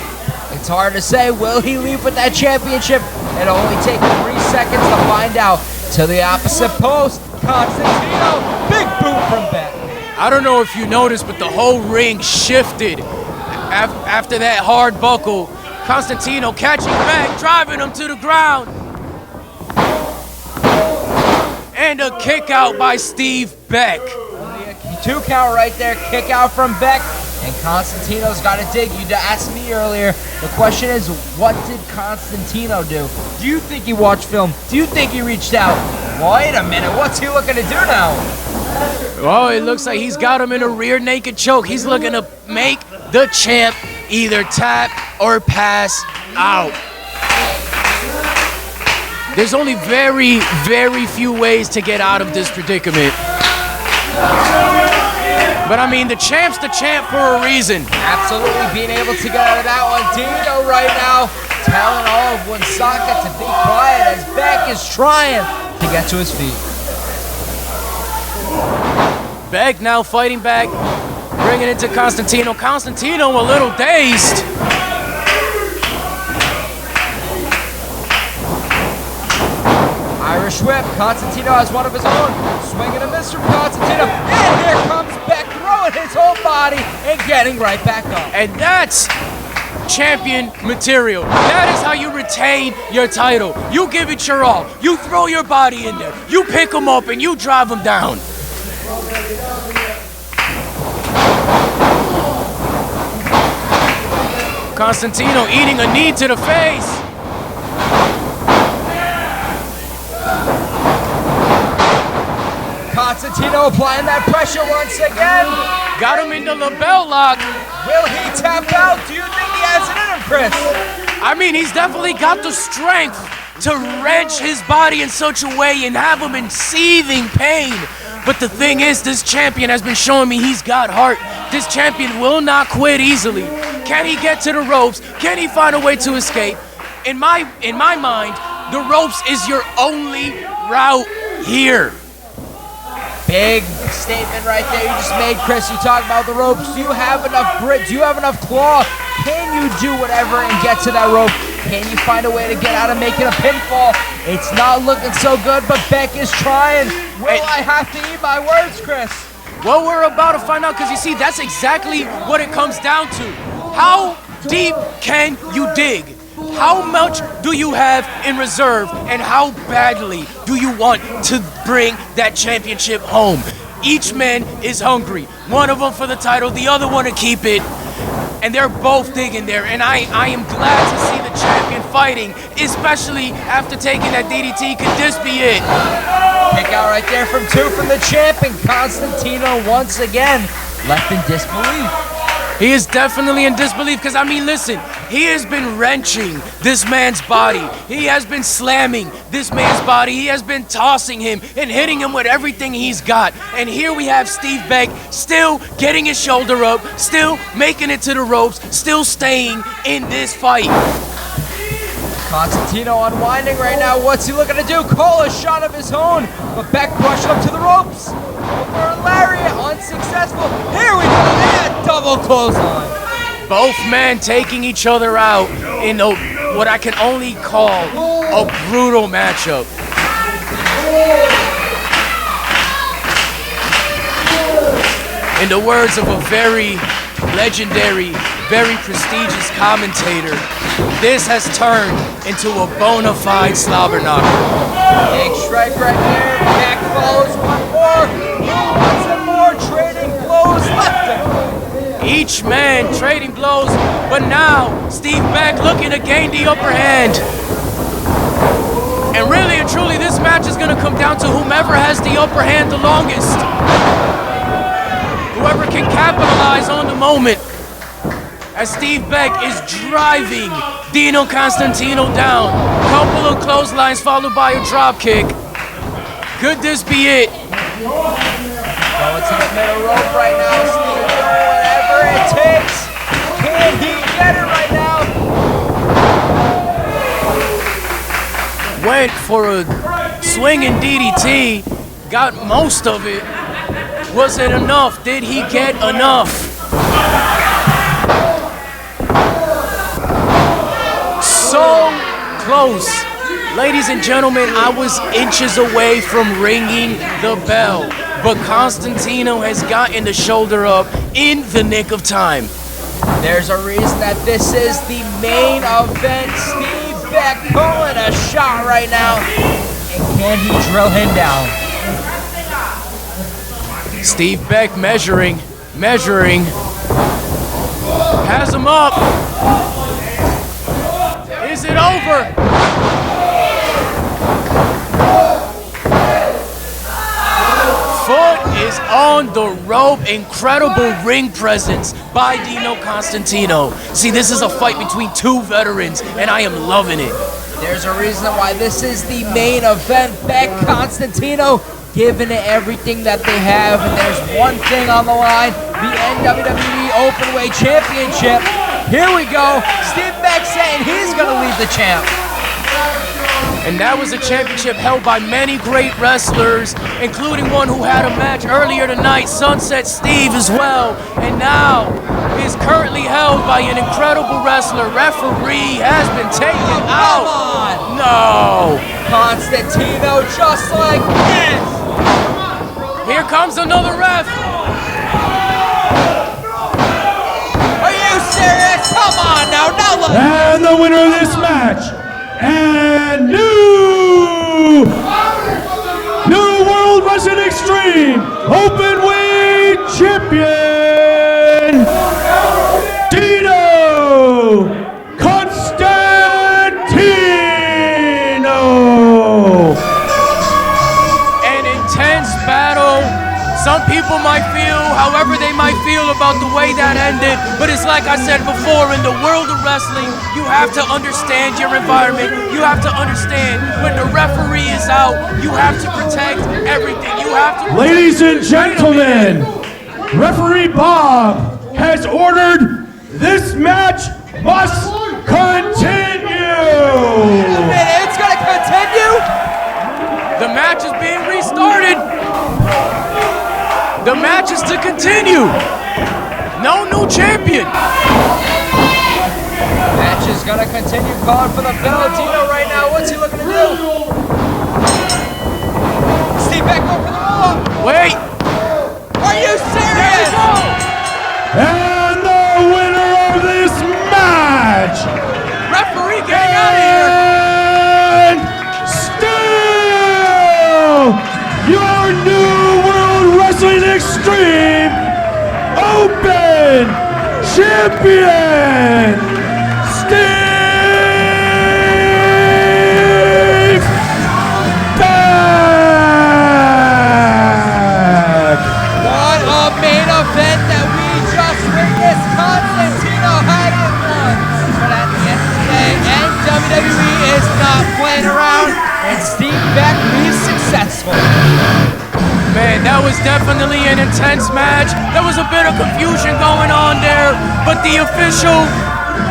It's hard to say. Will he leave with that championship? It'll only take 3 seconds to find out. To the opposite post, Constantino, big boot from Beck. I don't know if you noticed, but the whole ring shifted after that hard buckle. Constantino catching Beck, driving him to the ground. And a kick out by Steve Beck. 2 count right there, kick out from Beck, and Constantino's got to dig. You asked me earlier, the question is, what did Constantino do? Do you think he watched film? Do you think he reached out? Wait a minute, what's he looking to do now? Oh, it looks like he's got him in a rear naked choke. He's looking to make the champ either tap or pass out. There's only very, very few ways to get out of this predicament. But I mean, the champ's the champ for a reason. Absolutely being able to get out of that one. Dino right now telling all of Woonsocket to be quiet as Beck is trying to get to his feet. Beck now fighting back, bringing it to Constantino. Constantino a little dazed. Irish whip. Constantino has one of his own. Swinging a miss from Constantino. And here comes Beck throwing his whole body and getting right back up. And that's champion material. That is how you retain your title. You give it your all. You throw your body in there. You pick them up and you drive them down. Constantino eating a knee to the face. Constantino applying that pressure once again. Got him in the label lock. Will he tap out? Do you think he has it in him, Chris? I mean, he's definitely got the strength to wrench his body in such a way and have him in seething pain. But the thing is, this champion has been showing me he's got heart. This champion will not quit easily. Can he get to the ropes? Can he find a way to escape? In my mind, the ropes is your only route here. Big statement right there you just made, Chris. You talk about the ropes. Do you have enough grit? Do you have enough claw? Can you do whatever and get to that rope? Can you find a way to get out and make it a pinfall? It's not looking so good, but Beck is trying. Will I have to eat my words, Chris? Well, we're about to find out, because you see, that's exactly what it comes down to. How deep can you dig? How much do you have in reserve, and how badly do you want to bring that championship home? Each man is hungry. One of them for the title, the other one to keep it. And they're both digging there, and I am glad to see the champion fighting, especially after taking that DDT. Could this be it? Kick out right there from two from the champ, and Constantino once again left in disbelief. He is definitely in disbelief, because, I mean, listen, he has been wrenching this man's body. He has been slamming this man's body. He has been tossing him and hitting him with everything he's got. And here we have Steve Beck still getting his shoulder up, still making it to the ropes, still staying in this fight. Constantino unwinding right now. What's he looking to do? Call a shot of his own, but Beck pushed him to the ropes. Over a lariat, unsuccessful. Here we go, and double clothesline. Both men taking each other out in what I can only call a brutal matchup. In the words of a very legendary, very prestigious commentator, this has turned into a bona fide slobber knocker. Big strike right there. Beck follows one more. Wants some more, trading blows left him. Each man trading blows, but now Steve Beck looking to gain the upper hand. And really and truly, this match is going to come down to whomever has the upper hand the longest. Whoever can capitalize on the moment. As Steve Beck is driving Dino Constantino down. Couple of clotheslines followed by a drop kick. Could this be it? Going to the middle rope right now. Steve doing whatever it takes. Can he get it right now? Went for a swinging DDT. Got most of it. Was it enough? Did he get enough? So close. Ladies and gentlemen, I was inches away from ringing the bell, but Constantino has gotten the shoulder up in the nick of time. There's a reason that this is the main event. Steve Beck pulling a shot right now. And can he drill him down? Steve Beck measuring. Has him up. Is it over? Foot is on the rope. Incredible ring presence by Dino Constantino. See, this is a fight between two veterans, and I am loving it. There's a reason why this is the main event. Beck, Constantino, giving it everything that they have, and there's one thing on the line, the NWWE Openweight Championship. Here we go. Steve Beck saying he's going to lead the champ. And that was a championship held by many great wrestlers, including one who had a match earlier tonight, Sunset Steve as well. And now is currently held by an incredible wrestler. Referee has been taken out. No. Constantino just like this. Here comes another ref. Are you serious? Come on now. And the winner of this match, and new World Wrestling Extreme Openweight Champion, Dino Constantino. An intense battle. Some people might feel however they might feel about the way that ended, but it's like I said before, in the world of wrestling, you have to understand your environment. You have to understand when the referee is out, you have to protect everything. You have to protect. Ladies and gentlemen, referee Bob has ordered this match must continue. It's gonna continue. The match is being restarted. The match is to continue. No new champion. Match is gonna continue. Calling for the bell. Dino right now. What's he looking to do? Steve Beck going for the roll. Wait. Are you serious? And the winner of this match, referee getting out of here. And still your new World Wrestling Extreme Open Champion, Steve Beck. What a main event that we just witnessed. Constantino had it won. But at the end of the day, NWWE is not playing around, and Steve Beck is successful. Man, that was definitely an intense match. There was a bit of confusion going on there, but the official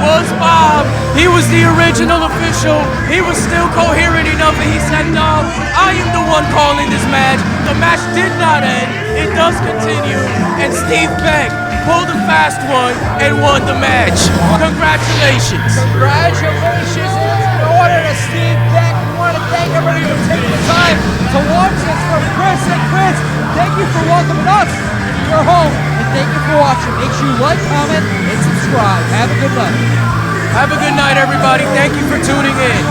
was Bob. He was the original official. He was still coherent enough, and he said, no, I am the one calling this match. The match did not end. It does continue, and Steve Beck pulled a fast one and won the match. Congratulations. Congratulations in order to Steve Beck. We want to thank everybody for taking the time to watch this from Chris and Chris. Thank you for welcoming us to your home, and thank you for watching. Make sure you like, comment, and subscribe. Have a good night. Have a good night, everybody. Thank you for tuning in.